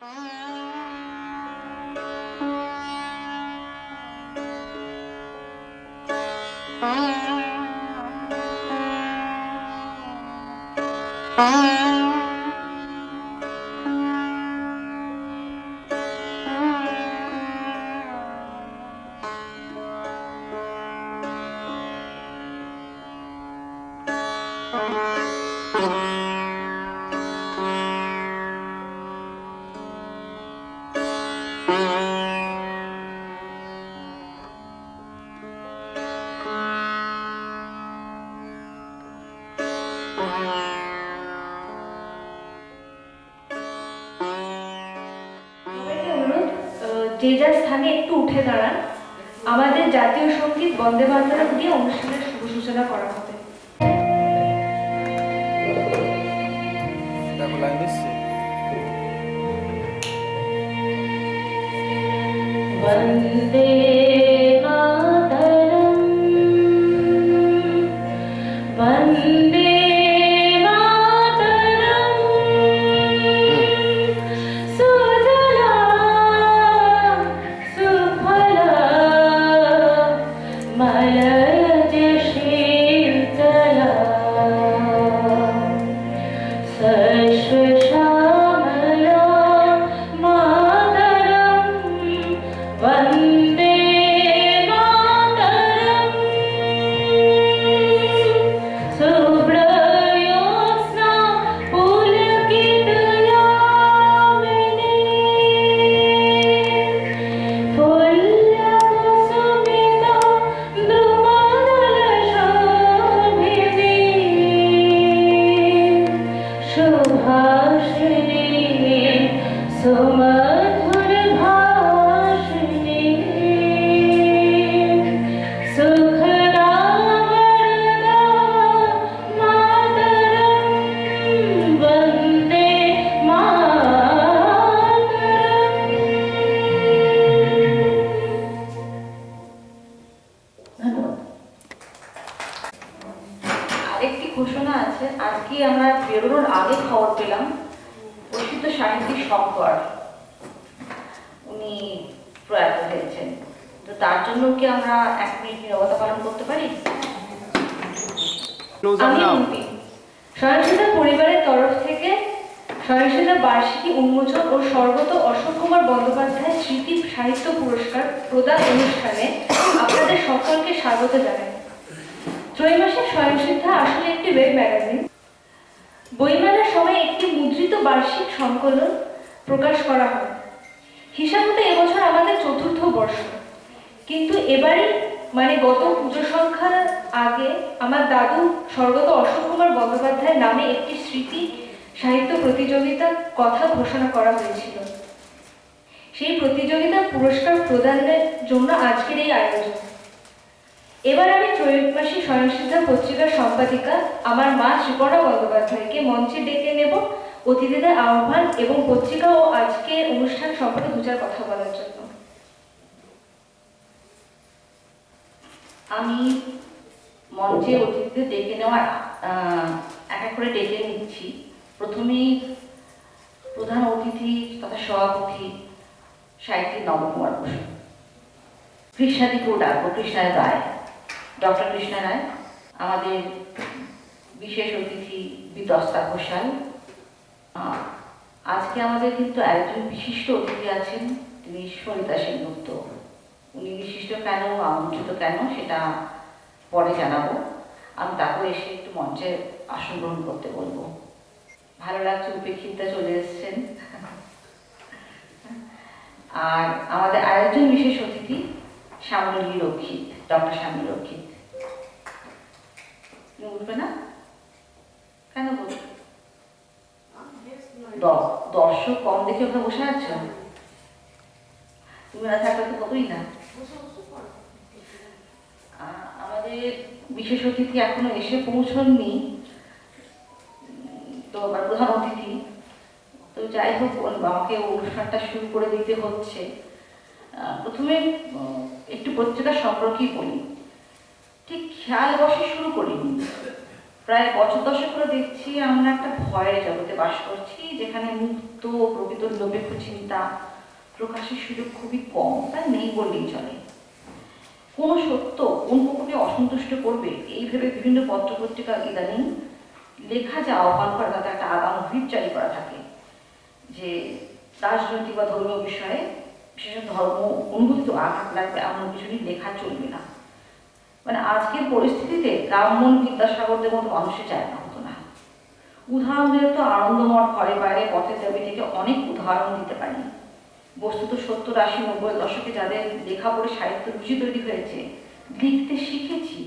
যে যার স্থানে একটু উঠে দাঁড়ান। আমাদের জাতীয় সঙ্গীত বন্দে মাতরম দিয়ে অনুষ্ঠানের শুভ সূচনা করা হবে। বন্দে মাতরম বন্দে একটি ঘোষণা আছে। আজকে আমরা বেরোনোর আগে খবর পেলাম প্রসিদ্ধ সাহিত্যিক শঙ্কর উনি প্রয়াত হয়েছেন। তো তার জন্য কি আমরা 1 মিনিট নীরবতা পালন করতে পারি? সহিংসতা পরিবারের তরফ থেকে সহিংসতা বার্ষিকী উন্মোচন ও স্বর্গত অশোক কুমার বন্দ্যোপাধ্যায় স্মৃতি সাহিত্য পুরস্কার প্রদান অনুষ্ঠানে আপনাদের সকলকে স্বাগত জানাই। ত্রৈমাসিক সহিংসতা আসলে একটি ওয়েব ম্যাগাজিন। বইমেলার সময় একটি মুদ্রিত বার্ষিক সংকলন প্রকাশ করা হয়। হিসাব মতো এবছর আমাদের 4র্থ বর্ষ, কিন্তু এবারই মানে গত পুজো সংখ্যার আগে আমার দাদু স্বর্গত অশোক কুমার বন্দ্যোপাধ্যায় নামে একটি স্মৃতি সাহিত্য প্রতিযোগিতার কথা ঘোষণা করা হয়েছিল। সেই প্রতিযোগিতার পুরস্কার প্রদানের জন্য আজকের এই আয়োজন। এবার আমি ত্রৈমাসিক সহিংসতা পত্রিকার সম্পাদিকা আমার মা শ্রীপর্ণা বন্দ্যোপাধ্যায়কে মঞ্চে ডেকে নেব অতিথিদের আহ্বান এবং পত্রিকা ও আজকে অনুষ্ঠান সম্পর্কে 2-4 কথা বলার জন্য। আমি মঞ্চে অতিথিদের ডেকে নেওয়ার এক এক করে ডেকে নিচ্ছি। প্রথমেই প্রধান অতিথি তথা সভাপতি সাহিত্যিক নবকুমার বসু, কৃষ্ণাদিকেও ডাকবো, কৃষ্ণা রায়, ডক্টর কৃষ্ণা রায়। আমাদের বিশেষ অতিথি বিতস্তা ঘোষাল। আজকে আমাদের কিন্তু একজন বিশিষ্ট অতিথি আছেন, তিনি সরিতা সেনগুপ্ত। উনি বিশিষ্ট কেন, আমন্ত্রিত কেন, সেটা পরে জানাবো। আমি তাকেও এসে একটু মঞ্চে আসন গ্রহণ করতে বলবো। ভালো লাগছে, উপেক্ষিতা চলে এসছেন। আর আমাদের আরেকজন বিশেষ অতিথি শ্যামলী রক্ষিত, ডক্টর শ্যামলী রক্ষিত। তুমি উঠবে না কেন? বলবে দর্শক কম দেখে ওখানে বসে আছো, তুমি না থাকলে তো কতই না। আমাদের বিশেষ অতিথি এখনো এসে পৌঁছননি, তো আমার প্রধান অতিথি। তো যাই হোক, আমাকে অনুষ্ঠানটা শুরু করে দিতে হচ্ছে। প্রথমে একটু পত্রিকা সম্পর্কেই বলি। ঠিক খেয়াল বসে শুরু করিনি, প্রায় বছর দশেক করে দেখছি আমরা একটা ভয়ের জগতে বাস করছি, যেখানে মুক্ত প্রকৃত নিরপেক্ষ চিন্তা প্রকাশের সুযোগ খুবই কম, তাই নেই বললেই চলে। কোনো সত্য কোন পক্ষকে অসন্তুষ্ট করবে এই ভেবে বিভিন্ন পত্রপত্রিকা ইদানিং লেখা যে আহ্বান করে তাতে একটা আগাম হুইপ জারি করা থাকে যে রাজনৈতিক বা ধর্মীয় বিষয়ে, বিশেষত ধর্ম অনুভূত আঘাত লাগবে এমন কিছু নিয়ে লেখা চলবে না। মানে আজকের পরিস্থিতিতে রামমোহন বিদ্যাসাগরদের মতো মানুষের জায়গা হতো না। উদাহরণ দিলে তো আনন্দমঠ ঘরে বাইরে পথের দাবি থেকে অনেক উদাহরণ দিতে পারি। বস্তুত 70-80-90 দশকে যাদের লেখা পড়ে সাহিত্য রুচি তৈরি হয়েছে, লিখতে শিখেছি,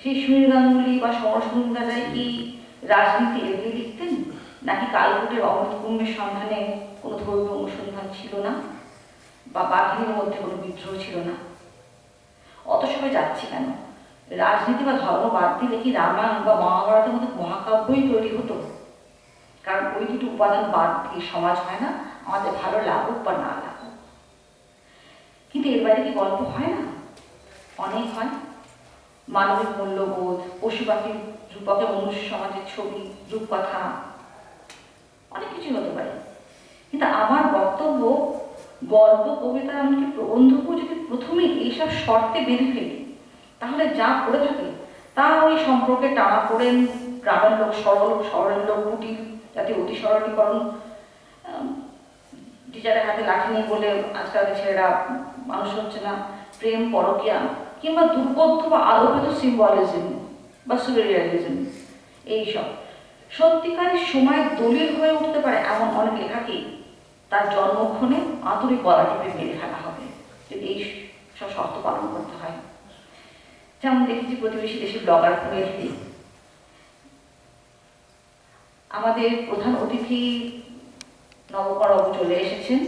সেই সুনীল গাঙ্গুলি বা সমরসুন্দরাই কি রাজনীতি এগিয়ে লিখতেন, নাকি কালকুটের অমৃত কুম্ভের সন্ধানে কোনো ধর্মীয় অনুসন্ধান ছিল না, বা বাঘিনীর মধ্যে কোনো বিদ্রোহ ছিল না? অত সবাই যাচ্ছি কেন? রাজনীতি বা ধর্ম বাদ দিলে কি রামায়ণ বা মহাভারতের মতো মহাকাব্যই তৈরি হতো? কারণ ওই দুটো উপাদান বাদ দিয়ে সমাজ হয় না, আমাদের ভালো লাগুক বা না লাগুক। কিন্তু এর বাইরে কি গল্প হয় না? অনেক হয়। মানবিক মূল্যবোধ, পশু পাখির রূপকে মনুষ্য সমাজের ছবি, রূপকথা, অনেক কিছু হতে পারে। কিন্তু আমার বক্তব্য, গল্প, কবিতা, এমনকি প্রবন্ধকেও যদি প্রথমেই এইসব শর্তে বেঁধে ফেলি, তাহলে যা করে থাকে তা ওই সম্পর্কে টানা পড়েন, গ্রামের লোক সরল, শহরের লোক কুটিল, যাতে অতি সরলীকরণ, টিচারের হাতে লাঠি নেই বলে আজকালকার ছেলেরা মানুষ হচ্ছে না, প্রেম, পরকীয়া, কিংবা দুর্বোধ্য বা আলোকিত সিম্বলিজম বা সুরিয়ালিজম, এইসব সত্যিকারের সময় দলিল হয়ে উঠতে পারে এমন অনেক লেখাকেই তার জন্মক্ষণে আন্তরিক গলা টিপে মেরে ফেলা হবে যদি এই সব শর্ত পালন করতে হয়। যেমন দেখেছি প্রতিবেশী দেশে ব্লগার মেহেদি, আমাদের প্রধান অতিথি নবকরবাবু চলে এসেছেন,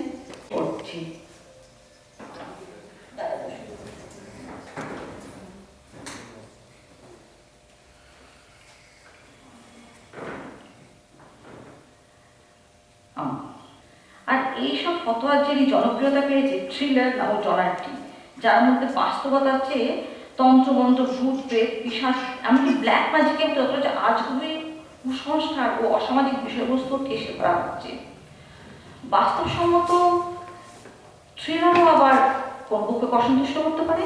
করছি। আর এইসব ফতোয়ার জেরই জনপ্রিয়তা পেয়েছে থ্রিলার নামক জনারটি, যার মধ্যে বাস্তবতার চেয়ে তন্ত্রমন্ত্র, ভূত, প্রেত, পিশাচ, এমনকি ব্ল্যাক ম্যাজিকের যত আজগুবি কুসংস্কার ও অসামাজিক বিষয়বস্তু ঠেসে ধরা হচ্ছে। বাস্তবসম্মত থ্রিলারও আবার কোন পক্ষকে অসন্তুষ্ট করতে পারে,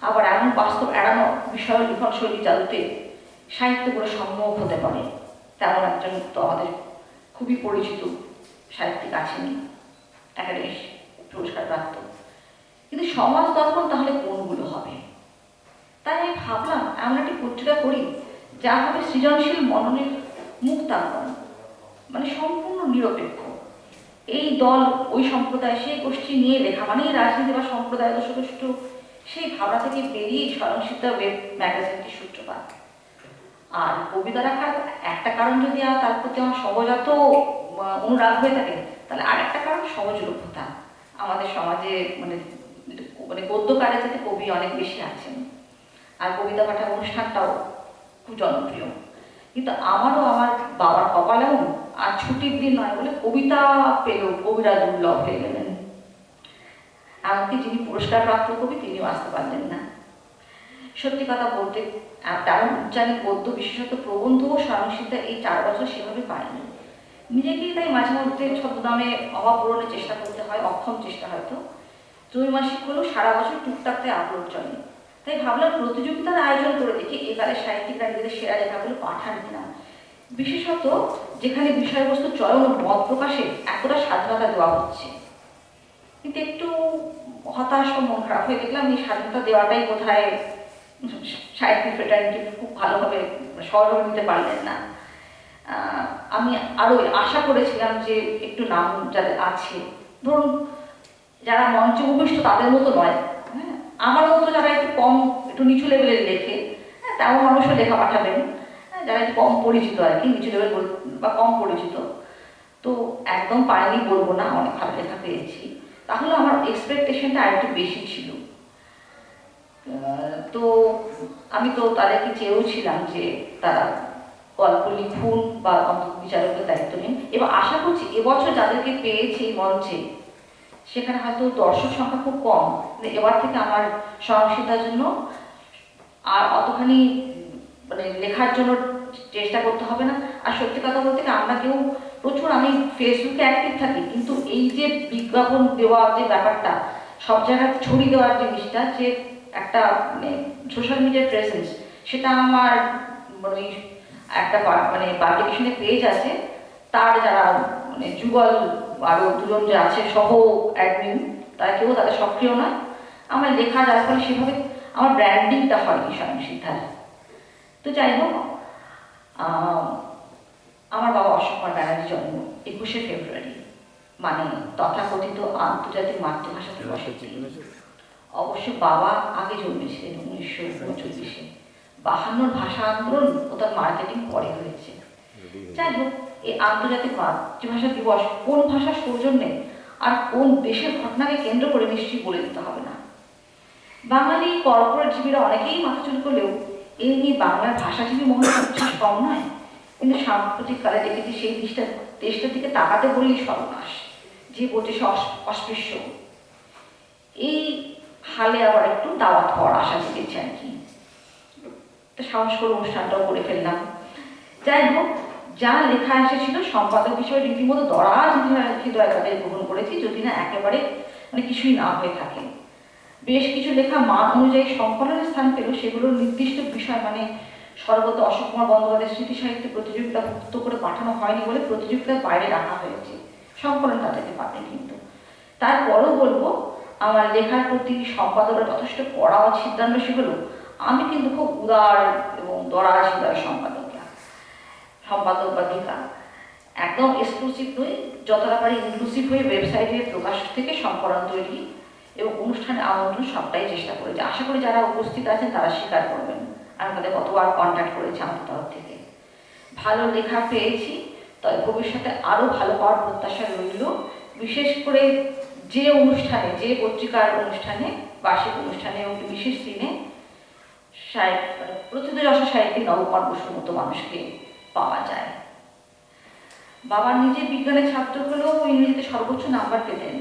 আবার এমন বাস্তব এড়ানো বিষয় লিখন শৈলী জাদুতে সাহিত্য করে সম্মুখ হতে পারে। তেমন একজন তো আমাদের খুবই পরিচিত সাহিত্যিক আছেন, একাডেমি পুরস্কার প্রাপ্ত। কিন্তু সমাজ দর্পণ তাহলে কোনগুলো হবে? তাই আমি ভাবলাম এমন একটি পত্রিকা করি যা হবে সৃজনশীল মননের মুক্তাঙ্গন, মানে সম্পূর্ণ নিরপেক্ষ। এই দল ওই সম্প্রদায়, সেই গোষ্ঠী নিয়ে লেখা মানেই রাজনীতি বা সম্প্রদায় দোষদুষ্ট, সেই ভাবনা থেকে বেরিয়ে স্বয়ংসিদ্ধ ওয়েব ম্যাগাজিনটি সূত্রপাত। আর কবিতা রাখার একটা কারণ যদি তার প্রতি আমার সহজাত অনুরাগ হয়ে থাকে, তাহলে আর একটা কারণ সহজলভ্যতা। আমাদের সমাজে মানে মানে গদ্যকারে যাতে কবি অনেক বেশি আছেন, আর কবিতা পাঠার অনুষ্ঠানটাও খুব জনপ্রিয়। কিন্তু আমারও আমার বাবার কপালেও আর ছুটির দিন নয় বলে কবিতা পেলেও কবিরা দুর্লভ হয়ে গেলেন। এমনকি যিনি পুরস্কার প্রাপ্ত কবি তিনিও আসতে পারলেন না। সত্যি কথা বলতে তেমন উচ্চারী গদ্য, বিশেষত প্রবন্ধ ও স্বয়ংসিদ্ধা এই 4 বছর সেভাবে পাইনি। নিজেকেই তাই মাঝে মধ্যে ছদ্মনামে অভাব পূরণের চেষ্টা করতে হয়, অক্ষম চেষ্টা হয়তো। ত্রৈমাসিক হলেও সারা বছর টুকটাক তাই আপলোড চলে। তাই ভাবলাম প্রতিযোগিতার আয়োজন করে দেখি এবারে সাহিত্যিকরা নিজেদের সেরা লেখাগুলো পাঠান কিনা, বিশেষত যেখানে বিষয়বস্তু চয়ন ও মত প্রকাশে এতটা স্বাধীনতা দেওয়া হচ্ছে। কিন্তু একটু হতাশ ও মন খারাপ হয়ে দেখলাম এই স্বাধীনতা দেওয়াটাই বোধহয় সাহিত্যিক ফ্রেটার্নিটি খুব ভালোভাবে সহজভাবে নিতে পারলেন না। আমি আরও আশা করেছিলাম যে একটু নাম যাদের আছে, ধরুন যারা মঞ্চে উপবিষ্ট তাদের মতো নয়, হ্যাঁ, আমার মতো যারা একটু কম, একটু নিচু লেভেলের লেখে, হ্যাঁ, তেমন মানুষও লেখা পাঠাবেন, যারা একটু কম পরিচিত আর কি, নিচু লেভেল বা কম পরিচিত। তো একদম পারিনি বলবো না, অনেক ভালো লেখা পেয়েছি। তাহলে আমার এক্সপেকটেশনটা আরেকটু বেশি ছিল। তো আমি তো তাদেরকে চেয়েও ছিলাম যে তারা গল্প লিখুন বা বিচারকের দায়িত্ব নিন, এবং আশা করছি এবছর যাদেরকে পেয়েছি মঞ্চে সেখানে হয়তো দর্শক সংখ্যা খুব কম, এবার থেকে আমার সহযোগিতার জন্য আর অতখানি মানে লেখার জন্য চেষ্টা করতে হবে না। আর সত্যি কথা বলতে কি আমরা কেউ প্রচুর, আমি ফেসবুকে অ্যাক্টিভ থাকি, কিন্তু এই যে বিজ্ঞাপন দেওয়া যে ব্যাপারটা, সব জায়গায় ছড়িয়ে দেওয়ার জিনিসটা, যে একটা মানে সোশ্যাল মিডিয়ার প্রেজেন্স, সেটা আমার মানে একটা মানে পাবলিকেশনের পেজ আছে, তার যারা মানে যুগল আরও দুজন যে আছে সহ অ্যাডমিন, তারা কেউ তাদের সক্রিয় নয়। আমার লেখা যার ফলে সেভাবে আমার ব্র্যান্ডিংটা হয়নি স্বয়ংসিদ্ধার। তো যাই হোক, আমার বাবা অশোক কুমার ব্যানার্জি জন্ম 21শে ফেব্রুয়ারি, মানে তথাকথিত আন্তর্জাতিক মাতৃভাষা দিবসে। অবশ্য বাবা আগে জন্মেছিলেন 1939-এ, 52 ভাষা আন্দোলন ও তার মার্কেটিং পরে হয়েছে। যাই হোক, এই আন্তর্জাতিক মাতৃভাষা দিবস কোন ভাষার সৌজন্যে আর কোন দেশের ঘটনাকে কেন্দ্র করে নিশ্চয়ই বলে দিতে হবে না। বাঙালি কর্পোরেট জীবীরা অনেকেই মাথাচুল করলেও এই নিয়ে বাংলার ভাষাজীবী মহল উচ্ছ্বাস কম নয়। কিন্তু সাম্প্রতিক কালে দেখেছি সেই দেশটার দিকে তাকাতে বললেই সর্বনাশ, যে বলছে সে অস্পৃশ্য। এই হালে আবার একটু দাওয়াত হওয়ার আশা জেগেছে আর কি, তো সাহস করে অনুষ্ঠানটাও করে ফেললাম। যাই হোক, যা লেখা এসেছিল সম্পাদক হিসেবে রীতিমতো দরাজ হৃদয় তাদের গ্রহণ করেছি, যদি না একেবারে মানে কিছুই না হয়ে থাকে। বেশ কিছু লেখা মান অনুযায়ী সংকলনের স্থান পেল, সেগুলোর নির্দিষ্ট বিষয় মানে সর্বত অশোক কুমার বন্দ্যোপাধ্যায়ের স্মৃতি সাহিত্য প্রতিযোগিতা মুক্ত করে পাঠানো হয়নি বলে প্রতিযোগিতার বাইরে রাখা হয়েছে, সংকলন তাদেরকে পাবেন। কিন্তু তারপরও বলবো, আমার লেখার প্রতি সম্পাদকরা যথেষ্ট কড়া ও সিদ্ধান্তশীল হলো। আমি কিন্তু খুব উদার এবং দরাজ হৃদয় সম্পাদক বা দিকা, একদম এক্সক্লুসিভ নই, যতটা পারি ইনক্লুসিভ হয়ে ওয়েবসাইটে প্রকাশ থেকে সংকলন তৈরি এবং অনুষ্ঠানে আমন্ত্রণ সবটাই চেষ্টা করেছি। আশা করি যারা উপস্থিত আছেন তারা স্বীকার করবেন, আমি তাদের কতবার কন্ট্যাক্ট করেছি আমার তরফ থেকে। ভালো লেখা পেয়েছি, তবে ভবিষ্যতে আরও ভালো পাওয়ার প্রত্যাশা রইল। বিশেষ করে যে অনুষ্ঠানে, যে পত্রিকার অনুষ্ঠানে, বার্ষিক অনুষ্ঠানে এবং বিশেষ দিনে প্রথিতযশা সাহিত্যিক নবকুমার বসুর মতো মানুষকে পাওয়া যায়। বাবা নিজে বিজ্ঞানের ছাত্র হলেও ইংরেজিতে সর্বোচ্চ নাম্বার পেতেন,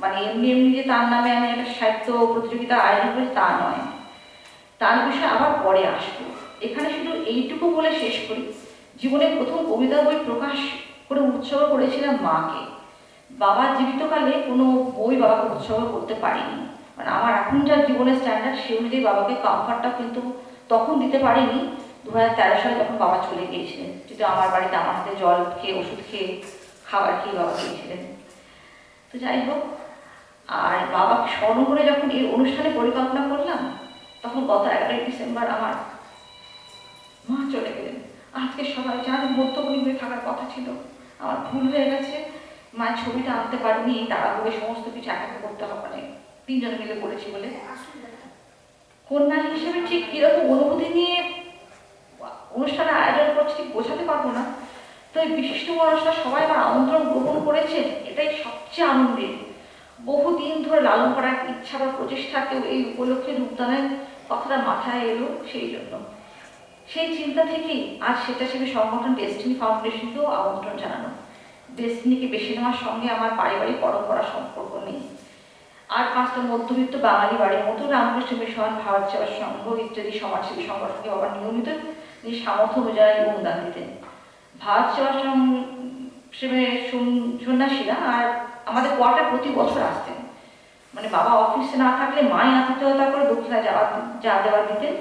মানে এমনি এমনি যে তার নামে আমি একটা সাহিত্য প্রতিযোগিতা আয়োজন করেছি তা নয়, তার বিষয়ে আবার পরে আসবো। এখানে শুধু এইটুকু বলে শেষ করি, জীবনে প্রথম কবিতা বই প্রকাশ করে উৎসর্গ করেছিলাম মাকে। বাবা জীবিতকালে কোনো বই বাবাকে উৎসর্গ করতে পারিনি, মানে আমার এখন যা জীবনের স্ট্যান্ডার্ড সে অনুযায়ী বাবাকে কমফর্টটা কিন্তু তখন দিতে পারিনি। 2013 সালে যখন বাবা চলে গিয়েছিলেন, কিন্তু আমার বাড়িতে আমার হাতে জল খেয়ে, ওষুধ খেয়ে, খাবার খেয়ে বাবা গিয়েছিলেন। তো যাই হোক, আর বাবাকে স্মরণ করে যখন এই অনুষ্ঠানে পরিকল্পনা করলাম, তখন গত 11ই ডিসেম্বর আমার মা চলে গেলেন। আজকে সবাই যার মধ্যমণি থাকার কথা ছিল, আমার ভুল হয়ে গেছে। মায়ের ছবিটা আনতে পারিনি, তারা বলে সমস্ত কিছু একাকে করতে হবে, মানে 3 জন মিলে করেছি বলে। কন্যা হিসেবে ঠিক কিরকম অনুভূতি নিয়ে অনুষ্ঠানে আয়োজন করছি ঠিক বোঝাতে পারবো না। তো এই বিশিষ্ট মানুষরা সবাই আমার আমন্ত্রণ গ্রহণ করেছে, এটাই সবচেয়ে আনন্দের। বহুদিন ধরে লালন করার ইচ্ছা বা প্রচেষ্টাকেও এই উপলক্ষে রূপদানের কথাটা মাথায় এলো, সেই জন্য সেই চিন্তা থেকেই আজ স্বেচ্ছাসেবী সংগঠন ডেস্টিনি ফাউন্ডেশনকেও আমন্ত্রণ জানানো। ডেস্টিনিকে বেছে নেওয়ার সঙ্গে আমার পারিবারিক পরম্পরা সম্পর্ক নেই। আর 5টা মধ্যবিত্ত বাঙালি বাড়ির মতো রামকৃষ্ণ মিশন, ভারত সেবা সংঘ ইত্যাদি সমাজসেবী সংগঠনকে আবার নিয়মিত নিজ সামর্থ্য অনুযায়ী অনুদান দিতেন। ভারত সেবা সন্ন্যাসীরা আর আমাদের কোয়ার্টার প্রতি বছর আসতেন, মানে বাবা অফিসে না থাকলে মাই আতিথ্যতা করে দক্ষিণা যা দেওয়া দিতেন।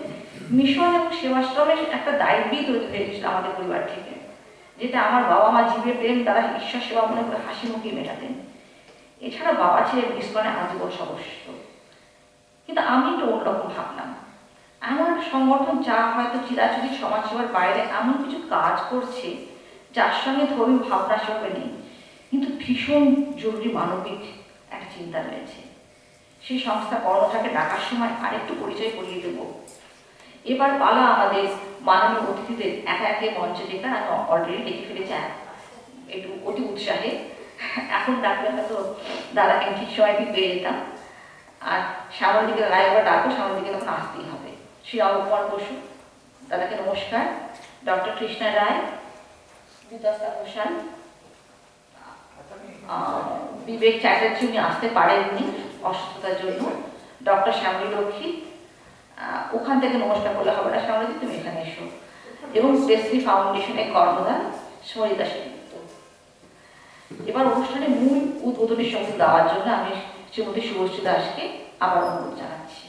মিশন এবং সেবাশ্রমের একটা দায়িত্বই তৈরি হয়ে গেছিল আমাদের পরিবার থেকে, যেটা আমার বাবা মা জীবের প্রেম তারা ঈশ্বর সেবা মনে করে হাসি মুখে মেটাতেন। এছাড়া বাবা ছিলেন ইসকনের আজীবন সদস্য। কিন্তু আমি একটু অন্যরকম ভাবলাম, এমন একটা সংগঠন যা হয়তো চিরাচরিত সমাজসেবার বাইরে এমন কিছু কাজ করছে যার সঙ্গে ধর্মীয় ভাবনা সঙ্গে নেই, কিন্তু ভীষণ জরুরি মানবিক একটা চিন্তা রয়েছে। সেই সংস্থা কর্ণধারকে ডাকার সময় আরেকটু পরিচয় করিয়ে দেব। এবার পালা আমাদের মাননীয় অতিথিদের একা একে মঞ্চে ডেকে, আমি অলরেডি ডেকে ফেলেছি একটু অতি উৎসাহে। এখন ডাকলে হয়তো দাদাকে ঠিক সময় পেয়ে যেতাম। আর সামনের দিকে রায় এবার ডাকবো, সামনের দিকে তখন আসতেই হবে। শ্রী নবকুমার বসু দাদাকে নমস্কার, ডক্টর কৃষ্ণা রায়, বিদস্তা ঘোষাল, বিবেক চ্যাটার্জি উনি আসতে পারেননি অসুস্থতার জন্য, ডক্টর শ্যামলী লক্ষ্মী, ওখান থেকে নমস্কার করলে হবে না, শ্যামলী তুমি এখানে এসো, এবং টেস্টি ফাউন্ডেশনের কর্মদান সরিতা সেনগুপ্ত। এবার অনুষ্ঠানে মূল উদ্বোধনী সঙ্গীত গাওয়ার জন্য আমি শ্রীমতী শুভশ্রী দাসকে আবার অনুরোধ জানাচ্ছি।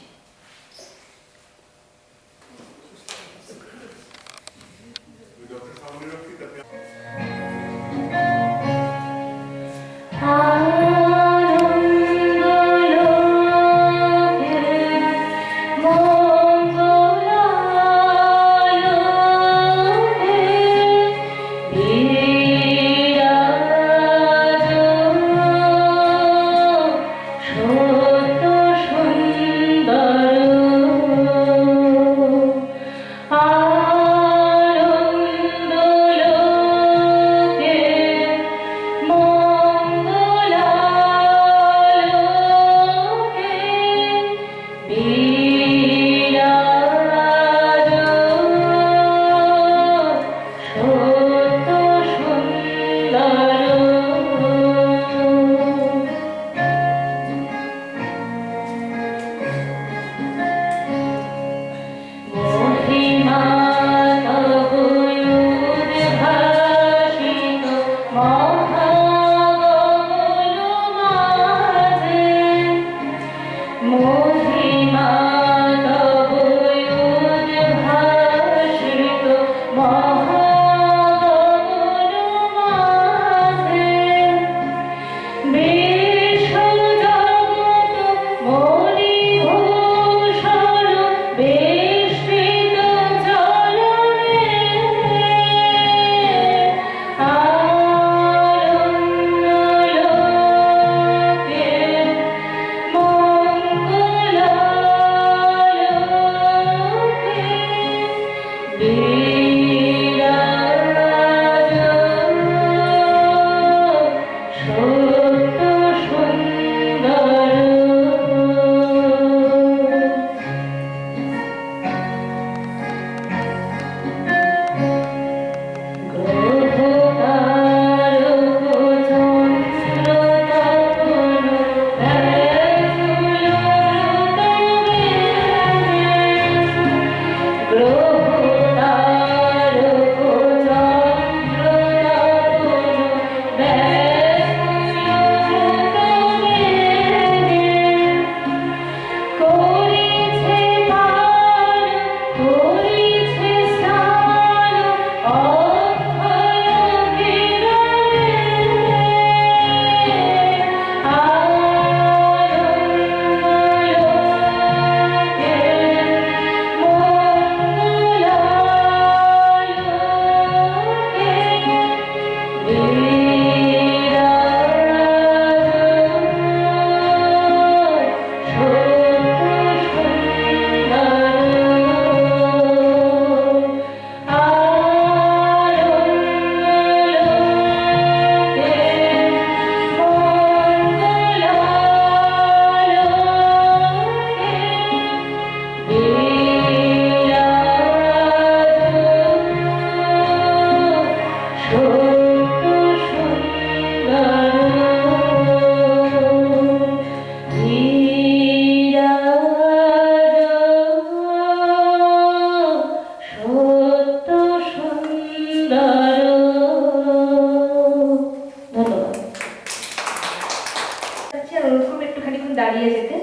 দাঁড়িয়ে যেতে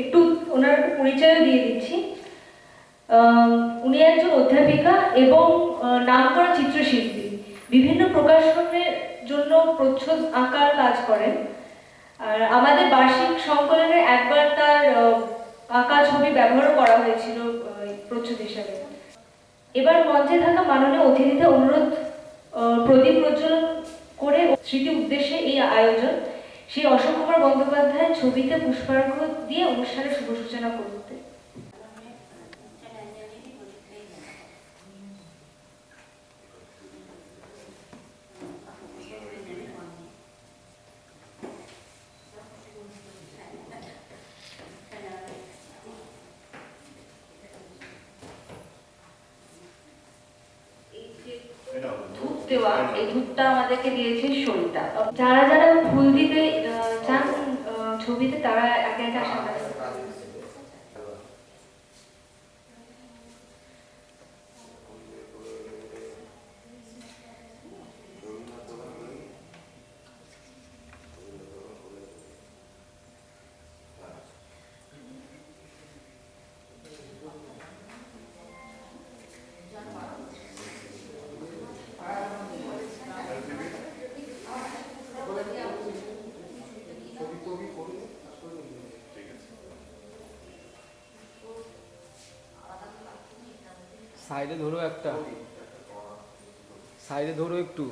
একটু ওনার পরিচয় দিয়ে দিচ্ছি। উনি একজন অধ্যাপিকা এবং নামকরা চিত্রশিল্পী। বিভিন্ন প্রকাশনের জন্য প্রচ্ছদ আঁকার কাজ করেন। আর আমাদের বার্ষিক সংকলনে একবার তার আঁকা ছবি ব্যবহারও করা হয়েছিল প্রচ্ছদ হিসাবে। এবার মঞ্চে থাকা মাননীয় অতিথিদের অনুরোধ প্রদীপ প্রজ্বলন করে স্মৃতি উদ্দেশ্যে এই আয়োজন সেই অশোক কুমার বন্দ্যোপাধ্যায়ের ছবিতে পুষ্পার্ঘ্য দিয়ে অনুষ্ঠানের শুভ সূচনা করতে। এই ধূপটা আমাদেরকে দিয়েছে সরিতা। যারা যারা ফুল দিতে চান ছবিতে তারা একে একে আসা। সাইডে ধরো একটা, সাইডে ধরো একটু।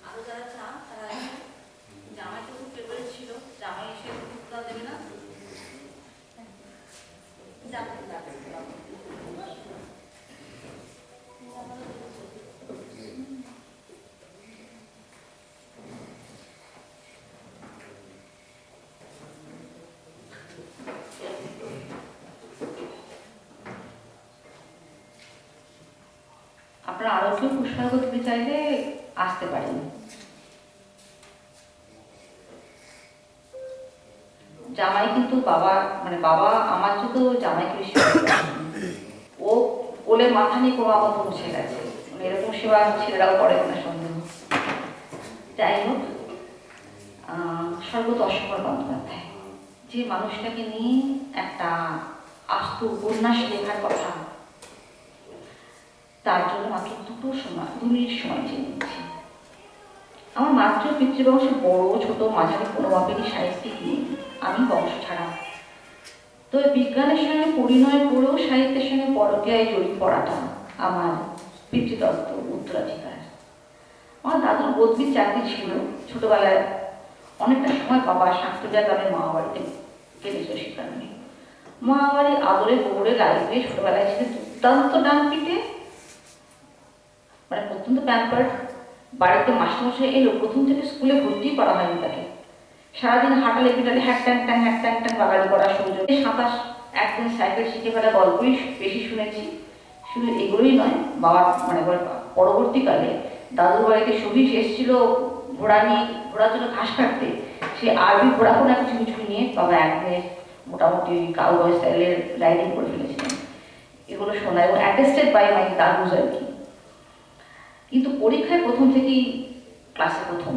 আরো যারা চান তারা জামাই তো খুব ফেভারিট ছিল, জামাই এসে দুধটা দেবে না? আপনারা আরো কেউ পুষ্পার্ঘ দিতে চাইলে আসতে পারেন। জামাই কিন্তু বাবা বাবা আমার তো জামাইকে বেশি ও কোলে মাথা নিয়ে কোনো আমার মুছে গেছে, এরকম সেবা ছেলেরাও করে না সন্দেহ। যাই হোক, স্বর্গত অশোকর বন্দ্যোপাধ্যায় যে মানুষটাকে নিয়ে একটা আস্ত উপন্যাস লেখার কথা, তার জন্য মাত্র 2 মিনিট সময় চেয়ে নিচ্ছি। আমার মাত্র পিতৃবংশে বড় ছোট মাঝারি কোনো মাপেরই সাহিত্যিক নেই, আমি বংশ ছাড়া। তবে বিজ্ঞানের সঙ্গে পরিণয় করেও সাহিত্যের সঙ্গে পরকীয়ায় জড়িত পড়াটা আমার পিতৃদত্ত উত্তরাধিকার। আমার দাদুর বদলির চাকরি ছিল, ছোটবেলায় অনেকটা সময় বাবা সাঁকতুলিয়া গ্রামের মামাবাড়িতে কেটেছিল সে কারণে। মামাবাড়ি আদরে গোবরে লাইফে ছোটবেলায় ছিল দুর্দান্ত ডান পিঠে, অত্যন্ত প্যাম্পার্ড। বাড়িতে মাস্টারমশাই এলো, প্রথম থেকে স্কুলে ভর্তি করা হয়নি তাকে। সারাদিন হাঁটালে পিটালে হ্যাক ট্যাং বাগালি করার সুযোগ। 27 একদিন সাইকেল শিখে ফেলা গল্পই বেশি শুনেছি। শুধু এগুলোই নয়, বাবার পরবর্তীকালে দাদুর বাড়িতে সবীশ এসেছিল ঘোড়ার জন্য ঘাস কাটতে। সে আরবি ঘোড়া কোনো কিছু কিছু নিয়ে বাবা একদিনে মোটামুটি কাউবয় স্টাইলের রাইডিং করে ফেলেছিলেন। এগুলো শোনা এবং অ্যাটেস্টেড বাই মাই দাদুজ আর কি। কিন্তু পরীক্ষায় প্রথম থেকেই ক্লাসে প্রথম,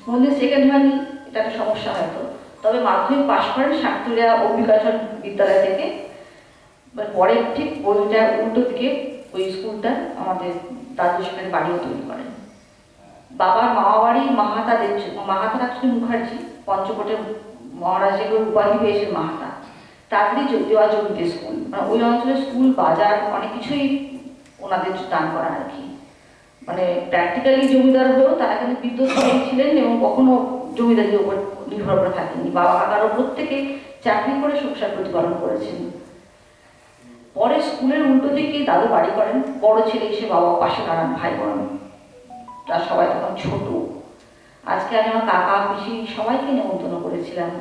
কোনদিন সেকেন্ড হয়নি, এটা একটা সমস্যা হয়তো। তবে মাধ্যমিক পাশ করেন সাঁকতুলিয়া অম্বিকাচরণ বিদ্যালয় থেকে। পরে ঠিক বইটার উল্টো দিকে ওই স্কুলটা আমাদের দাদু সেখানে বাড়িও তৈরি করেন। বাবার মামাবাড়ি মাহাতা অ্যাকচুয়ালি মুখার্জি, পঞ্চকোটে মহারাজের উপাধি পেয়েছেন মাহাতা। তাদেরই দেওয়া জমিতে স্কুল, ওই অঞ্চলের স্কুল বাজার অনেক কিছুই ওনাদের দান করা আর কি। প্র্যাকটিক্যালি জমিদার হয়েও তারা কিন্তু বিদ্যুৎ ছিলেন এবং কখনো জমিদারির উপর নির্ভর করে থাকেননি। বাবা কাকারও প্রত্যেকে চাকরি করে সংসার প্রতিপালন করেছেন। পরে স্কুলের উল্টো দিকে দাদু বাড়ি করেন। বড় ছেলে এসে বাবা পাশে দাঁড়ান, ভাই বোন তার সবাই তখন ছোট। আজকে আমি আমার কাকা পিসি সবাইকে নেমন্তন্ন করেছিলাম,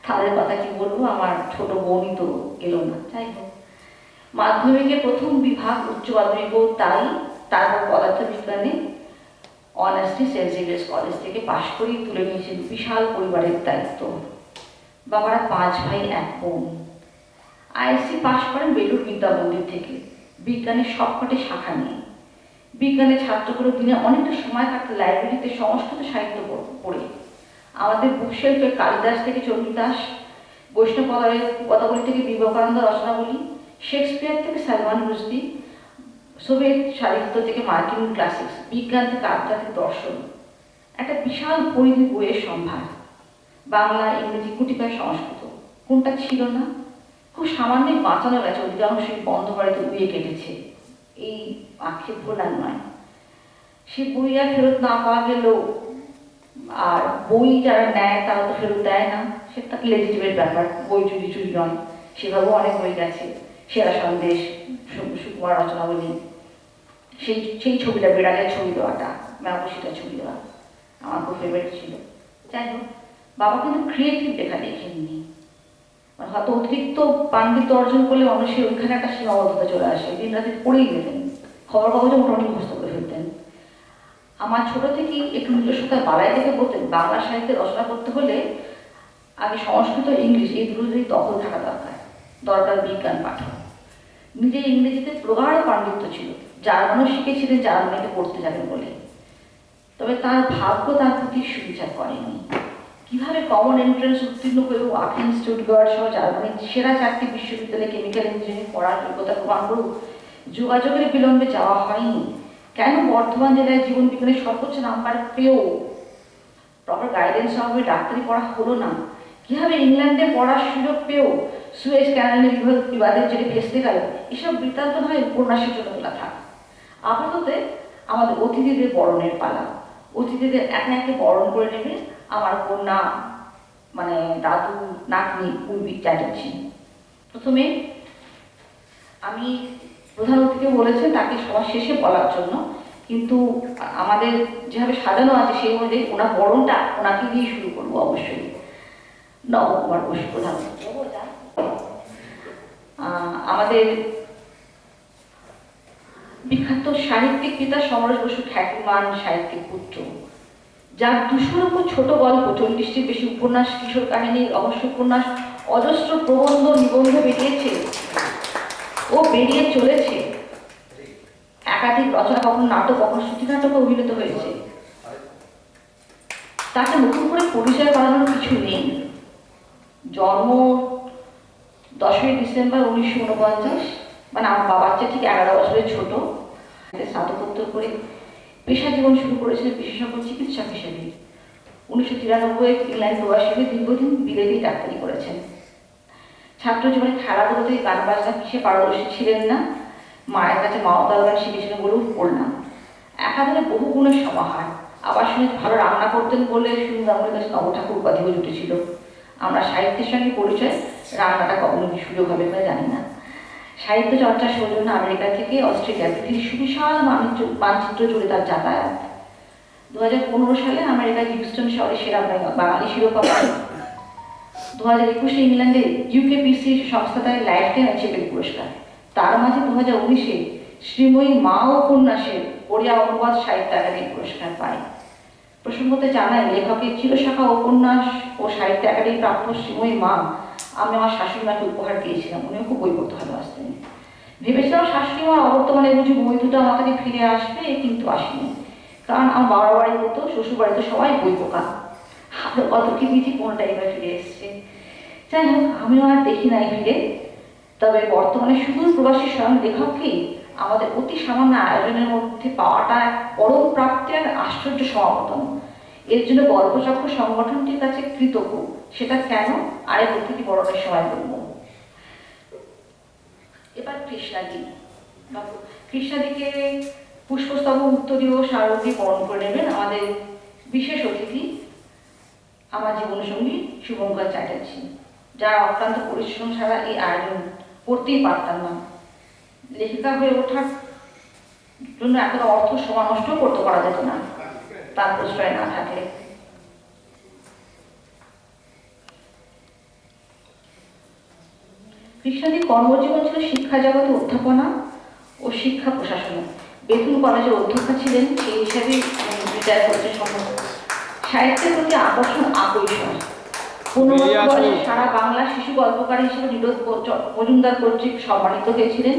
তাদের কথা কি বলবো, আমার ছোট বোনই তো এলো না। যাই হোক, মাধ্যমিকে প্রথম বিভাগ, উচ্চ মাধ্যমিকও তাই। তারপর পদার্থবিজ্ঞানে অনার্সটি সেন্ট জেভিয়ার্স কলেজ থেকে পাশ করেই তুলে নিয়েছেন বিশাল পরিবারের দায়িত্ব। বাবারা 5 ভাই 1 বোন। আইএসসি পাশ করেন বেলুর বিদ্যা মন্দির থেকে, বিজ্ঞানের সবকটি শাখা নিয়ে। বিজ্ঞানের ছাত্র করে দিনে অনেকটা সময় কাটতে লাইব্রেরিতে সংস্কৃত সাহিত্য পড়ে। আমাদের বুকশেলফে কালিদাস থেকে চণ্ডীদাস, বৈষ্ণব পদাবলী থেকে বিবেকানন্দ রচনাবলী, শেক্সপিয়ার থেকে সালমান রুশদি, সোভিয়েত সাহিত্য থেকে মার্কিন ক্লাসিক্স, বিজ্ঞান থেকে আধ্যাত্মিক দর্শন, একটা বিশাল পরিধি বইয়ের সম্ভার। বাংলা, ইংরেজি, কুটিকায় সংস্কৃত, কোনটা ছিল না? খুব সামান্যই বাঁচানো গেছে, অধিকাংশই বন্ধ বাড়িতে উড়িয়ে কেটেছে। এই আক্ষেপ ভোলার নয়। সে বই আর ফেরত না পাওয়া গেলেও, আর বই যারা নেয় তারা তো ফেরত দেয় না, সেটা লেজিটিমেট ব্যাপার, বই চুরি নয়। সেভাবেও অনেক বই গেছে। সেরা সন্দেশ, সুকুমার রচনাবলী, সেই ছবিটা, বিড়ালের ছবি দেওয়াটা, ম্যাপসিটা ছবি দেওয়া আমার খুব ফেভারিট ছিল। যাই হোক, বাবা কিন্তু ক্রিয়েটিভ লেখা লেখেননি, মানে হয়তো অতিরিক্ত পাণ্ডিত্য অর্জন করলে মানুষের ওইখানে একটা সীমাবদ্ধতা চলে আসে, দিন রাতে পড়েই যেতেন, খবর কাগজে মোটামুটি মুখস্থ করে ফেলতেন। আমার ছোট থেকেই একটু নিজস্বতার বালাই থেকে বলতেন বাংলা সাহিত্যে রচনা করতে হলে আগে সংস্কৃত ইংলিশ এই দুটোতেই দখল থাকা দরকার, দরকার বিজ্ঞান পাঠ। নিজের ইংরেজিতে প্রগাঢ় পাণ্ডিত্য ছিল, জার্মানও শিখেছিলেন জার্মানিতে পড়তে যাবেন বলে, তবে তার ভাগ্য তার প্রতি সুবিচার করেনি। কিভাবে কমন এন্ট্রান্স উত্তীর্ণ হয়েও আথেন, স্টুটগার্ট সহ জার্মানির সেরা 4টি বিশ্ববিদ্যালয়ে কেমিক্যাল ইঞ্জিনিয়ারিং পড়ার যোগ্যতা প্রমাণ করুক, যোগাযোগের বিলম্বে যাওয়া হয়নি। কেন বর্ধমান জেলায় জীবন বিজ্ঞানের সর্বোচ্চ নাম্বার পেয়েও প্রপার গাইডেন্স অভাবে ডাক্তারি পড়া হলো না? কিভাবে ইংল্যান্ডে পড়ার সুযোগ পেয়েও সুয়েজ ক্যানালের বিবাদের জেরে ভেস্তে গেল? এসব বৃত্তান্ত নয় উপন্যাসের জন্য তোলা থাক। আপাতত আমাদের অতিথিদের বরণের পালা। অতিথিদের একে একে বরণ করে নেবে আমার কন্যা, মানে দাদু নাতনি পূর্বী চ্যাটার্জি। প্রথমে আমি প্রধান অতিথিকে বলেছেন তাকে সবার শেষে বলার জন্য, কিন্তু আমাদের যেভাবে সাজানো আছে সেই অনুযায়ী ওনার বরণটা ওনাকে দিয়ে শুরু করবো অবশ্যই। নবকুমার বসু প্রধান আমাদের বিখ্যাত সাহিত্যিক পিতা সমরেশ বসু খ্যাতিমান সাহিত্যিক পুত্র, যার 200-র উপর ছোট গল্প, 40টির বেশি উপন্যাস, কিশোর কাহিনী, রহস্য উপন্যাস, অজস্র প্রবন্ধ নিবন্ধ বেরিয়েছে ও বেরিয়ে চলেছে। একাধিক রচনা, কখনো নাটক, কখনো শ্রুতি নাটকে অভিনীত হয়েছে। তাকে নতুন করে পরিচয় করানোর কিছু নেই। জন্ম 10ই ডিসেম্বর 1949, মানে আমার বাবার চেয়ে ঠিক 11 বছরের ছোট। স্নাতকোত্তর করে পেশা জীবন শুরু করেছিলেন বিশেষজ্ঞ চিকিৎসক হিসেবে। 1993 ইংল্যান্ড প্রবাসী হয়ে দীর্ঘদিন বিলেতেই ডাক্তারি করেছেন। ছাত্র জীবনে খেলাধুলোতে গান বাজনা কিসে পারদর্শী ছিলেন না, মায়ের কাছে মাওতাল গান শিখেছিলেন বলেও পড়লাম। একাধারে বহু গুণের সমাহার। আবার শুনে ভালো রান্না করতেন বলে শুনলাম আমাদের কাছে নবঠাকুর উপাধিও জুটেছিল। আমরা সাহিত্যের সঙ্গে পরিচয়, রান্নাটা কখনো কি সুযোগ হবে কিনা জানি না। সাহিত্য চর্চার সৌজন্য আমেরিকা থেকে অস্ট্রেলিয়া, পৃথিবীর সুবিশাল মানচিত্র জুড়ে তার যাতায়াত। 2015 সালে আমেরিকার হিউস্টন শহরে সেরা বাঙালি শিরোপা পান। 2021 ইংল্যান্ডে ইউকেপিসি সংস্থা তার লাইফ টাইম অ্যাচিভমেন্ট পুরস্কার। তার মাঝে 2019 শ্রীময়ী মা উপন্যাসের ওড়িয়া অনুবাদ সাহিত্য একাডেমি পুরস্কার পায়। প্রসঙ্গতে জানাই, লেখকের চিরশাখা উপন্যাস ও সাহিত্য একাডেমি প্রাপ্ত শ্রীময়ী মা আমি আমার শাশুড়ি মাকে উপহার দিয়েছিলাম। উনিও খুব বই পড়তে ভালোবাসতেন। ভেবেছিলাম শাশুড়ি মা অবর্তমানে বুঝি বই দুটো আমার কাছে ফিরে আসবে, কিন্তু আসেনি। কারণ আমার বাবার বাড়ি হতো, শ্বশুর বাড়িতে সবাই বই পোকা। আরো কত কি দিয়েছি, কোনটাই এবার ফিরে এসছে। যাই হোক, আমিও আর দেখি নাই ফিরে। তবে বর্তমানে শুধু প্রবাসী স্বয়ং লেখককেই আমাদের অতি সামান্য আয়োজনের মধ্যে পাওয়াটা এক পরম প্রাপ্তি আর আশ্চর্য সমাগম। এর জন্য গল্পচক্র সংগঠনটির কাছে কৃতজ্ঞ। সেটা কেন আরেক অতিথি বরণের সময় বলবো। এবার কৃষ্ণাদিকে পুষ্পস্তবক উত্তরীয় স্মারকী বরণ করে নেবেন আমাদের বিশেষ অতিথি, আমার জীবনসঙ্গী শুভঙ্কর চ্যাটার্জি, যার অক্লান্ত পরিশ্রম ছাড়া এই আয়োজন করতেই পারতাম না। লেখিকা হয়ে ওঠার জন্য এতটা অর্থ সময় নষ্ট করতে পারা যেত না তার প্রশ্রয় না থাকলে। কৃষ্ণাদির কর্মজীবন ছিল শিক্ষা জগতে অধ্যাপনা ও শিক্ষা প্রশাসনে। বেতুল কলেজের অধ্যক্ষ ছিলেন, সেই হিসাবে রিটায়ার করেছেন সম্ভব। সাহিত্যের প্রতি আকর্ষণ আকৈশোর। 15 বছরে সারা বাংলা শিশু গল্পকার হিসেবে নীরদ মজুমদার কর্তৃক সম্মানিত হয়েছিলেন।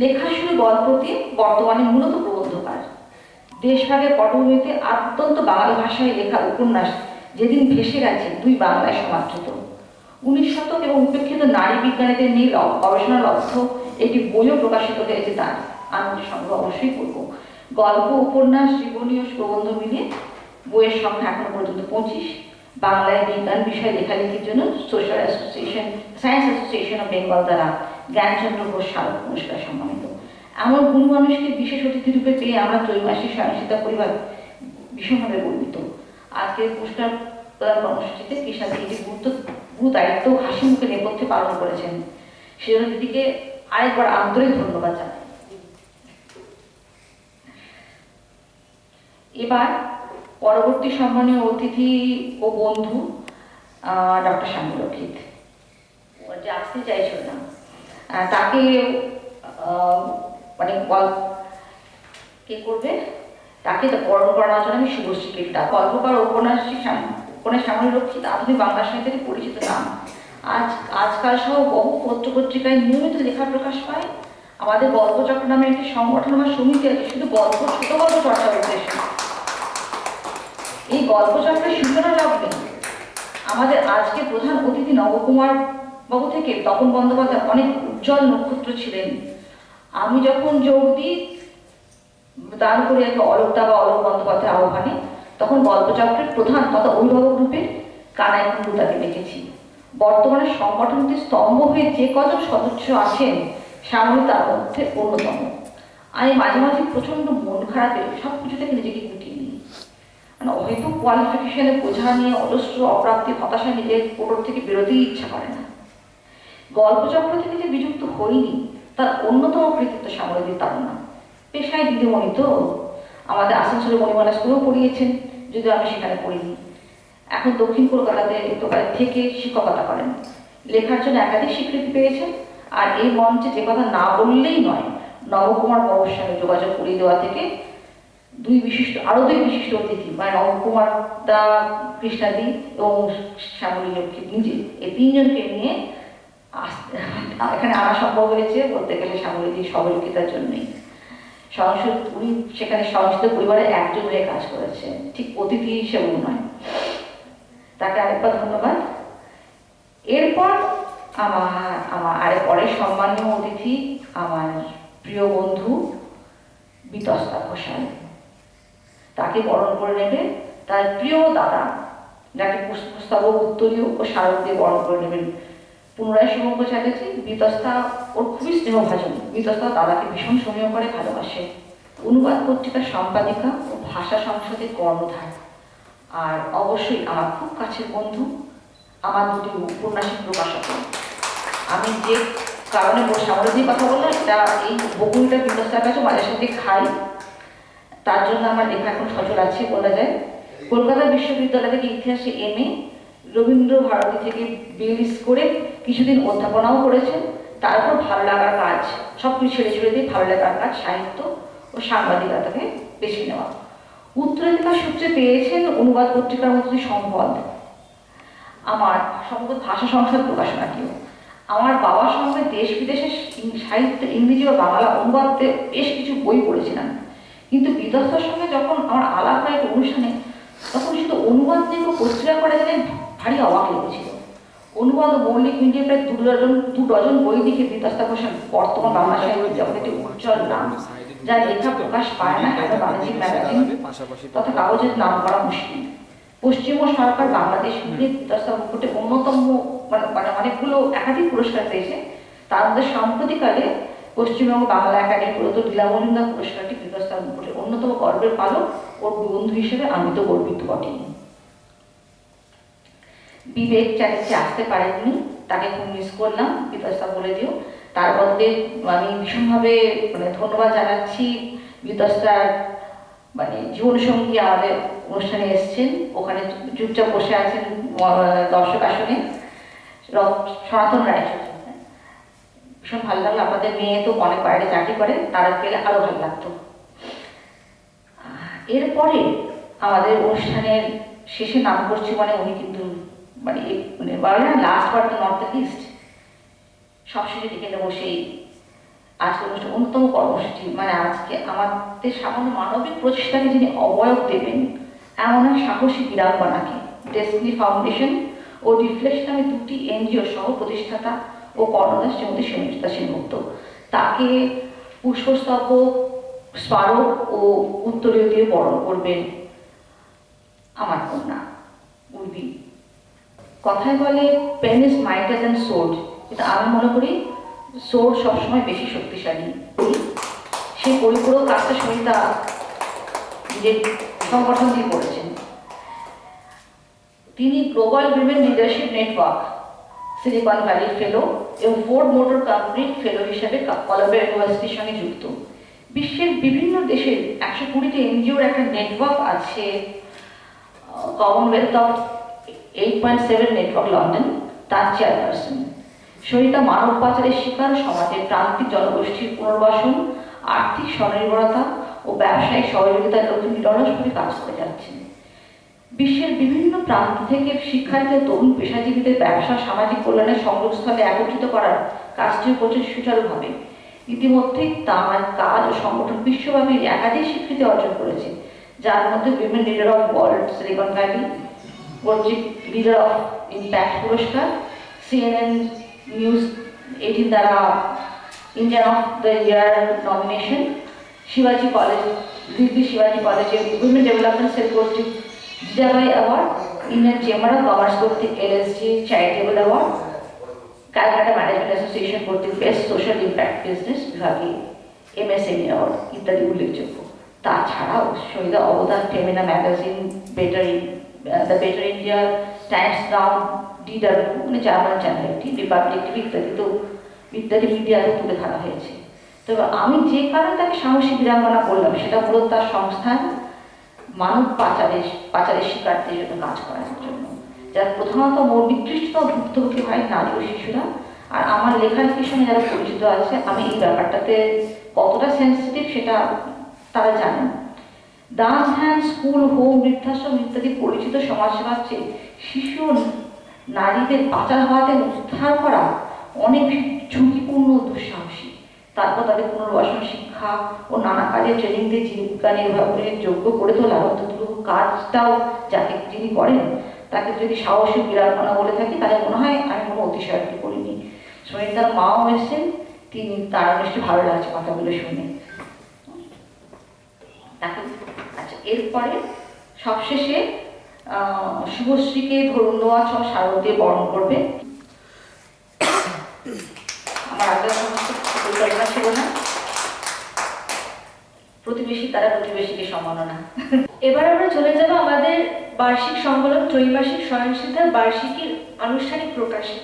লেখা শুরু গল্প দিয়ে, বর্তমানে মূলত প্রবন্ধকার। দেশভাগের পটভূমিতে অত্যন্ত বাঙালি ভাষায় লেখা উপন্যাস যেদিন ভেসে গেছে, 2 বাংলায় সমাদৃত। 19 শতক এবং উপেক্ষিত নারী বিজ্ঞানীদের নিয়ে গবেষণা লব্ধ একটি বইও প্রকাশিত হয়েছে তার। আমি সঙ্গে অবশ্যই করব। গল্প, উপন্যাস, জীবনী ও প্রবন্ধ মিলিয়ে বইয়ের সংখ্যা এখনো পর্যন্ত 25। বাংলায় বিজ্ঞান বিষয়ে লেখালেখির জন্য social association, science association of Bengal দ্বারা জ্ঞানচন্দ্র ঘোষ স্মারক পুরস্কার সম্মানিত। এমন গুণ মানুষকে বিশেষ অতিথি রূপে পেয়ে আমরা ত্রৈমাসিক স্বয়ংসিতা পরিবার ভীষণভাবে গর্বিত। আজকের পুরস্কার প্রদান কর্মসূচিতে কৃষ্ণাদি একটি গুরু দায়িত্ব হাসি মুখে নেপথ্যে পালন করেছেন। সেজন্য দিদিকে আরেকবার আন্তরিক ধন্যবাদ জানাই। এবার পরবর্তী সম্মানীয় অতিথি ও বন্ধু ডক্টর শ্যামলক্ষিত, যে আসতে চাইছিল না, তাকে মানে কে করবে, তাকে তো বরণ করানোর জন্য আমি শুভশ্রীকে গল্পকার উপন্যাসিক শ্যামলক্ষিত আধুনিক বাংলা সাহিত্যের পরিচিত নাম। আজকাল সহ বহু পত্র পত্রিকায় নিয়মিত লেখা প্রকাশ পায়। আমাদের গল্পচক্র নামে একটি সংগঠন বা সমিতি আছে শুধু ছোট গল্প চর্চার উদ্দেশ্যে। এই গল্পচক্রের সূচনা লগ্নে আমাদের আজকে প্রধান অতিথি নবকুমার বাবু থেকে তপন বন্দ্যোপাধ্যায় অনেক উজ্জ্বল নক্ষত্র ছিলেন। আমি যখন যোগ দিই দান করে একটা অলোকদা বা অলোক বন্দ্যোপাধ্যায়ের আহ্বানে, তখন গল্পচক্রের প্রধান তথা অভিভাবক রূপে কানাই কুণ্ডু তাকে দেখেছি। বর্তমানে সংগঠনটির স্তম্ভ হয়ে যে কজন সদস্য আছেন শ্যামলী তার মধ্যে অন্যতম। আমি মাঝে মাঝে প্রচণ্ড মন খারাপে সব কিছু থেকে নিজেকে গুটিয়ে নিই, মানে হয়তো কোয়ালিফিকেশনে বোঝা নিয়ে অজস্র অপ্রাপ্তি হতাশা নিজের কোটর থেকে বেরোতেই ইচ্ছা করে না। গল্পচক্র থেকে যে বিযুক্ত হইনি তার অন্যতম কৃতিত্ব শ্যামলীর তারা। পেশায় দিদিমণি তো, আমাদের আসানসোলে মণিমালা স্কুলেও পড়িয়েছেন, যদিও আমি সেখানে পড়িনি। এখন দক্ষিণ কলকাতাতে থেকে শিক্ষকতা করেন, লেখার জন্য একাধিক স্বীকৃতি পেয়েছেন। আর এই মঞ্চে যে কথা না বললেই নয়, নবকুমার বাবুর সঙ্গে যোগাযোগ করিয়ে দেওয়া থেকে আরো দুই বিশিষ্ট অতিথি মানে নবকুমার দা, কৃষ্ণাদি এবং শ্যামলী লক্ষ্মী নিজে, এই তিনজনকে নিয়ে এখানে আনা সম্ভব হয়েছে বলতে গেলে শ্যামলীজির সহযোগিতার জন্যই। উনি সেখানে সংস্কৃত পরিবারের একজন হয়ে কাজ করেছেন, ঠিক অতিথি হিসেবেও নয়। তাকে আরেকবার ধন্যবাদ। এরপর আমার পরের সম্মানীয় অতিথি আমার প্রিয় বন্ধু বিতস্তা ঘোষাল। তাকে বরণ করে নেবে তার প্রিয় দাদা, যাকে পুষ্পস্তবক, উত্তরীয় ও স্মারক দিয়ে বরণ করে নেবেন পুনরায় শুভঙ্কর চ্যাটার্জি। বিতস্তা ওর খুবই স্নেহভাজন। বিতস্তা দাদাকে ভীষণ সমীহ করে ভালোবাসে। অনুবাদ পত্রিকার সম্পাদিকা ও ভাষা সংসদের কর্ণধার। আর অবশ্যই আমার খুব কাছের বন্ধু, আমার দুটি উপন্যাসিক প্রকাশক। আমি যে কারণে শ্যামলীর কথা বললাম, এটা এই বকুলটা বিতস্তার কাছে মাঝে সাথে খাই, তার জন্য আমার লেখা এখন সচল আছে বলা যায়। কলকাতা বিশ্ববিদ্যালয় থেকে ইতিহাসে MA, রবীন্দ্র ভারতী থেকে বিএস করে কিছুদিন অধ্যাপনাও করেছেন। তারপর ভালো লাগার কাজ, সব কিছু ছেড়ে দিয়ে ভালো লাগার কাজ, সাহিত্য ও সাংবাদিকতাকে বেছে নেওয়া। উত্তরাধিকার সূত্রে পেয়েছেন অনুবাদ পত্রিকার মধ্যে সম্পদ, আমার সম্পদ ভাষা সংসদ প্রকাশনাটিও। আমার বাবার সঙ্গে দেশ বিদেশের সাহিত্য, ইংরেজি ও বাংলা অনুবাদে বেশ কিছু বই পড়েছিলাম। কিন্তু বিতস্তার সঙ্গে যখন আমার আলাপ হয় একটা অনুষ্ঠানে, তখন শুধু অনুবাদ নিয়ে পত্রিকা করে জেনে ভারী অবাক লেগেছিল। অনুবাদ ও মৌলিক মিডিয়া প্রায় দু ডজন বই লিখে বিতস্তা ঘোষাল বর্তমান বাংলা সাহিত্যের জগতে একটি উজ্জ্বল নাম, যার লেখা প্রকাশ পায় না একটা বাণিজ্যিক ম্যাগাজিন তথা কাগজের নাম করা মুশকিল। পশ্চিমবঙ্গ সরকার বাংলাদেশ মিলিয়ে বিতস্তার মুকুটে অন্যতম অনেকগুলো একাধিক পুরস্কার পেয়েছে। তার মধ্যে সাম্প্রতিককালে পশ্চিমবঙ্গ বাংলা একাডেমি প্রদত্ত লীলা মজুমদার পুরস্কারটি বিতস্তার মুকুটে অন্যতম গর্বের পালক। ওর বন্ধু হিসেবে আমি তো গর্বিত বটেই। বিবেক চ্যাটার্জি আসতে পারেননি, তাকে খুব মিস করলাম, বিতস্তা বলে দিও। তার মধ্যে আমি ভীষণভাবে ধন্যবাদ জানাচ্ছি বিতস্তার জীবনসঙ্গী আমাদের অনুষ্ঠানে এসছেন, ওখানে চুপচাপ বসে আছেন দর্শক আসনে, সনাতন রায়চৌধুরী। ভীষণ ভালো লাগলো। আপনাদের মেয়ে তো অনেক বাইরে চাকরি করে, তারা পেলে আরো ভালো লাগতো। এরপরে আমাদের অনুষ্ঠানের শেষে নাম করছি, উনি কিন্তু last but not the least, সবশেষে ডেকে নেবো সেই আজকে অনুষ্ঠান অন্যতম কর্মসূচি। আজকে আমাদের সামান্য মানবিক প্রচেষ্টাকে যিনি অবয়ব দেবেন এমন এক সাহসী বীরাঙ্গনাকে ডেস্টিনি ফাউন্ডেশন ও রিফ্লেকশন নামে দুটি NGO সহ প্রতিষ্ঠাতা ও কর্ণধার শ্রীমতী সুমিত্রা সেনগুপ্ত। তাকে পুষ্পস্তবক, স্মারক ও উত্তরীয় দিয়ে বরণ করবেন আমার কন্যা উর্বি। কথায় বলে pen is mightier than sword, কিন্তু আমি মনে করি সোর্ড সবসময় বেশি শক্তিশালী। সেই পরিপূরক কাজটা সহিতা নিজের সংগঠন দিয়ে করেছেন। তিনি global women leadership network, Silicon Valley fellow এবং ফোর্ড মোটর কোম্পানির ফেলো হিসেবে কলম্বিয়া ইউনিভার্সিটির সঙ্গে যুক্ত। বিশ্বের বিভিন্ন দেশের 120টি NGOর একটা নেটওয়ার্ক আছে। কমনওয়েলথ অফ 8.7 নেটওয়ার্ক লন্ডন, তার চেয়ারপারসন। সরিতা মানব পাচারের শিকার সমাজের প্রান্তিক জনগোষ্ঠীর পুনর্বাসন, আর্থিক স্বনির্ভরতা ও ব্যবসায়িক সহযোগিতার লক্ষ্যে নিরলসভাবে কাজ করে যাচ্ছেন। বিশ্বের বিভিন্ন প্রান্ত থেকে শিক্ষার্থী তরুণ পেশাজীবীদের ব্যবসা সামাজিক কল্যাণের সংযোগস্থলে একত্রিত করার কাজটি করছে সুচারুভাবে। ইতিমধ্যেই তার কাজ ও সংগঠন বিশ্বব্যাপী একাধিক স্বীকৃতি অর্জন করেছে, যার মধ্যে women leader of world silicon valley কর্তৃক লিডার অফ ইম্প্যাক্ট পুরস্কার, CNN নিউজ 18 দ্বারা Indian of the year nomination, শিবাজি কলেজ দিল্লি শিবাজি কলেজের উইমেন ডেভেলপমেন্ট সেল কর্তৃক Jijabai award, Indian chamber of commerce কর্তৃক LSG charitable award, Calcutta management association কর্তৃক বেস্ট সোশ্যাল ইম্প্যাক্ট বিজনেস বিভাগে MSME অ্যাওয়ার্ড ইত্যাদি উল্লেখযোগ্য। তাছাড়াও সরিতা অবদান Femina magazine, the better India, Times now, DW মানে জার্মান চ্যানেল একটি, রিপাবলিক টিভি ইত্যাদি মিডিয়াতে তুলে ধরা হয়েছে। তবে আমি যে কারণে তাকে সাহসী বীরাঙ্গনা বললাম সেটা মূলত তার সংস্থান মানব পাচারের শিকারদের জন্য কাজ করার জন্য, যার প্রধানত নিকৃষ্টতম ভুক্তভোগী হয় নারী ও শিশুরা। আর আমার লেখালেখির সঙ্গে যারা পরিচিত আছে, আমি এই ব্যাপারটাতে কতটা সেন্সিটিভ সেটা তারা জানেন। দান ধ্যান, স্কুল, হোম, বৃদ্ধাশ্রম ইত্যাদি পরিচিত সমাজসেবার চেয়ে শিশু নারীদের পাচার হওয়াতে উদ্ধার করা অনেক ঝুঁকিপূর্ণ ও দুঃসাহসী। তারপর তাদের পুনর্বাসন, শিক্ষা ও নানা কাজে ট্রেনিং দিয়ে জীবিকা নির্বাহের যোগ্য করে তোলা, অন্ততটুকু কাজটাও যিনি করেন তাকে যদি সাহসী বীরাঙ্গনা বলে থাকি তাহলে মনে হয় আমি কোনো অতিশয়োক্তি করিনি। সরিতার মাও এসেছেন, তার নিশ্চয়ই ভালো লাগছে কথাগুলো শুনে তাকে। আচ্ছা, এরপরে সবশেষে শুভশ্রীকে ধন্যবাদ সহ স্মারক দিয়ে বরণ করবে। আমার আগে সমস্ত পরিকল্পনা ছিল না, প্রতিবেশী তারা প্রতিবেশীকে সম্মাননা। এবার আমরা চলে যাব আমাদের বার্ষিক সংকলন ত্রৈমাসিক স্বয়ংসিদ্ধার বার্ষিকীর আনুষ্ঠানিক প্রকাশে।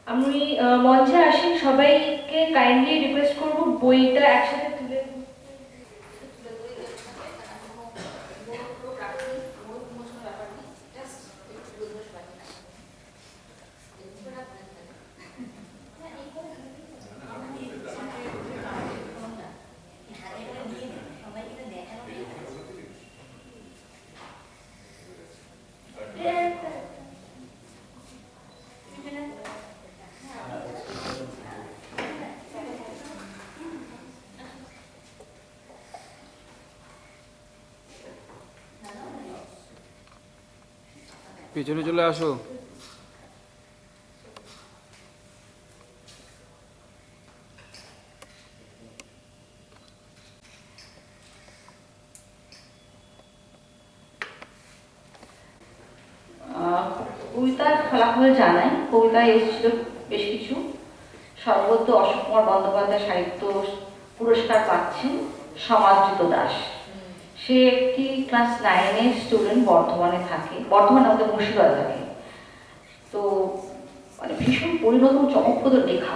আমি মঞ্চে আসি, সবাইকে কাইন্ডলি রিকোয়েস্ট করব বইটা একসাথে তুলে পিছনে চলে আসো। কবিতার ফলাফল জানাই। কবিতায় এসেছিল বেশ কিছু। সর্বত্র অশোক কুমার বন্দ্যোপাধ্যায় সাহিত্য পুরস্কার পাচ্ছেন সমাদৃত দাস। সে একটি ক্লাস 9-এর স্টুডেন্ট, বর্ধমানে থাকে, বর্ধমানে আমাদের মুর্শিদাবাদে থাকে। তো মানে ভীষণ পরিণত চমকপ্রদ লেখা।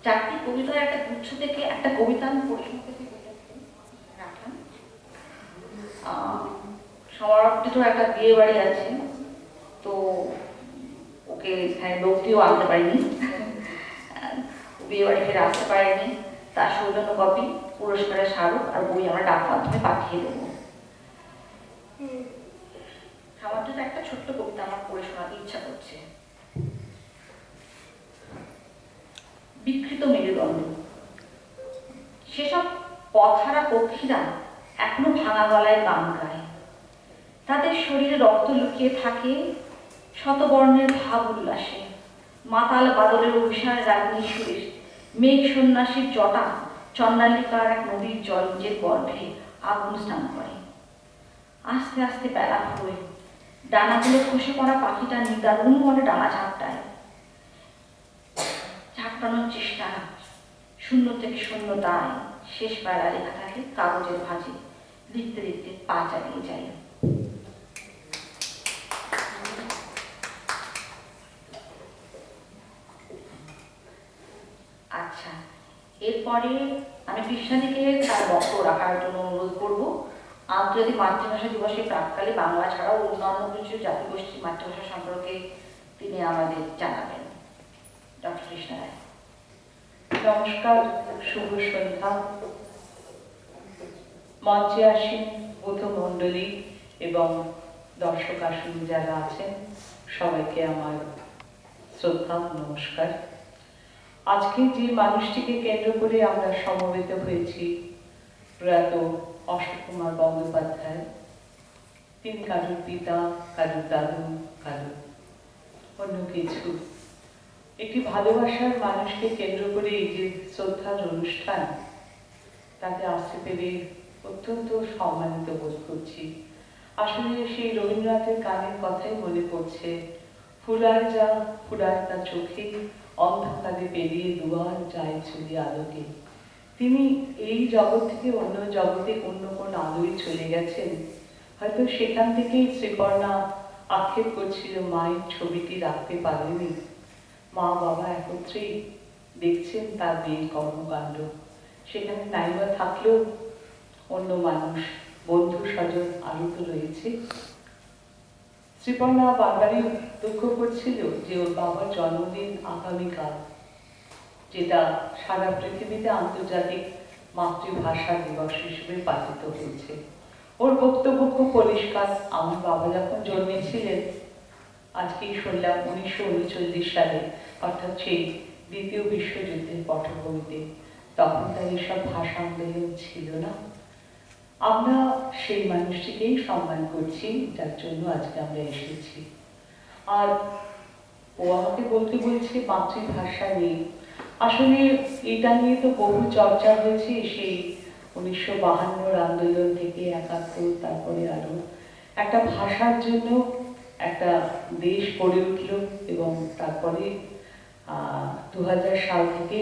4টি কবিতার একটা গুচ্ছ থেকে একটা কবিতা আমি পরিসংখ্যা রাখলাম। সমারোপিত একটা বিয়ে বাড়ি আছে, তো ওকে এখানে লোকটিও আনতে পারিনি, বিয়ে বাড়ি ফিরে আসতে পারেনি। তার সৌজন্য কপি, পুরস্কারের স্মারক আর বই আমরা ডাক মাধ্যমে পাঠিয়ে দেবো। সামান্য একটা ছোট্ট কবিতা আমার পড়ে শোনাতে ইচ্ছা করছে। বিকৃত মেরুদণ্ড। সেসব পথহারা পক্ষীরা এখনো ভাঙা গলায় গান গায়। তাদের শরীরে রক্ত লুকিয়ে থাকে শতবর্ণের ভাব উল্লাসে। মাতাল বাদলের অভিসার রাগিনী সুরের মেঘ সন্ন্যাসীর জটা চন্দ্রালিকার এক নদীর জল নিজের গর্ভে আগুন স্নান করে। আস্তে আস্তে বেলা ফুরোয়, ডানাগুলো খসে পড়া পাখিটা নিদারুণ মনে ডানা ঝাপটায়। ঝাপটানোর চেষ্টা, শূন্য থেকে শূন্যতায় শেষ বেলা লেখা থাকে কাগজের ভাঁজে। লিখতে লিখতে পা চালিয়ে যায়। আচ্ছা, এরপরে আমি কৃষ্ণাদিকে তার বক্তব্য রাখার জন্য অনুরোধ করব। আন্তর্জাতিক মাতৃভাষা দিবসের প্রাককালে বাংলা ছাড়াও অন্যান্য কিছু জাতিগোষ্ঠীর মাতৃভাষা সম্পর্কে তিনি আমাদের জানাবেন। ডক্টর কৃষ্ণা রায়। নমস্কার, শুভ সন্ধ্যা। মঞ্চে আসীন বৌদ্ধ মণ্ডলী এবং দর্শক আসীন যারা আছেন, সবাইকে আমার শ্রদ্ধা নমস্কার। আজকে যে মানুষটিকে কেন্দ্র করে আমরা সমবেত হয়েছি, প্রয়াত অশোক কুমার বন্দ্যোপাধ্যায়। তিনি কারোর পিতা, কারোর দাদু, কারোর অন্য কিছু। একটি ভালোবাসার মানুষকে কেন্দ্র করে এই যে শ্রদ্ধার অনুষ্ঠান, তাকে আসতে পেরে অত্যন্ত সম্মানিত বোধ করছি। আসলে সেই রবীন্দ্রনাথের গানের কথাই মনে পড়ছে, ফুরায় যা ফুরায় তা চোখে, অন্ধকারে পেরিয়ে দুয়ার যায় চলে আলোকে। তিনি এই জগৎ থেকে অন্য জগতে অন্য কোন আলোয় চলে গেছেন। হয়তো সেখান থেকেই শ্রীপর্ণা আক্ষেপ করছিল মায়ের ছবিটি রাখতে পারেনি। মা বাবা একত্রেই দেখছেন তার মেয়ের কর্মকাণ্ড। সেখানে নাইবা থাকলেও অন্য মানুষ, বন্ধু স্বজন আরো তো রয়েছে। শ্রীপর্ণা বারবারই দুঃখ করছিল যে ওর বাবার জন্মদিন আগামীকাল, যেটা সারা পৃথিবীতে আন্তর্জাতিক মাতৃভাষা দিবস হিসেবে পালিত হয়েছে। ওর বক্তব্য খুব পরিষ্কার। আমার বাবা যখন জন্মেছিলেন, আজকেই শুনলাম 1939 সালে, অর্থাৎ সেই দ্বিতীয় বিশ্বযুদ্ধের পটভূমিতে, তখন তার এসব ভাষা আন্দোলন ছিল না। আমরা সেই মানুষটিকেই সম্মান করছি, যার জন্য আজকে আমরা এসেছি। আর ও আমাকে বলতে বলছে মাতৃভাষা নিয়ে। আসলে এটা নিয়ে তো বহু চর্চা হয়েছে, সেই 1952 আন্দোলন থেকে 71, তারপরে আরো একটা ভাষার জন্য একটা দেশ গড়ে উঠল, এবং তারপরে 2000 সাল থেকে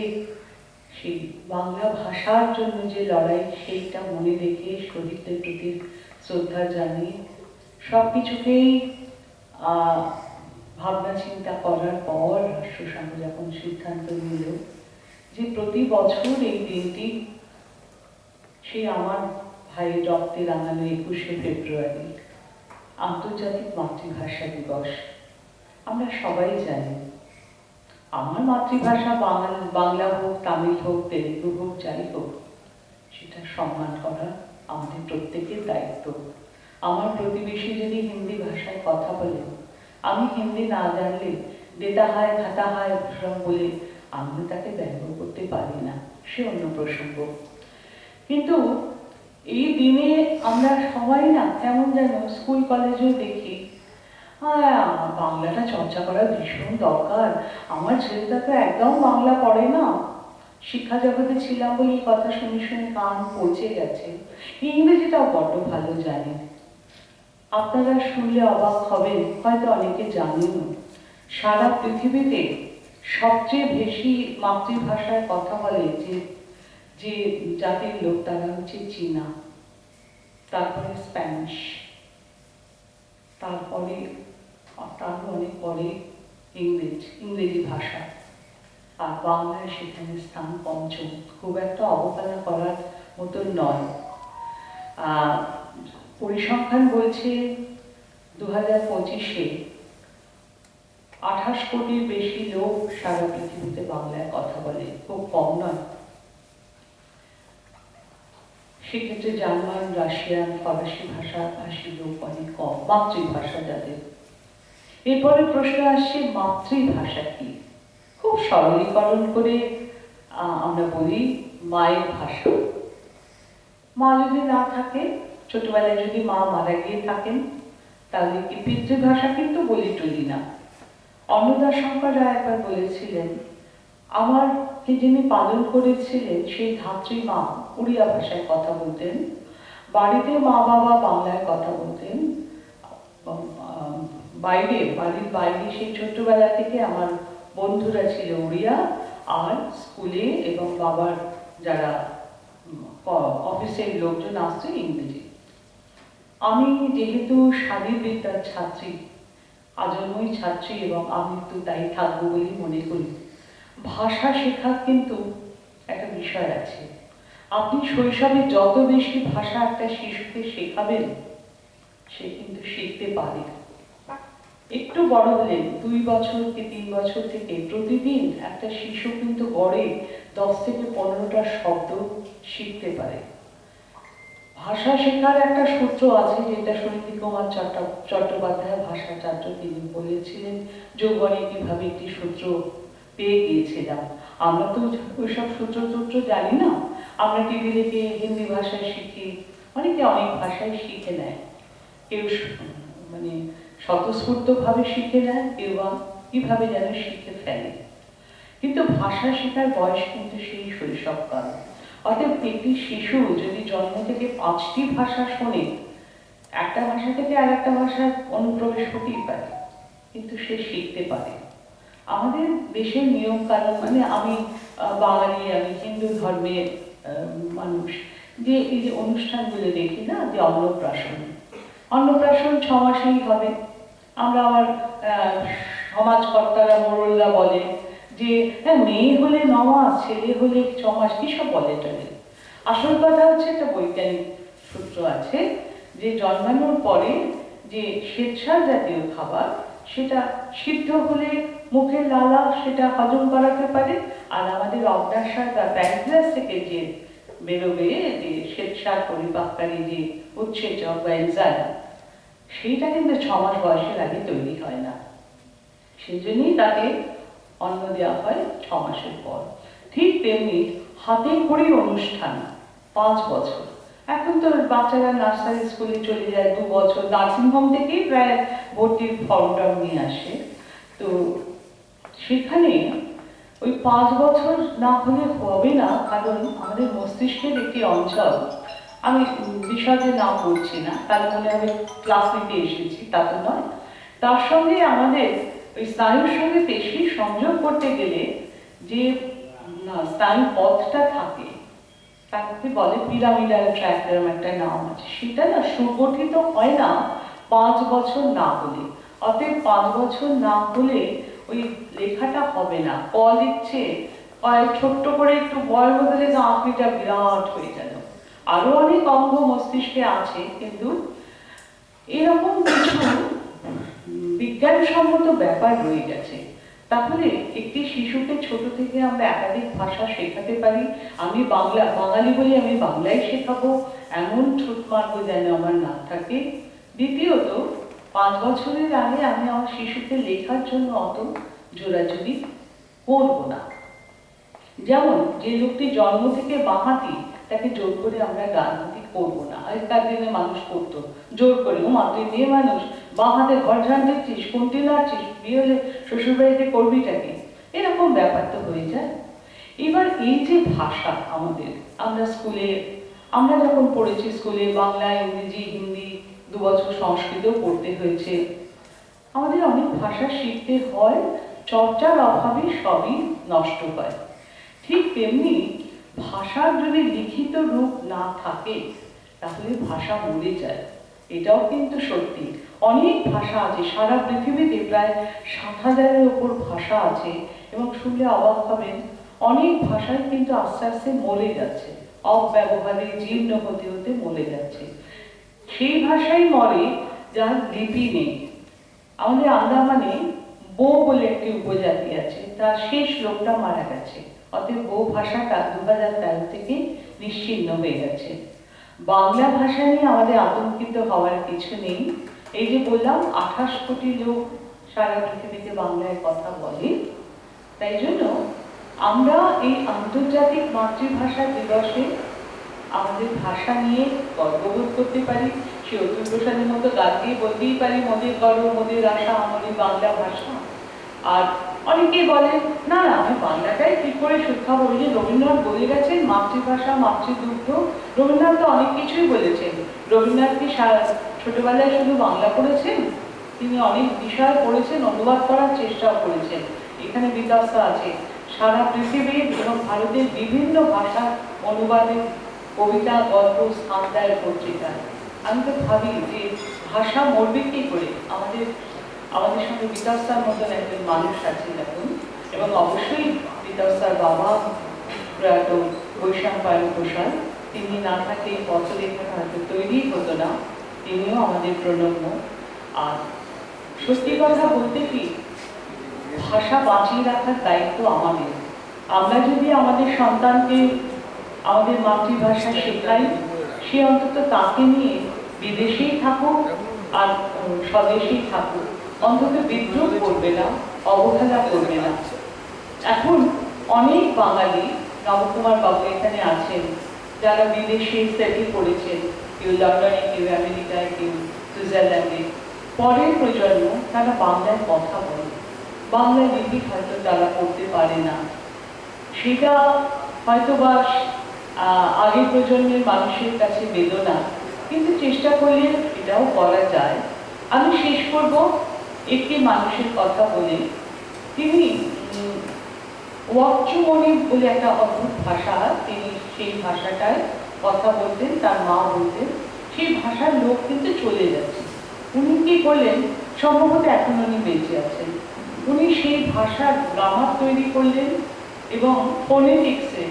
সেই বাংলা ভাষার জন্য যে লড়াই, সেইটা মনে রেখে শহীদদের প্রতি শ্রদ্ধা জানিয়ে সব কিছুকেই ভাবনা চিন্তা করার পর রাষ্ট্রসংঘ যখন সিদ্ধান্ত নিল যে প্রতি বছর এই দিনটি, সেই আমার ভাইয়ের রক্তে রাঙানো 21শে ফেব্রুয়ারি আন্তর্জাতিক মাতৃভাষা দিবস। আমরা সবাই জানি আমার মাতৃভাষা বাংলা হোক, তামিল হোক, তেলুগু হোক, যাই হোক, সেটা সম্মান করা আমাদের প্রত্যেকের দায়িত্ব। আমার প্রতিবেশী যদি হিন্দি ভাষায় কথা বলে, আমি হিন্দি না জানলে দেতা হয়, খাতা হয় বলে আমি তাকে ব্যঙ্গ করতে পারি না, সে অন্য প্রসঙ্গ। কিন্তু এই দিনে আমরা সবাই না কেমন যেন স্কুল কলেজেও দেখি বাংলাটা চর্চা করা ভীষণ দরকার। আমার ছেলেটা তো একদম বাংলা পড়ে না। শিক্ষা জগতে ছিলাম বলে এই কথা শুনে শুনে কান পচে গেছে। ইংরেজিটাও বড্ড ভালো জানে। আপনারা শুনলে অবাক হবেন, হয়তো অনেকে জানেনও, সারা পৃথিবীতে সবচেয়ে বেশি মাতৃভাষায় কথা বলে যে জাতির লোক, তারা হচ্ছে চীনা, তারপরে স্প্যানিশ, তারপরে তার অনেক পরে ইংরেজি ভাষা, আর বাংলায় সেখানে স্থান পঞ্চম। খুব একটা অবহেলা করার মতন নয়। পরিসংখ্যান বলছে 2025-এ 28 কোটির বেশি লোক সারা পৃথিবীতে বাংলায় কথা বলে, খুব কম নয়। সেক্ষেত্রে জার্মান, রাশিয়ান, ফরাসি ভাষাভাষী লোক অনেক কম, মাতৃভাষা যাদের। এরপরে প্রশ্ন আসছে মাতৃভাষা কি? খুব সরলীকরণ করে আমরা বলি মায়ের ভাষা। মা যদি না থাকে, ছোটবেলায় যদি মা মারা গিয়ে থাকেন, তাহলে কি পিতৃভাষা কিন্তু বলি টলি না। অন্নদাশঙ্কর রায় একবার বলেছিলেন, আমাকে যিনি পালন করেছিলেন সেই ধাত্রী মা উড়িয়া ভাষায় কথা বলতেন, বাড়িতে মা বাবা বাংলায় কথা বলতেন, বাড়ির বাইরে সেই ছোট্টবেলা থেকে আমার বন্ধুরা ছিল উড়িয়া, আর স্কুলে এবং বাবার যারা অফিসের লোকজন আসছে ইংরেজি। আমি যেহেতু শারীরবিদ্যার ছাত্রী, আজন্মই ছাত্রী, এবং আমি তো তাই থাকবো বলেই মনে করি, ভাষা শেখার কিন্তু একটা বিষয় আছে। আপনি শৈশবে যত বেশি ভাষা একটা শিশুকে শেখাবেন, সে কিন্তু শিখতে পারে। একটু বড় হলে 2 বছর কি 3 বছর থেকে প্রতিদিন একটা শিশু কিন্তু গড়ে 10 থেকে 15টা শব্দ শিখতে পারে। ভাষা শেখার একটা সূত্র আছে, যেটা সুনীতি কুমার চট্টোপাধ্যায় ভাষাচার্য তিনি বলেছিলেন, যৌবনে কিভাবে একটি সূত্র পেয়ে গিয়েছিলাম। আমরা তো ওইসব সূত্র জানি না, আমরা টিভি দেখে হিন্দি ভাষায় শিখি, অনেকে অনেক ভাষায় শিখে নেয়, কেউ মানে স্বতঃস্ফূর্তভাবে শিখে নেয়, কেউ বা কিভাবে যেন শিখে ফেলে। কিন্তু ভাষা শেখার বয়স কিন্তু সেই শৈশবকাল। অতএব একটি শিশু যদি জন্ম থেকে 5টি ভাষা শোনে, একটা ভাষা থেকে আর একটা ভাষার অনুপ্রবেশ হতেই পারে, কিন্তু সে শিখতে পারে। আমাদের দেশের নিয়ম কানুন, মানে আমি বাঙালি, আমি হিন্দু ধর্মের মানুষ, যে এই যে অনুষ্ঠানগুলো দেখি না, যে অন্নপ্রাশন 6 মাসেই হবে। আমরা আমার সমাজকর্তারা, মোড়লরা বলে যে হ্যাঁ, মেয়ে হলে 9 মাস, ছেলে হলে 6 মাস, কিসব বলে টলে। আসল কথা হচ্ছে, একটা বৈজ্ঞানিক সূত্র আছে যে জন্মানোর পরে যে শ্বেতসার জাতীয় খাবার, সেটা সিদ্ধ হলে মুখের লালা সেটা হজম করাতে পারে, আর আমাদের অগ্ন্যাশয় বা প্যানক্রিয়াস থেকে যে বেরোবে যে শ্বেতসার পরিপাককারী যে উৎসেচক বা এনজাইম, সেইটা কিন্তু 6 মাস বয়সের আগে তৈরি হয় না। সেই জন্যই তাকে অন্ন দেওয়া হয় 6 মাসের পর। ঠিক তেমনি হাতে খড়ি অনুষ্ঠান 5 বছর। এখন তো বাচ্চারা নার্সারি স্কুলে চলে যায় 2 বছর, নার্সিংহোম থেকেই প্রায় ভর্তির ফর্মটা নিয়ে আসে। তো সেখানে ওই 5 বছর না হলে হবে না, কারণ আমাদের মস্তিষ্কের একটি অঞ্চল, আমি বিষয়ে না পড়ছি না, তাহলে মনে হবে ক্লাস নিতে এসেছি, তা তো নয়। তার সঙ্গে আমাদের ওই স্নায়ুর সঙ্গে পেশির সংযোগ করতে গেলে যে স্নায়ু পথটা থাকে, তাকে বলে পিরামিডাল ট্র্যাক, এরকম একটা নাম আছে, সেটা না সুগঠিত হয় না 5 বছর না হলে। অতএব 5 বছর না হলে ওই লেখাটা হবে না। ক লিখছে, ছোট্ট করে একটু বয়ের বদলে আঁকড়িটা বিরাট হয়ে গেল। আরো অনেক অঙ্গ মস্তিষ্কে আছে, কিন্তু এরকম কিছু বিজ্ঞানসম্মত ব্যাপার রয়ে গেছে। তাহলে একটি শিশুকে ছোট থেকে আমরা একাধিক ভাষা শেখাতে পারি। আমি বাঙালি বলে আমি বাংলায় শেখাবো, এমন ছুট মারবো যেন আমার না থাকে। দ্বিতীয়ত, 5 বছরের আগে আমি আমার শিশুকে লেখার জন্য অত জোরাজুরি করবো না। যেমন যে লোকটি জন্ম থেকে বাঁহাতি, তাকে জোর করে আমরা ডানহাতি করবো না। আগেকার দিনে মানুষ করতো জোর করে, ও মা তুই মেয়ে মানুষ, বাঁ হাতে ঘর ঝাঁটাচ্ছিস, কোনটি নাড়ছিস, বিয়ে হলে শ্বশুর বাড়িতে করবিটাকে, এরকম ব্যাপার তো হয়ে যায়। এবার এই যে ভাষা আমাদের, আমরা যখন পড়েছি স্কুলে বাংলা, ইংরেজি, হিন্দি, 2 বছর সংস্কৃতও পড়তে হয়েছে, আমাদের অনেক ভাষা শিখতে হয়, চর্চার অভাবে সবই নষ্ট হয়। ঠিক তেমনি ভাষার যদি লিখিত রূপ না থাকে, তাহলে ভাষা মরে যায়। এটাও কিন্তু সত্যি। অনেক ভাষা আছে সারা পৃথিবীতে, প্রায় 7,000-এর উপর ভাষা আছে, এবং শুনলে অবাক হবেন, অনেক ভাষাই কিন্তু আস্তে আস্তে মরে যাচ্ছে, অব্যবহারে জীর্ণ হতে হতে মরে যাচ্ছে। সেই ভাষাই মরে যার লিপি নেই। আমাদের আন্দামানে বো বলে একটি উপজাতি আছে, তার শেষ লোকটা মারা গেছে। অতএব বো ভাষাটা 2013 থেকে নিশ্চিহ্ন হয়ে গেছে। বাংলা ভাষা নিয়ে আমাদের আতঙ্কিত হওয়ার কিছু নেই। এই যে বললাম 28 কোটি লোক সারা পৃথিবীতে বাংলায় কথা বলে, তাই জন্য আমরা এই আন্তর্জাতিক মাতৃভাষা দিবসে আমাদের ভাষা নিয়ে গর্ববোধ করতে পারি। সে অতুল প্রসাদের মতো গান দিয়ে বলতেই পারি, মোদের গর্ব মোদের আশা আমাদের বাংলা ভাষা। আর অনেকেই বলেন না না, আমি বাংলাটাই ঠিক করে শিক্ষা বলি। যে রবীন্দ্রনাথ বলে গেছেন মাতৃভাষা মাতৃদুগ্ধ, রবীন্দ্রনাথ তো অনেক কিছুই বলেছেন। রবীন্দ্রনাথ কি ছোটবেলায় শুধু বাংলা পড়েছেন? তিনি অনেক বিষয় পড়েছেন, অনুবাদ করার চেষ্টাও করেছেন। এখানে বিকাশা আছে, সারা পৃথিবীর এবং ভারতের বিভিন্ন ভাষার অনুবাদে কবিতা, গল্প স্থান দেয় পত্রিকায়। আমি তো ভাবি যে ভাষা মরবে কি করে? আমাদের সঙ্গে বিকাশার মতন একজন মানুষ আছেন এখন, এবং অবশ্যই বিকাশার বাবা প্রয়াত বৈশাম্পায়ন প্রসাদ, তিনি না থাকলে এই পত্রলেখাটা হয়তো তৈরি হতো না, তিনিও আমাদের প্রণম্য। আর সত্যি কথা বলতে কি, ভাষা বাঁচিয়ে রাখার দায়িত্ব আমাদের। আমরা যদি আমাদের সন্তানকে আমাদের মাতৃভাষা শেখাই, সে অন্তত তাকে নিয়ে বিদেশেই থাকুক আর স্বদেশেই থাকুক, অন্তত বিদ্রোহ করবে না, অবহেলা করবে না। এখন অনেক বাঙালি, নবকুমার বাবু এখানে আছেন, যারা বিদেশে সেটেল করেছেন, কেউ লন্ডনে, কেউ আমেরিকায়, কেউ সুইজারল্যান্ডে। পরের প্রজন্ম তারা বাংলায় কথা বলে, বাংলা লিপি হয়তো তারা পড়তে পারে না, সেটা হয়তো বা আগের প্রজন্মের মানুষের কাছে বেদনা, কিন্তু চেষ্টা করলে এটাও করা যায়। আমি শেষ করব একটি মানুষের কথা বলে। তিনি ওয়াকচুমনি বলে একটা অদ্ভুত ভাষা, তিনি সেই ভাষাটায় কথা বলতেন, তার মা বলতেন। সেই ভাষার লোক কিন্তু চলে যাচ্ছে। উনি কি করলেন, সম্ভবত এখন উনি বেঁচে আছেন, উনি সেই ভাষার গ্রামার তৈরি করলেন এবং ফোনেটিক্সে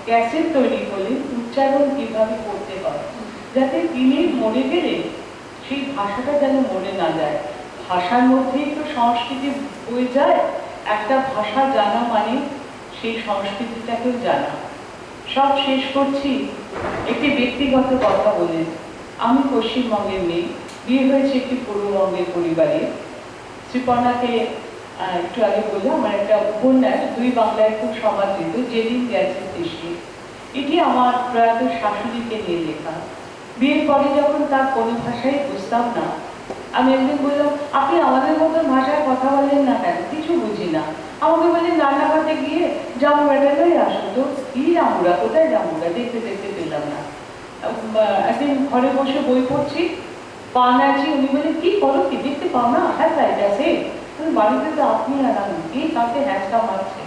ক্যাসেট তৈরি করলেন, উচ্চারণ কিভাবে করতে হয়, যাতে তিনি মরে গেলে সেই ভাষাটা যেন মরে না যায়। ভাষার মধ্যেই তো সংস্কৃতি বয়ে যায়, একটা ভাষা জানা মানে সেই সংস্কৃতিটাকেও জানা। সব শেষ করছি একটি ব্যক্তিগত কথা বলে। আমি পশ্চিমবঙ্গের মেয়ে, বিয়ে হয়েছে একটি পূর্ববঙ্গের পরিবারে। শ্রীপর্ণাকে একটু আগে বললাম, আমার একটা উপন্যাস দুই বাংলায় খুব সমাদৃত, যেদিন গেছে সৃষ্টি। এটি আমার প্রয়াত শাশুড়িকে নিয়ে লেখা। বিয়ের পরে যখন তার কোনো ভাষাই বুঝতাম না, আমি একদিন বললাম, আপনি আমাদের মতন ভাষায় কথা বলেন না কেন, কিছু বুঝি না। আমাকে বললেন রান্নাঘাটে গিয়ে জামুরাটাই আসো তো। কি জামুরা, কোথায় জামুরা, দেখতে দেখতে পেলাম না। একদিন ঘরে বসে বই পড়ছি, পান আছি, উনি বলে কি করো, কি দেখতে পাও না, হ্যাঁ তাই আছে বাড়িতে তো আপনি আর আমি, কি তাকে হ্যাঁচকা মারছে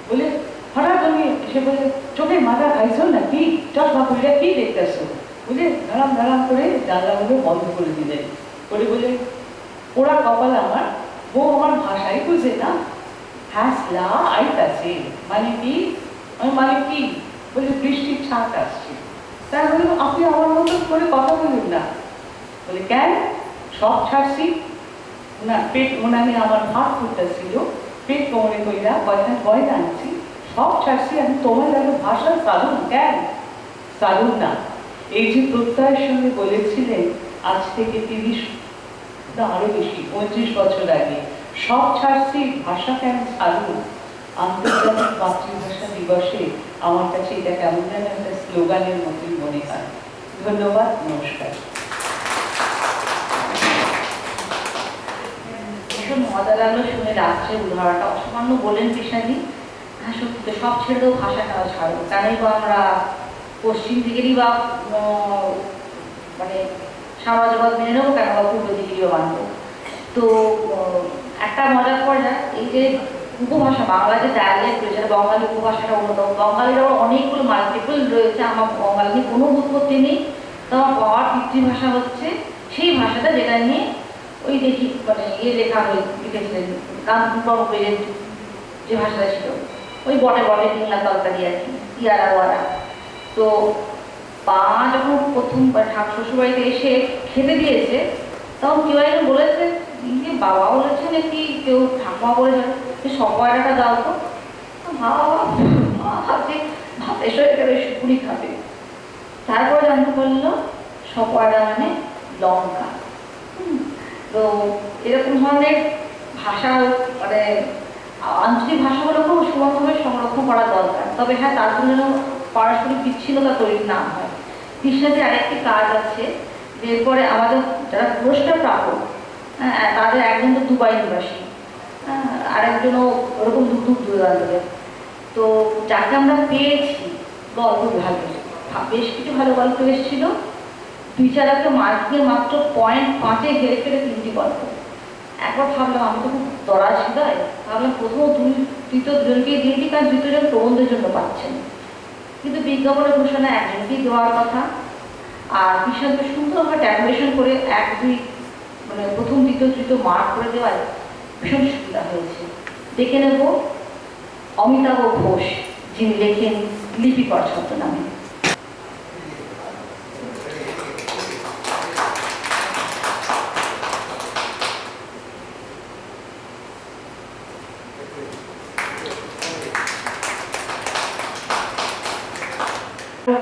বলে হঠাৎ উনি এসে বলে, চোখের মাথা খাইছো না কি, চশমা খুলে কি দেখতেছো বুঝে ধারাম ধারাম করে জানলাগুলো বন্ধ করে দিলেন। করে বলে, ওরা কপাল আমার, বউ আমার ভাষাই বুঝে না, হ্যাঁসলা আইতাছে মানে কি, মানে কি বলে বৃষ্টির ছাট আসছে। তাই বললাম, আপনি আমার মতো করে কথা বলুন না। বলে কেন, সব ছাড়ছি না, পেট ওনানে আমার ভাত ফুটতেছিল, পেট কোমরে কইরা কয়টা গয়না আনছি, সব ছাড়ছি, আমি তোমার লাগে ভাষা চালুন কেন, চালুন না। এই যে প্রত্যয়ের সঙ্গে বলেছিলেন আজ থেকে 30 না আরো বেশি 25 বছর আগে, সব ছাড়ছি ভাষা কেন চালুন। আন্তর্জাতিক মাতৃভাষা দিবসে আমার কাছে এটা কেমন যেন একটা স্লোগানের মতোই মনে হয়। ধন্যবাদ, নমস্কার। ভীষণ মজা লাগলো শুনে, রাত্রে উদাহরণটা অসামান্য বলেন কৃষ্ণাজি। হ্যাঁ সত্যি তো, সব ছেড়ে দেবো, ভাষা কেন ছাড়বো, কেনই বা আমরা পশ্চিম দিকেরই বা মানে সাম্রাজ্যবাদ মেনে নেবো, কেন বা পূর্ব দিকেরই বা মানবো। তো একটা মজার পর্যায়ে এই যে উপভাষা, বাংলা যে ডায়ালেক্ট রয়েছে, বঙ্গালী উপভাষাটা অন্যতম। বঙ্গালীরও অনেকগুলো মাল্টিপল রয়েছে, আমার বঙ্গালী নিয়ে কোনো উৎপত্তি নেই। তো আমার বাবার পিতৃভাষা হচ্ছে সেই ভাষাটা, যেটা নিয়ে ওই দেখি মানে লেখা হয়ে লিখেছিলেন গান্ধীর যে ভাষাটা ছিল, ওই বটে বটে ডিংলা তরকারি আর কি, ইয়ারা ওয়ারা। তো পা যখন প্রথম শ্বশুরবাড়িতে এসে খেতে দিয়েছে, তখন কেউ একজন বলেছে, বাবা বলেছে নাকি কেউ ঠাকুমা বলে যাবে, সকয়রাটা দাও তো। ভাবছে ভাত এসে একেবারে শুকুরি খাবে। তারপরে জানতে পারলো সকয়রা মানে লঙ্কা। তো এরকম ধরনের ভাষা মানে আঞ্চলিক ভাষাগুলোকেও সমানভাবে সংরক্ষণ করা দরকার। তবে হ্যাঁ, তার জন্য যেন পারস্পরিক বিচ্ছিন্নতা তৈরি না হয়। কৃষ্ণাদের আরেকটি কাজ আছে, যে এরপরে আমাদের যারা পুরস্কার প্রাপক, তাদের একজন তো দুবাই নিবাসী, আরেকজনও ওরকম দূর দূরান্তের। তো যাকে আমরা পেয়েছি, গল্প ভালো, বেশ কিছু ভালো গল্প এসেছিল। বিচারাকে মার্কিংয়ে মাত্র 0.5 হেরে ফেলে 3টি গল্প। একবার ভাবলাম, আমি তো খুব দরাজ হৃদয়, ভাবলাম প্রথম দ্বিতীয় দুজনকেই দিয়েছি, কারণ দ্বিতীয়জন প্রবন্ধের জন্য পাচ্ছেন। কিন্তু বিজ্ঞাপনের ঘোষণা একজনকেই দেওয়ার কথা। আর কৃষ্ণকে সুন্দরভাবে ডেকোরেশন করে 1, 2 মানে প্রথম দ্বিতীয় তৃতীয় মার্ক করে দেওয়ায় ভীষণ সুবিধা হয়েছে। দেখে নেব অমিতাভ ঘোষ, যিনি লেখেন লিপিকর ছদ্মনামে।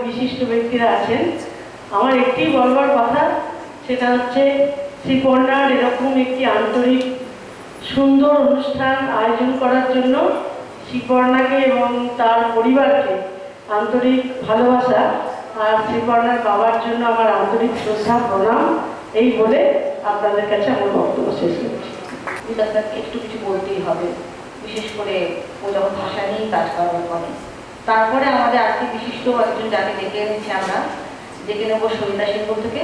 বিশিষ্ট ব্যক্তিরা আছেন, আমার একটি বলবার কথা, সেটা হচ্ছে শ্রীপর্ণার এরকম একটি আন্তরিক সুন্দর অনুষ্ঠান আয়োজন করার জন্য শ্রীপর্ণাকে এবং তার পরিবারকে আন্তরিক ভালোবাসা, আর শ্রীপর্ণার বাবার জন্য আমার আন্তরিক শ্রদ্ধা প্রণাম এই বলে আপনাদের কাছে আমার বক্তব্য শেষ করছি। বিকাশদাকে একটু কিছু বলতেই হবে, বিশেষ করে ও যখন ভাষা নিয়েই কাজ করার করে। তারপরে আমাদের আজকে বিশিষ্ট একজন যাকে ডেকে এনেছি আমরা, ডেকে নেবো সরিতা শিল্প থেকে।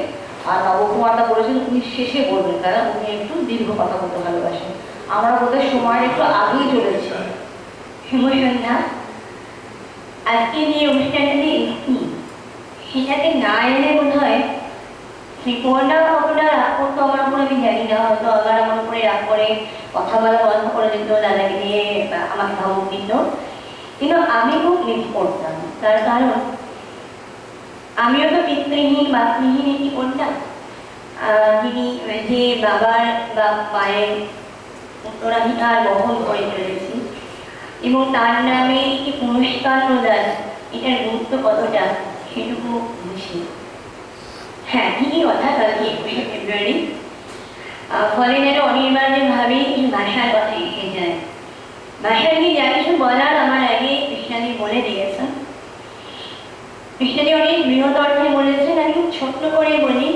আর নবকুমারদা বলেছেন উনি শেষে বলবেন, কারণ উনি একটু দীর্ঘ কথা বলতে ভালোবাসেন। আমরা বোধহয় সময় একটু আগেই চলেছি। শুভ সন্ধ্যা। আজকের যে অনুষ্ঠানটাতে এসেছি সেটাতে না এলে বোধ হয় শ্রীপর্ণা কতটা রাগ করতো আমার উপর আমি জানি না, হয়তো আবার আমার উপরে রাগ করে কথা বলা বন্ধ করে দিত, দাদাকে দিয়ে আমাকে ধমক দিত। কিন্তু আমি খুব মিস করতাম, তার কারণ আমিও তো পিতৃহীন মাতৃহীন একটি কন্যা, যিনি যে বাবার বা মায়ের উত্তরাধিকার বহন করে চলেছি এবং তার নামে একটি পুরস্কার প্রদান, এটার গুরুত্ব কতটা সেটুকু বুঝি। হ্যাঁ, ঠিকই কথা, কালকে 21শে ফেব্রুয়ারি, ফলে যেন অনিবার্যভাবেই কিছু ভাষার কথা এসে যায়। ভাষা নিয়ে যা কিছু বলার আমার আগে কৃষ্ণাদি বলে দিয়েছেন। কৃষ্ণাদি অনেক বৃহৎ অর্থে বলেছেন, আমি খুব ছোট্ট করে বলি।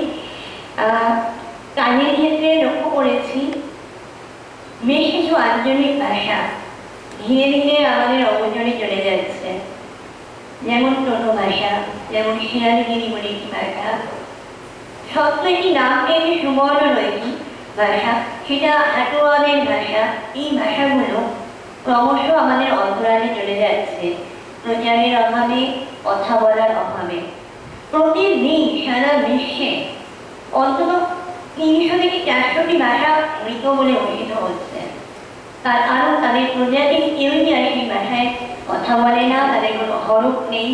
কাজের ক্ষেত্রে লক্ষ্য করেছি বেশ কিছু আঞ্চলিক ভাষা ধীরে ধীরে আমাদের অবচরে চলে যাচ্ছে, যেমন টোটো ভাষা, যেমন শিয়ালগিরি বলে একটি ভাষা, সত্য একটি নাম পেয়েছে সুবর্ণ রয়েছে ভাষা, সেটা হাটুয়াদের ভাষা। এই ভাষাগুলো ক্রমশ আমাদের অন্তরালে চলে যাচ্ছে, প্রচারের অভাবে, কথা বলার অভাবে। প্রতিদিন সারা বিশ্বে অন্তত 300 থেকে 400টি ভাষা মৃত বলে ঘোষিত হচ্ছে। তার কারণ তাদের প্রজাতির কেউই আর সেই ভাষায় কথা বলে না, তাদের কোনো হরফ নেই,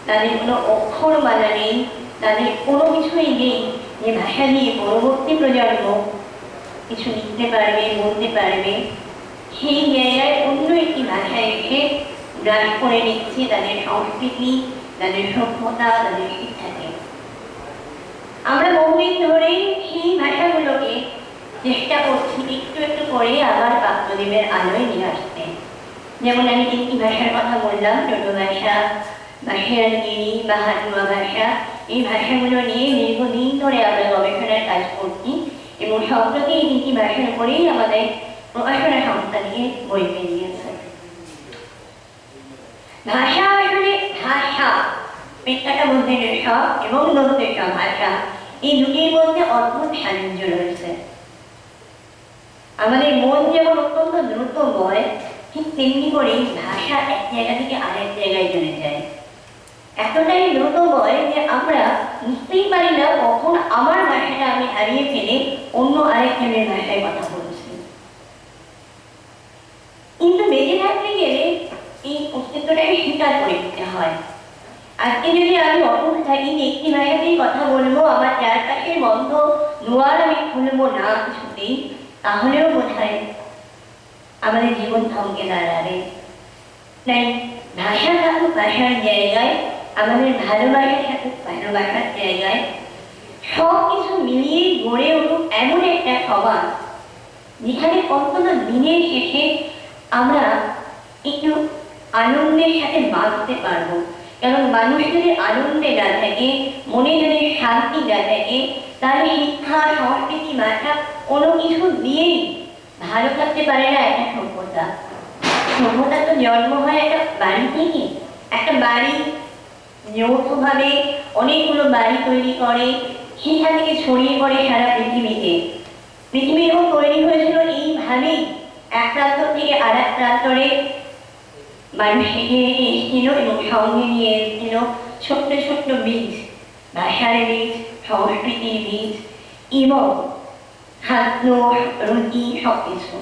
তাদের কোনো অক্ষরমালা নেই, তাদের কোনো কিছুই নেই যে ভাষা দিয়ে পরবর্তী প্রজন্ম কিছু লিখতে পারবে, বলতে পারবে। সেই জায়গায় অন্য একটি ভাষা এসে গ্রাস করে নিচ্ছে তাদের সংস্কৃতি, তাদের সভ্যতা, তাদের শিক্ষাকে। আমরা বহুদিন ধরেই সেই ভাষাগুলোকে চেষ্টা করছি একটু একটু করে আবার বাস্তবের আলোয় নিয়ে আসতে। যেমন আমি 3টি ভাষার কথা বললাম, টোটো ভাষা বা শিয়ালগিরি বা হাটুয়া ভাষা। এই ভাষাগুলো নিয়ে দীর্ঘদিন ধরে আমরা গবেষণার কাজ করছি এবং সম্প্রতি এই 3টি ভাষার উপরেই আমাদের প্রকাশনা সংস্থা নিয়ে বই বেরিয়েছে। ভাষা আসলে ভাষা, পেটকাটা বলতে সব এবং বলতে সব ভাষা, এই দুটির মধ্যে অদ্ভুত সান্নিধ্য রয়েছে। আমাদের মন যেমন অত্যন্ত দ্রুত বয়, ঠিক তেমনি করেই ভাষা এক জায়গা থেকে আরেক জায়গায় চলে যায়। এতটাই দ্রুত বয় যে আমরা বুঝতেই পারি না কখন আমার ভাষাটা আমি হারিয়ে ফেলে অন্য আরেকজনের ভাষায় কথা বলছি। কিন্তু বেঁচে থাকতে গেলে এই অস্তিত্বটাকে স্বীকার করে দিতে হয়। আজকে যদি আমি অটুট থাকি যে একটি ভাষাতেই কথা বলবো, আমার চারপাশের বন্ধ দুয়ার আমি খুলবো না কিছুতেই, তাহলেও বোধহয় আমাদের জীবন থমকে দাঁড়াবে। তাই ভাষা থাকুক ভাষার জায়গায়, আমাদের ভালোবাসা থাকুক ভালোবাসার জায়গায়, সব কিছু মিলিয়ে গড়ে উঠুক এমন একটা সমাজ যেখানে অন্তত দিনের শেষে আমরা একটু আনন্দের সাথে বাঁচতে পারবো। কারণ মানুষ যদি আনন্দে না থাকে, মনে যদি শান্তি না থাকে, তাহলে শিক্ষা, সংস্কৃতি, ভাষা কোনো কিছু দিয়েই ভালো থাকতে পারে না একটা সভ্যতা। সভ্যতা তো জন্ম হয় একটা বাড়ি থেকে। একটা বাড়ি যৌথভাবে অনেকগুলো বাড়ি তৈরি করে, সেখান থেকে ছড়িয়ে পড়ে সারা পৃথিবীতে। পৃথিবীও তৈরি হয়েছিল এইভাবেই, এক প্রান্ত থেকে আর এক প্রান্তরে মানুষ হেঁটে হেঁটে এসেছিল এবং সঙ্গে নিয়ে এসেছিল ছোট্ট ছোট্ট বীজ, ভাষার বীজ, সংস্কৃতির বীজ এবং খাদ্য, রুচি, সবকিছু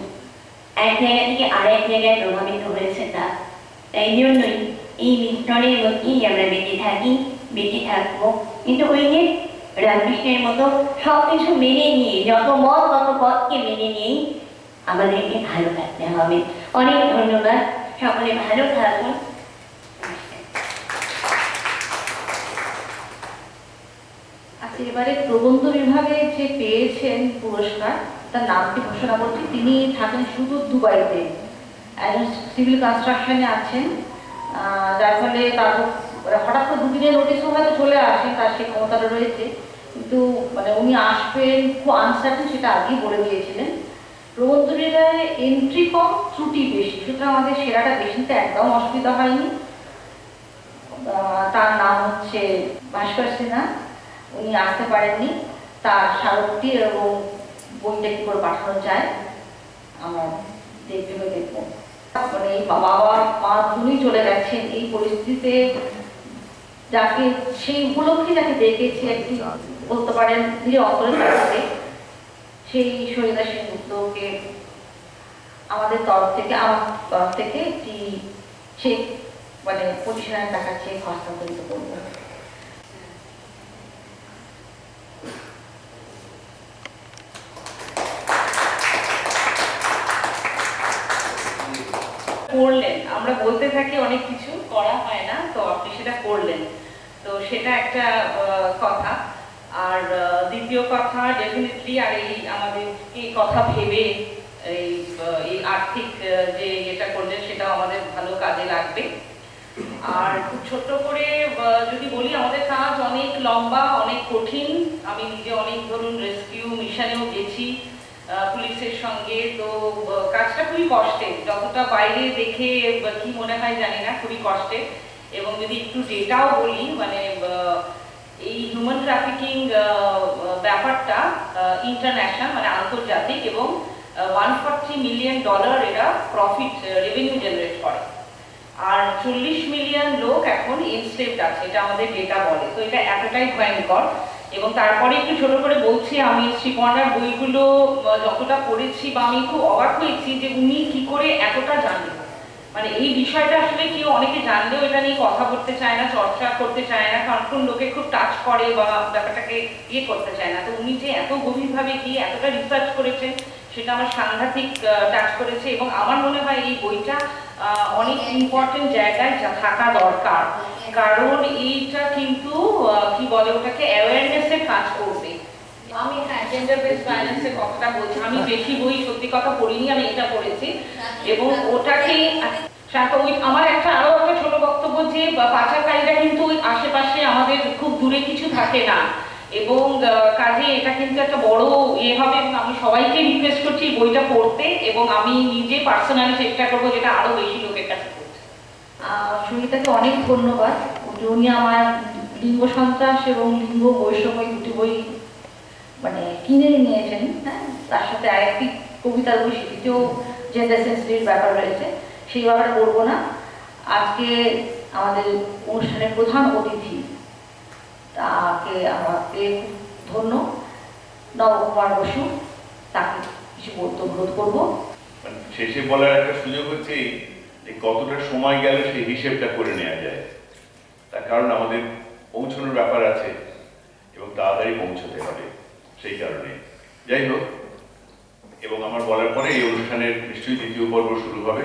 এক জায়গা থেকে আরেক জায়গায় প্রভাবিত হয়েছে। তাই জন্যই এই মিশ্রণের মধ্যেই আমরা বেঁচে থাকি, বেঁচে থাকবো। কিন্তু ওই যে রামকৃষ্ণের মতো সব কিছু মেনে নিয়ে, যত মত তত পথকে মেনে নিয়েই আমাদেরকে ভালো থাকতে হবে। অনেক ধন্যবাদ, সকলে ভালো থাকুন। আচ্ছা, এবারে প্রবন্ধ বিভাগে যে পেয়েছেন পুরস্কার, তার নামটি ঘোষণা করছি। তিনি থাকেন শুধু দুবাইতে, একজন সিভিল কনস্ট্রাকশনে আছেন, যার ফলে তার হঠাৎ করে দুদিনের নোটিশও হয়তো চলে আসেন, তার সেই ক্ষমতাটা রয়েছে, কিন্তু মানে উনি আসবেন খুব আনসার্টেন, সেটা আগেই বলে দিয়েছিলেন। প্রবন্ধ বিভাগে এন্ট্রি কম, ত্রুটি বেশি, সুতরাং আমাদের সেরাটা বেশি নিতে একদম অসুবিধা হয়নি। তার নাম হচ্ছে ভাস্কর সিনহা, উনি আসতে পারেননি। তার স্মারকটি এবং বইটা কি করে পাঠানো যায় আমরা দেখবো। মানে এই বাবা মা দুই চলে গেছেন, এই পরিস্থিতিতে যাকে সেই উপলক্ষে যাকে দেখেছি একটি বলতে পারেন নিজের অন্তরের কাছে, সেই সরিতা সেনগুপ্তকে আমাদের তরফ থেকে, আমার তরফ থেকে একটি চেক, মানে 25,000 টাকার চেক হস্তান্তরিত করবো। করলেন, আমরা বলতে থাকি অনেক কিছু, করা হয় না, তো আপনি সেটা করলেন, তো সেটা একটা কথা। আর দ্বিতীয় কথা ডেফিনেটলি, আর এই আমাদের এই কথা ভেবে এই আর্থিক যে এটা করলেন সেটাও আমাদের ভালো কাজে লাগবে। আর খুব ছোট্ট করে যদি বলি, আমাদের কাজ অনেক লম্বা, অনেক কঠিন। আমি নিজে অনেক ধরুন রেস্কিউ মিশনেও গেছি পুলিশের সঙ্গে, তো কাজটা খুবই কষ্টের, যতটা বাইরে দেখে কি মনে হয় জানি না, খুবই কষ্টের। এবং যদি একটু ডেটাও বলি, মানে এই হিউম্যান ট্রাফিকিং ব্যাপারটা ইন্টারন্যাশনাল, মানে আন্তর্জাতিক, এবং $140 মিলিয়ন এরা প্রফিট রেভিনিউ জেনারেট করে। আর 40 মিলিয়ন লোক এখন এনস্লেভড আছে, এটা আমাদের ডেটা বলে। তো এটা এতটাই ভয়ঙ্কর। এবং তারপরে একটু ছোট করে বলছি, আমি শ্রীপর্ণার বইগুলো যতটা পড়েছি, বা আমি খুব অবাক হয়েছি যে উনি কি করে এতটা জানলেন। মানে এই বিষয়টা আসলে কেউ অনেকে জানলেও এটা নিয়ে কথা বলতে চায় না, চর্চা করতে চায় না, কারণ কোন লোকে খুব টাচ করে বা ব্যাপারটাকে ইয়ে করতে চায় না। তো উনি যে এত গভীরভাবে গিয়ে এতটা রিসার্চ করেছেন, সেটা আমার সাংঘাতিক টাচ করেছে। এবং আমার মনে হয় এই বইটা অনেক ইম্পর্টেন্ট জায়গায় থাকা দরকার, কারণ এইটা কিন্তু কি বলে ওটাকে, অ্যাওয়ারনেসের কাজ করবে। আমি জেন্ডার বেসড ভায়োলেন্সের কথাটা বলছি, আমি বেশি বই সত্যি কথা পড়িনি, আমি এটা পড়েছি। এবং ওটাকে আমার আরো একটা ছোট বক্তব্য, যে পাচারকারীরা কিন্তু ওই আশেপাশে আমাদের খুব দূরে কিছু থাকে না, এবং কাজে এটা কিন্তু একটা বড় ইয়ে হবে। এবং আমি সবাইকে রিকোয়েস্ট করছি বইটা পড়তে, এবং আমি নিজে পার্সোনালি চেষ্টা করবো যেটা আরো বেশি লোকের কাছে পড়তে। সঙ্গীতাকে অনেক ধন্যবাদ, উনি আমার লিঙ্গ সন্ত্রাস এবং লিঙ্গ বৈষম্য দুটি বই মানে কিনে নিয়েছেন। হ্যাঁ, তার সাথে আরেকটি কবিতার বই, সেটিতেও জেন্ডার সেন্সিটিভ ব্যাপার রয়েছে, সেই ব্যাপারে বলবো না। আজকে আমাদের অনুষ্ঠানের প্রধান অতিথি, তাকে আমাকে ধন্য নবকুমার বসু, তাকে কিছু বলতে অনুরোধ করবো। শেষে বলার একটা সুযোগ হচ্ছে যে কতটা সময় গেল সেই হিসেবটা করে নেওয়া যায়, তার কারণ আমাদের পৌঁছানোর ব্যাপার আছে এবং তাড়াতাড়ি পৌঁছতে হবে, সেই কারণে। যাই হোক, এবং আমার বলার পরে এই অনুষ্ঠানের নিশ্চয়ই দ্বিতীয় পর্ব শুরু হবে,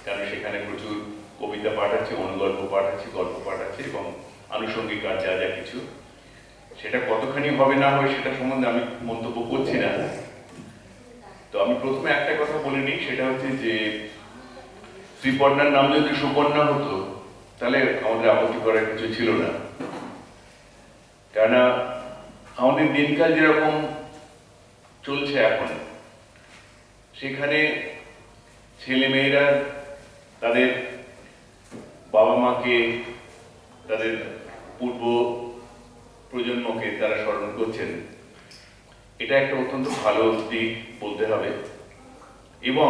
কারণ সেখানে প্রচুর কবিতা পাঠ আছে, অনুগল্প পাঠ আছে, গল্প পাঠ আছে, এবং আনুষঙ্গিক আর যা যা কিছু, সেটা কতখানি হবে না হবে সেটা সম্বন্ধে আমি মন্তব্য করছি না। তো আমি প্রথমে একটা কথা বলে নিই, সেটা হচ্ছে যে শ্রীপর্ণার নাম যদি সুপর্ণা হতো তাহলে আমাদের আপত্তি করার কিছু ছিল না, কেননা আমাদের দিনকাল যেরকম চলছে এখন, সেখানে ছেলে মেয়েরা তাদের বাবা মাকে, তাদের পূর্ব প্রজন্মকে তারা স্মরণ করছেন, এটা একটা অত্যন্ত ভালো দিক বলতে হবে। এবং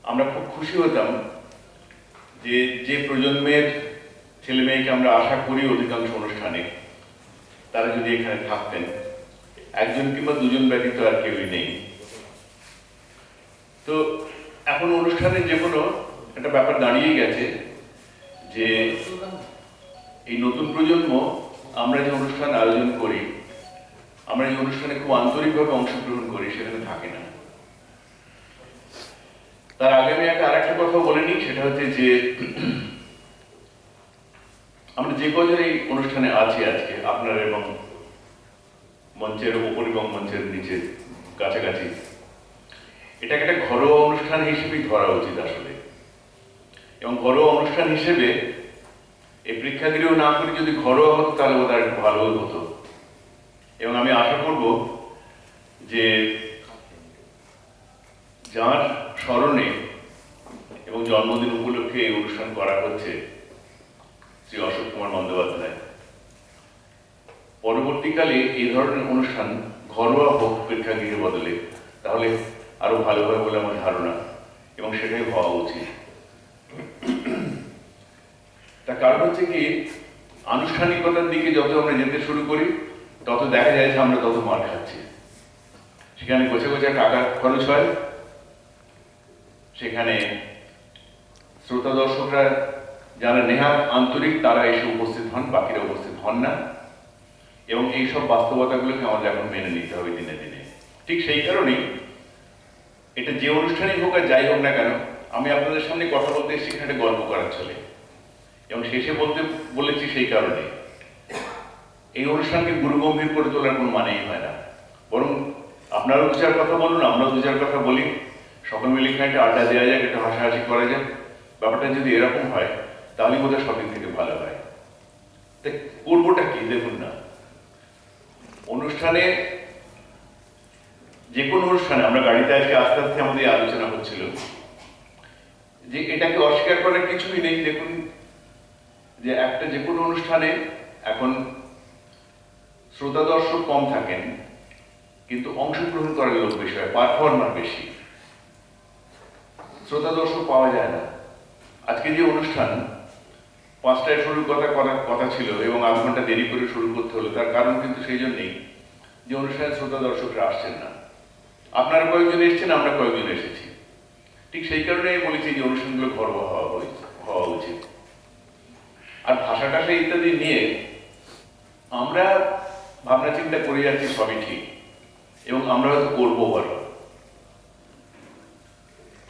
আমরা খুব খুশি হতাম যে যে প্রজন্মের ছেলে মেয়েকে আমরা আশা করি অধিকাংশ অনুষ্ঠানে, তারা যদি এখানে থাকতেন, একজন কিংবা দুজন ব্যতীত আর কেউই নেই। তো এখন অনুষ্ঠানের যে কোনো একটা ব্যাপার দাঁড়িয়ে গেছে যে এই নতুন প্রজন্ম আমরা যে অনুষ্ঠান আয়োজন করি, আমরা এই অনুষ্ঠানে খুব আন্তরিকভাবে অংশগ্রহণ করি, সেখানে থাকে না। তার আগে আমি আরেকটা কথা বলে নিই, সেটা হচ্ছে যে আমরা যে কজন এই অনুষ্ঠানে আছি আজকে, আপনার এবং মঞ্চের উপর এবং মঞ্চের নিচে কাছাকাছি, এটাকে একটা ঘরোয়া অনুষ্ঠান হিসেবেই ধরা উচিত আসলে। এবং ঘরোয়া অনুষ্ঠান হিসেবে এই প্রেক্ষাগৃহ না করে যদি ঘরোয়া হতো তাহলে বোধহয় একটু ভালোই হতো। এবং আমি আশা করব যে যার স্মরণে এবং জন্মদিন উপলক্ষে এই অনুষ্ঠান করা হচ্ছে শ্রী অশোক কুমার বন্দ্যোপাধ্যায়, পরবর্তীকালে এই ধরনের অনুষ্ঠান ঘরোয়া হোক প্রেক্ষাগৃহের বদলে, তাহলে আরো ভালো হবে বলে আমার ধারণা, এবং সেটাই হওয়া উচিত। তার কারণ হচ্ছে কি, আনুষ্ঠানিকতার দিকে যত আমরা যেতে শুরু করি তত দেখা যায় যে আমরা তত মার খাচ্ছি। সেখানে গোছা গোছা টাকা খরচ হয়, সেখানে শ্রোতা দর্শকরা যারা নেহাত আন্তরিক তারা এসে উপস্থিত হন, বাকিরা উপস্থিত হন না, এবং এইসব বাস্তবতাগুলোকে আমাদের এখন মেনে নিতে হবে দিনে দিনে। ঠিক সেই কারণেই এটা যে অনুষ্ঠানই হোক আর যাই হোক না কেন, আমি আপনাদের সামনে কথা বলতে এসেছি এখানে গল্প করার চলে, এবং শেষে বলেছি সেই কারণে এই অনুষ্ঠানকে গুরুগম্ভীর করে তোলার কোনো মানেই হয় না। বরং আপনারাও দু চার কথা বলুন, আমরাও দু চার কথা বলি, সকল মিলে এখানে একটা আড্ডা দেওয়া যাক, একটা হাসাহাসি করা যাক। ব্যাপারটা যদি এরকম হয় তাহলে বোধহয় সঠিক থেকে ভালো হয়। তাই করবোটা কি দেখুন না, অনুষ্ঠানে যে কোনো অনুষ্ঠানে, আমরা গাড়িতে আজকে আস্তে আস্তে আমাদের আলোচনা হচ্ছিল যে এটাকে অস্বীকার করার কিছুই নেই। দেখুন যে একটা যে কোনো অনুষ্ঠানে এখন শ্রোতা দর্শক কম থাকেন, কিন্তু অংশগ্রহণ করার লোক বেশি হয়, পারফর্মার বেশি, শ্রোতা দর্শক পাওয়া যায় না। আজকে যে অনুষ্ঠান 5টায় শুরুর কথা ছিল এবং আধ ঘন্টা দেরি করে শুরু করতে হলো, তার কারণ কিন্তু সেই জন্যই যে অনুষ্ঠানে শ্রোতা দর্শকরা আসছেন না। আপনারা কয়েকজন এসেছেন, আমরা কয়েকজন এসেছি, ঠিক সেই কারণে আমি বলেছি যে অনুষ্ঠানগুলো ঘরোয়া হওয়া উচিত। আর ভাষা টাষা ইত্যাদি নিয়ে আমরা ভাবনা চিন্তা করে যাচ্ছি, সবই ঠিক, এবং আমরা হয়তো করবো ভালো।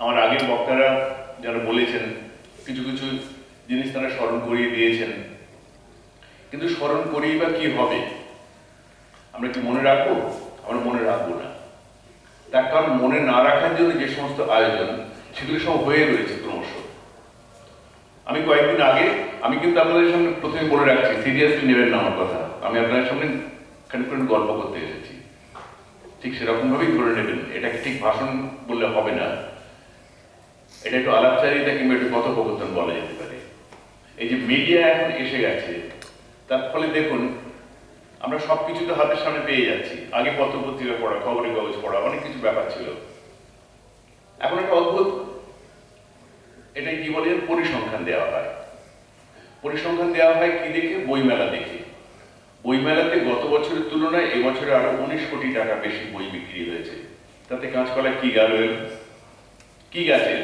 আমার আগের বক্তারা যারা বলেছেন কিছু কিছু জিনিস তারা স্মরণ করিয়ে দিয়েছেন, কিন্তু স্মরণ করিয়ে বা কি হবে? আমরা কি মনে রাখবো? আমরা মনে রাখবো না। তার কারণ মনে না রাখার জন্য যে সমস্ত আয়োজন, সেগুলো সব হয়ে রয়েছে ক্রমশ। আমি কয়েকদিন আগে, আমি কিন্তু আপনাদের সামনে প্রথমে বলে রাখছি, সিরিয়াসলি নেবেন না আমার কথা, আমি আপনাদের সামনে খানিকক্ষণ গল্প করতে এসেছি, ঠিক সেরকম ভাবেই ধরে নেবেন। এটাকে ঠিক ভাষণ বললে হবে না, এটা একটু আলাপচারিতা কিংবা একটু কথোপকথন বলা যেতে পারে। এই যে মিডিয়া এখন এসে গেছে, তার ফলে দেখুন আমরা সবকিছু তো হাতের সামনে পেয়ে যাচ্ছি। আগে পত্রপত্রিকা পড়া, খবরের কাগজ পড়া, অনেক কিছু ব্যাপার ছিল। এখন একটা অদ্ভুত, এটা কি বলে, পরিসংখ্যান দেওয়া হয়। পরিসংখ্যান দেওয়া হয় কি দেখে? বইমেলা দেখে। বইমেলাতে গত বছরের তুলনায় এবছরে আরো 19 কোটি টাকা বেশি বই বিক্রি হয়েছে। তাতে কাঁচকলায় কি গেল, কি গেছে?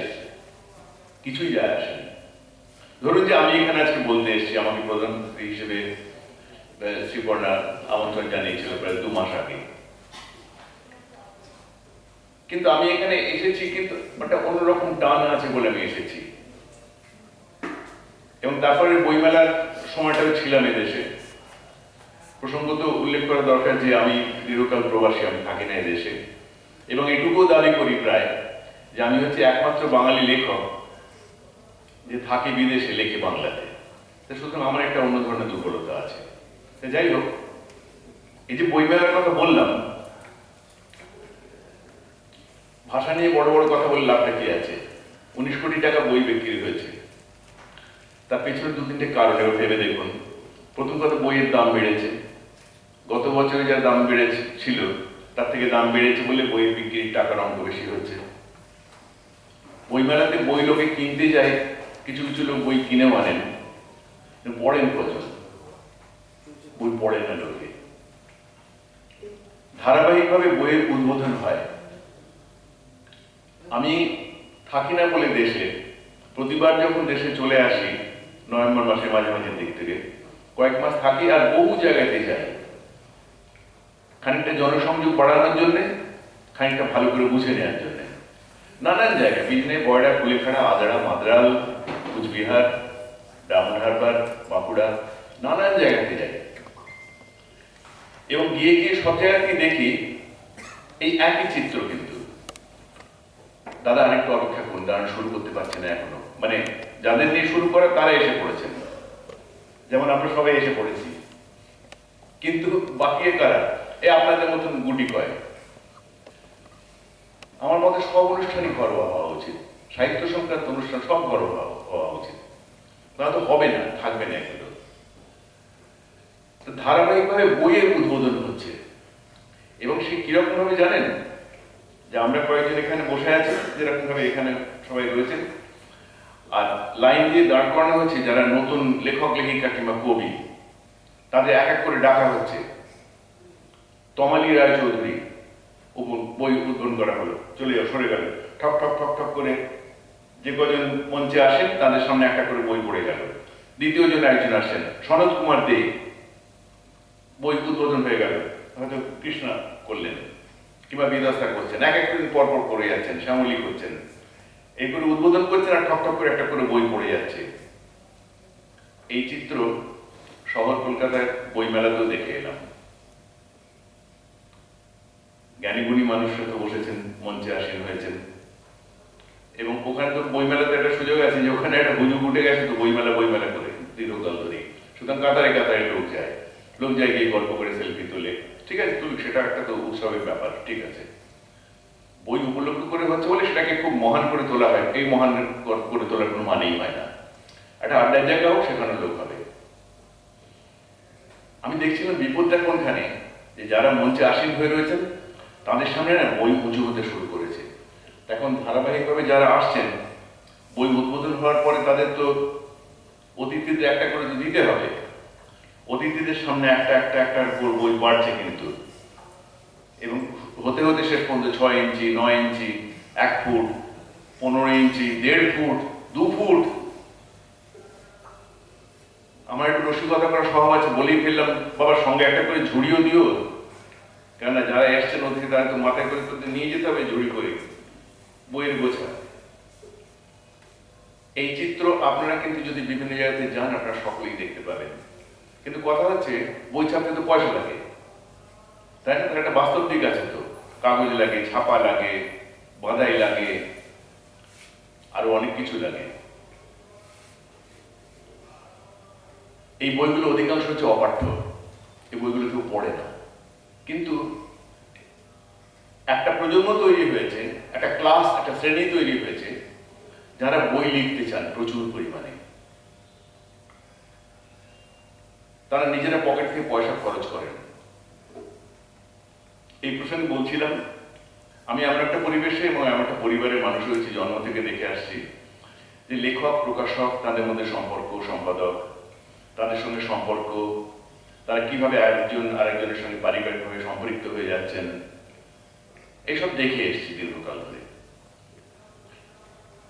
কিছুই যায় আসেনি। ধরুন যে আমি এখানে আজকে বলতে এসেছি, আমাকে প্রধান অতিথি হিসেবে শ্রীপর্ণা আমন্ত্রণ জানিয়েছিল প্রায় 2 মাস আগে, কিন্তু আমি এখানে এসেছি কিন্তু একটা অন্যরকম টান আছে বলে আমি এসেছি। এবং তারপরে বইমেলার সময়টাও ছিলাম এদেশে। প্রসঙ্গত উল্লেখ করা দরকার যে আমি দীর্ঘকাল প্রবাসী, আমি থাকি না এদেশে, এবং এটুকুও দাবি করি প্রায় যে আমি হচ্ছে একমাত্র বাঙালি লেখক যে থাকে বিদেশে, লেখে বাংলাতে। সুতরাং আমার একটা অন্য ধরনের দুর্বলতা আছে। যাই হোক, এই যে বইমেলার কথা বললাম, ভাষা নিয়ে বড় বড় কথা বলে লাভটা কি আছে? 19 কোটি টাকা বই বিক্রি হয়েছে, তার পেছনে 2-3টে কারণ এবার ভেবে দেখুন। প্রথম কথা, বইয়ের দাম বেড়েছে। গত বছরে যা দাম ছিল তার থেকে দাম বেড়েছে বলে বইয়ের বিক্রির টাকার অঙ্ক বেশি হচ্ছে। বইমেলাতে বই লোকে কিনতে যায়, কিছু কিছু লোক বই কিনেও আনেন, পড়েন কজন? বই পড়ে না লোকে। ধারাবাহিকভাবে বইয়ের উদ্বোধন হয়। আমি থাকি না বলে দেশে, প্রতিবার যখন দেশে চলে আসি নভেম্বর মাসের মাঝে মাঝে দিক থেকে কয়েক মাস থাকি আর বহু জায়গাতে যাই, খানিকটা জনসংযোগ বাড়ানোর জন্যে, খানিকটা ভালো করে বুঝে নেওয়ার জন্য। নানান জায়গায় বিজনে, বয়ডা, কুলেখাড়া, আদ্রা, মাদ্রাল, কুচবিহার, ডায়মন্ড হারবার, বাঁকুড়া, নানান জায়গাতে যাই এবং গিয়ে গিয়ে সব জায়গাতেই দেখি এই একই চিত্র। কিন্তু দাদা আরেকটু অপেক্ষা করুন, দাঁড়ান শুরু করতে পারছে না এখনো, মানে যাদের নিয়ে শুরু করে তারা এসে পড়েছেন, যেমন আমরা সবাই এসে পড়েছি, কিন্তু বাকি কারা? আপনাদের মতন গুটি কয়। আমার মতে সব অনুষ্ঠানই ঘরোয়া হওয়া উচিত, সাহিত্য সংক্রান্ত অনুষ্ঠান সব ঘরোয়া হওয়া উচিত, তা তো হবে না, থাকবে না এগুলো। ধারাবাহিকভাবে বইয়ের উদ্বোধন হচ্ছে এবং সে কিরকম ভাবে জানেন, যে আমরা কয়েকজন এখানে বসে আছি, যেরকম ভাবে এখানে সবাই রয়েছেন, আর লাইন দিয়ে দাঁড় করানো হচ্ছে যারা নতুন লেখক লেখিকা কিংবা কবি, তাদের এক এক করে ডাকা হচ্ছে। তমালী রায়চৌধুরী বই উদ্বোধন করা হলো, চলে যাও, সরে গেল, ঠক ঠক ঠক ঠক করে যে কজন মঞ্চে আসেন তাদের সামনে একটা করে বই পড়ে গেল। দ্বিতীয় জন একজন আসেন, সনৎ কুমার দে, বই উদ্বোধন হয়ে গেল, হয়তো কৃষ্ণা করলেন কিংবা বিদাস্তা করছেন, এক এক দিন পর পর করে যাচ্ছেন, শ্যামলী করছেন, এই করে উদ্বোধন করছেন আর ঠক ঠক করে একটা করে বই পড়ে যাচ্ছে। এই চিত্র শহর কলকাতার বইমেলাতেও দেখে এলাম। জ্ঞানীগুণী মানুষরা তো বসেছেন, মঞ্চে আসীন হয়েছেন, এবং ওখানে তো বইমেলাতে একটা সুযোগ আছে যে ওখানে একটা হুজুগ উঠে গেছে, তো বইমেলা করে দীর্ঘকাল ধরে, সুতরাং কাতারে কাতারে লোক যায় গিয়ে গল্প করে সেলফি তোলে, ঠিক আছে, তুলুক, সেটা একটা তো উৎসবের ব্যাপার, ঠিক আছে। বই উপলব্ধ করে হচ্ছে বলে সেটাকে খুব মহান করে তোলা হয়, এই মহান করে তোলার কোনো মানেই হয় না। একটা আড্ডার জায়গা হোক, সেখানে লোক হবে। আমি দেখছিলাম বিপদটা কোনখানে, যে যারা মঞ্চে আসীন হয়ে রয়েছেন তাদের সামনে না বই উঁচু হতে শুরু করেছে। এখন ধারাবাহিকভাবে যারা আসছেন, বই উদ্বোধন হওয়ার পরে তাদের তো অতিথিদের একটা করে তো দিতে হবে, অতিথিদের সামনে একটা বই বাড়ছে কিন্তু, এবং হতে হতে শেষ পর্যন্ত 6 ইঞ্চি, 9 ইঞ্চি, 1 ফুট, 15 ইঞ্চি, 1.5 ফুট, 2 ফুট। আমার একটু রসিকতা করার স্বভাব আছে, বলেই ফেললাম, বাবার সঙ্গে একটা করে ঝুড়িও দিও, কেননা যারা এসছেন অতিথি তারা তো মাথায় করে তো নিয়ে যেতে হবে ঝুড়ি করে বইয়ের গোছা। এই চিত্র আপনারা কিন্তু যদি বিভিন্ন জায়গাতে যান আপনারা সকলেই দেখতে পাবেন। কিন্তু কথা হচ্ছে বই ছাপতে তো পয়সা লাগে, তাই না? তার একটা বাস্তব দিক আছে, তো কাগজ লাগে, ছাপা লাগে, বাঁধাই লাগে, আরো অনেক কিছু লাগে। এই বইগুলো অধিকাংশ হচ্ছে অপাঠ্য, এই বইগুলো কেউ পড়ে না, কিন্তু একটা প্রজন্ম তৈরি হয়েছে, একটা ক্লাস, একটা শ্রেণী তৈরি হয়েছে যারা বই লিখতে চান প্রচুর পরিমাণে। তারা নিজেরা পকেট থেকে পয়সা খরচ করেন। এই প্রসঙ্গে বলছিলাম, আমি এমন একটা পরিবেশে এবং এমন একটা পরিবারের মানুষ হয়েছি, জন্ম থেকে দেখে আসছি যে লেখক, প্রকাশক, তাদের মধ্যে সম্পর্ক, সম্পাদক, তাদের সঙ্গে সম্পর্ক, তারা কিভাবে একজন আরেকজনের সঙ্গে পারিবারিকভাবে সম্পৃক্ত হয়ে যাচ্ছেন, এইসব দেখে এসেছি দীর্ঘকাল ধরে।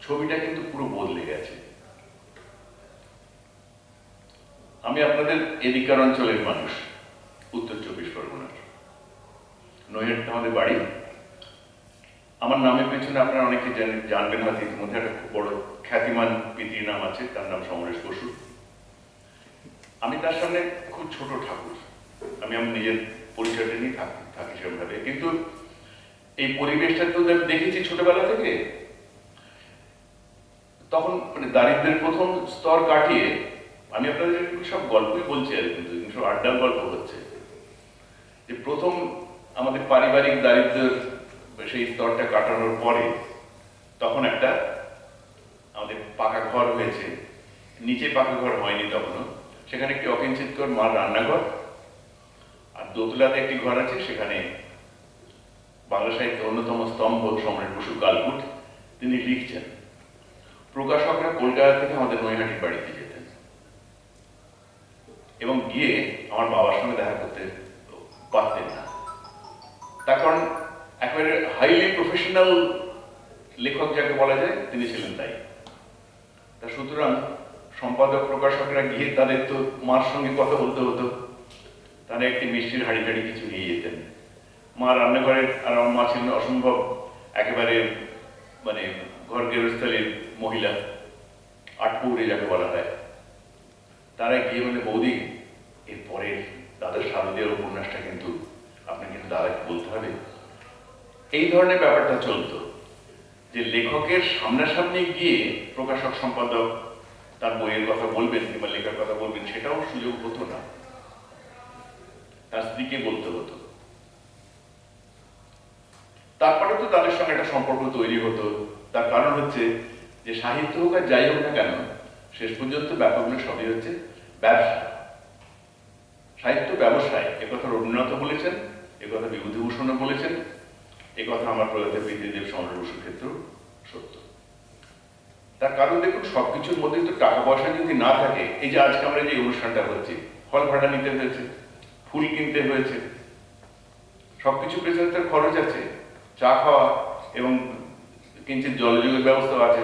ছবিটা কিন্তু পুরো বদলে গেছে। আমি আপনাদের এদিকার অঞ্চলের মানুষ, উত্তর 24 পরগনার, নৈহাটিতে আমাদের বাড়ি। আমার নামের পেছনে আপনারা অনেকে জানবেন হয়তো, ইতিমধ্যে একটা খুব বড় খ্যাতিমান পিতৃর নাম আছে, তার নাম সমরেশ বসু। আমি তার সামনে খুব ছোট ঠাকুর, আমি আমার নিজের পরিচয়টা নিয়ে থাকি সেভাবে, কিন্তু এই পরিবেশটা তো দেখেছি ছোটবেলা থেকে। তখন মানে দারিদ্রের প্রথম স্তর কাটিয়ে, আমি আপনাদের সব গল্পই বলছি আর কিন্তু সব আড্ডার গল্প হচ্ছে, যে প্রথম আমাদের পারিবারিক দারিদ্রের সেই স্তরটা কাটানোর পরে তখন একটা আমাদের পাকা ঘর হয়েছে, নিচে পাকা ঘর হয়নি তখনও, সেখানে একটি অকিঞ্চিতকর মার রান্নাঘর, আর দোতলাতে একটি ঘর আছে, সেখানে বাংলা সাহিত্যের অন্যতম স্তম্ভ সম্রাট বসু কালকুট, তিনি লিখছেন। প্রকাশকরা কলকাতা থেকে আমাদের নৈহাটির বাড়িতে যেতেন এবং গিয়ে আমার বাবার সঙ্গে দেখা করতে পারতেন না, তার কারণ একেবারে হাইলি প্রফেশনাল লেখক যাকে বলা যায় তিনি ছিলেন তাই। তা সুতরাং সম্পাদক প্রকাশকরা গিয়ে তাদের তো মার সঙ্গে কথা বলতে হতো, তারা একটি মিষ্টির হাঁড়ি টাড়ি কিছু নিয়ে যেতেন। মা রান্নাঘরের, আর আমার মা ছিলেন অসম্ভব একেবারে মানে ঘর গৃহস্থলীর মহিলা, আটপৌরে যাকে বলা হয়। তারা গিয়ে বলে, বৌদি এরপরে দাদার শারদীয়ার উপন্যাসটা কিন্তু আপনি কিন্তু দাদাকে বলতে হবে। এই ধরনের ব্যাপারটা চলতো, যে লেখকের সামনাসামনি গিয়ে প্রকাশক সম্পাদক তার বইয়ের কথা বলবেন কিংবা লেখার কথা বলবেন, সেটাও সুযোগ হতো না, তার স্ত্রীকে বলতে হতো। তারপরে তো তাদের সঙ্গে একটা সম্পর্ক তৈরি হতো। তার কারণ হচ্ছে যে সাহিত্য হোক আর যাই হোক না কেন, শেষ পর্যন্ত ব্যাপারগুলো সবই হচ্ছে ব্যবসা, সাহিত্য ব্যবসায়। একথা রবীন্দ্রনাথ বলেছেন, একথা বিভূতিভূষণও বলেছেন, একথা আমার প্রয়াত পিতৃদেব সমরেশ বসুর ক্ষেত্রেও সত্য। তার কারণ দেখুন, সবকিছুর মধ্যে তো টাকা পয়সা যদি না থাকে, এই যে আজকে আমরা যে অনুষ্ঠানটা হচ্ছে, হল ভাড়া নিতে হয়েছে, ফুল কিনতে হয়েছে, সবকিছু পেছনে তার খরচ আছে, চা খাওয়া এবং কিঞ্চিত জলযোগের ব্যবস্থা আছে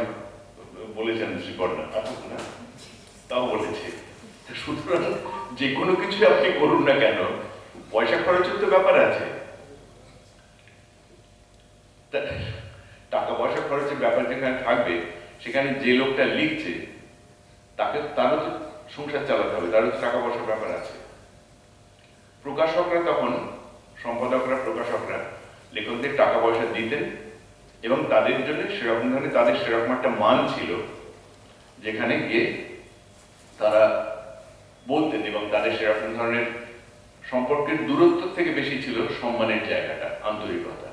বলেছেন শ্রীকর্ণা, না তাও বলেছে। সুতরাং যে কোনো কিছু আপনি করুন না কেন, পয়সা খরচের তো ব্যাপার আছে। টাকা পয়সা খরচের ব্যাপার যেখানে থাকবে, সেখানে যে লোকটা লিখছে তারও তো সংসার চালাতে হবে, তারও তো টাকা পয়সার ব্যাপার আছে। প্রকাশকরা তখন, সম্পাদকরা, প্রকাশকরা লেখকদের টাকা পয়সা দিতেন এবং তাদের জন্য সেরকম ধরনের তাদের সেরকম একটা মান ছিল যেখানে গিয়ে তারা বলতেন, এবং তাদের সেরকম ধরনের সম্পর্কের দূরত্ব থেকে বেশি ছিল সম্মানের জায়গাটা, আন্তরিকতা।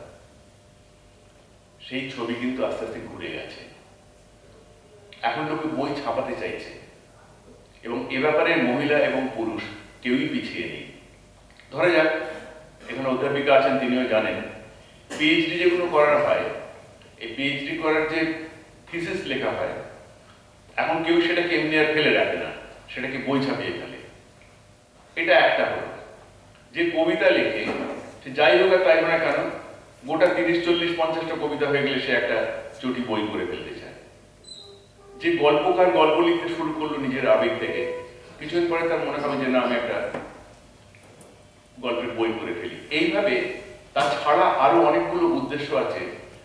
সেই ছবি কিন্তু আস্তে আস্তে ঘুরে গেছে। এখন লোকে বই ছাপাতে চাইছে এবং এ ব্যাপারে মহিলা এবং পুরুষ কেউই পিছিয়ে নেই। ধরা যাক এখানে অধ্যাপিকা আছেন, তিনিও জানেন পিএইচডি যেগুলো করার হয়, এই পিএইচডি করার যে থিসিস লেখা হয়, এখন কেউ সেটাকে এমনি আর ফেলে রাখে না, সেটাকে বই ছাপিয়ে ফেলে। এটা একটা হলো। যে কবিতা লেখে, সে যাই হোক আর তাই হোক না কেন, গোটা 30, 40, 50টা কবিতা হয়ে গেলে সে একটা চটি বই করে ফেলতে চায়। যে গল্পকার গল্প লিখতে শুরু করলো নিজের আবেগ থেকে, কিছুদিন পরে তার মনে হবে যে না, আমি একটা গল্পের বই করে ফেলি। এইভাবে তাছাড়া আরো অনেকগুলো উদ্দেশ্য আছে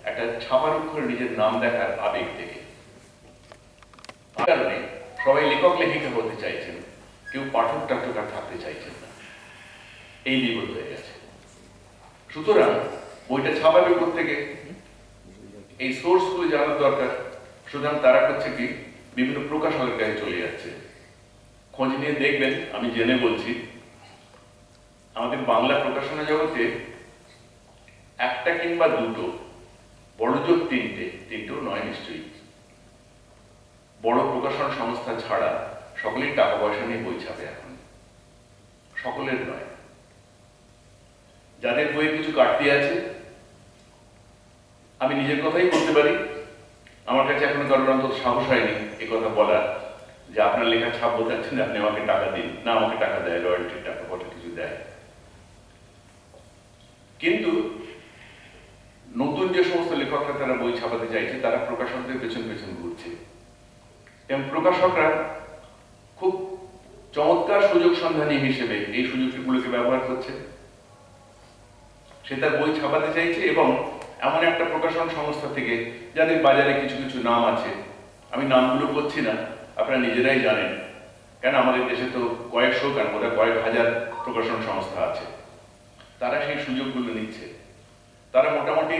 একটা ছাপার অক্ষরে নিজের নাম দেখার আবেগ থেকে। কারণে সবাই লেখক লেখিকা হতে চাইছেন, কেউ পাঠক টাঠক আর থাকতে চাইছেন না। এই বিপদ হয়ে গেছে। সুতরাং বইটা ছাপাবে থেকে এই সোর্স গুলো জানার দরকার। সুতরাং তারা করছে কি, বিভিন্ন প্রকাশকের কাছে চলে যাচ্ছে। খোঁজ নিয়ে দেখবেন, আমি জেনে বলছি, আমাদের বাংলা প্রকাশনা জগতে একটা কিংবা দুটো, বড় জোর তিনটেও নয় নিশ্চয়ই, বড় প্রকাশন সংস্থা ছাড়া সকলেই টাকা পয়সা নিয়ে বই ছাপে এখন। সকলের নয়, যাদের বইয়ে কিছু কাটতি আছে। আমি নিজের কথাই বলতে পারি, আমার কাছে এখনো কারোর অন্তত সাহস হয়নি এ কথা বলার যে আপনার লেখা ছাপবো চাচ্ছেন, আপনি আমাকে টাকা দিন। না, আমাকে টাকা দেয়, রয়্যালটির টাকা কত কিছু দেয়। কিন্তু নতুন যে সমস্ত লেখকরা তারা বই ছাপাতে চাইছে, তারা প্রকাশকদের পেছন পেছন ঘুরছে এবং প্রকাশকরা খুব চমৎকার সুযোগ সন্ধানী হিসেবে এই সুযোগগুলোকে ব্যবহার করছে। সে তার বই ছাপাতে চাইছে এবং এমন একটা প্রকাশন সংস্থা থেকে যাদের বাজারে কিছু কিছু নাম আছে, আমি নামগুলো করছি না, আপনারা নিজেরাই জানেন, কেন আমাদের দেশে তো কয়েকশো, কেন ওরা কয়েক হাজার প্রকাশন সংস্থা আছে। তারা সেই সুযোগগুলো নিচ্ছে। তারা মোটামুটি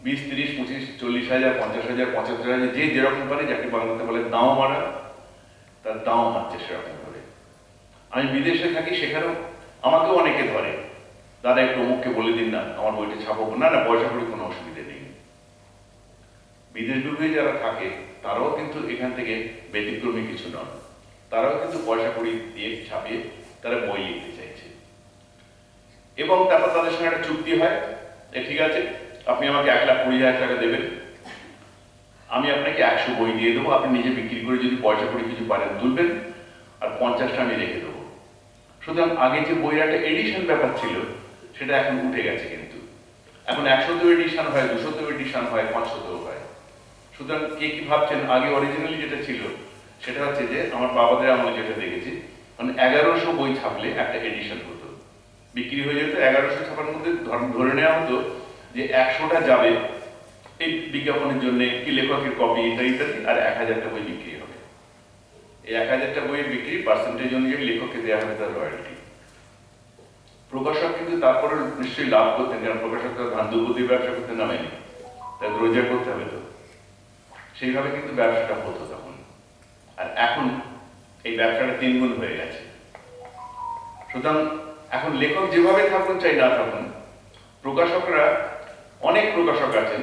20, 30, 25, 40 হাজার, 50 হাজার, 75 হাজার, যে যেরকম পারে, যাকে বাংলাতে বলে দাও মারা, তার দাও মারছে সেরকম ভাবে। আমি বিদেশে থাকি, সেখানেও আমাকেও অনেকে ধরে, দাদা একটু অমুককে বলে দিন না, আমার বইটা ছাপাবো। না না, পয়সা করি কোনো অসুবিধা নেই। বিদেশ বিভূতি যারা থাকে তারাও কিন্তু এখান থেকে ব্যতিক্রমী কিছু নন, তারাও কিন্তু পয়সা করি দিয়ে ছাপিয়ে তারা বই লিখতে চাইছে। এবং তারপর তাদের সঙ্গে একটা চুক্তি হয়, ঠিক আছে আপনি আমাকে 1,20,000 টাকা দেবেন, আমি আপনাকে 100 বই দিয়ে দেবো, আপনি নিজে বিক্রি করে যদি পয়সা করে কিছু পারেন তুলবেন, আর 50টা আমি রেখে দেবো। সুতরাং আগে যে বইয়ের একটা এডিশন ব্যাপার ছিল, সেটা এখন উঠে গেছে। কিন্তু এখন 100তেও এডিশন হয়, 200তেও এডিশন হয়, 500তেও হয়। সুতরাং কে কি ভাবছেন, আগে অরিজিনালি যেটা ছিল সেটা হচ্ছে যে আমার বাবাদের আমলে যেটা দেখেছি, মানে 1100 বই ছাপলে একটা এডিশন হতো, বিক্রি হয়ে যেত। 1100 ছাপার মধ্যে ধরে নেওয়া হতো যে 100টা যাবে এই বিজ্ঞাপনের জন্য, কি লেখকের কপি ইত্যাদি ইত্যাদি, আর 1000টা বই বিক্রি হবে। এই 1000টা বইয়ের বিক্রি পার্সেন্টেজ অনুযায়ী লেখককে দেওয়া হবে তার রয়্যালটি। প্রকাশক কিন্তু তারপরে নিশ্চয়ই লাভ করতেন, কারণ প্রকাশক তো ধান দুর্গতির ব্যবসা করতে নামেনি, তাই রোজগার করতে হবে তো। সেইভাবে কিন্তু ব্যবসাটা হতো তখন। আর এখন এই ব্যবসাটা 3 গুণ হয়ে গেছে। সুতরাং এখন লেখক যেভাবে থাকুন চাই না থাকুন, প্রকাশকরা, অনেক প্রকাশক আছেন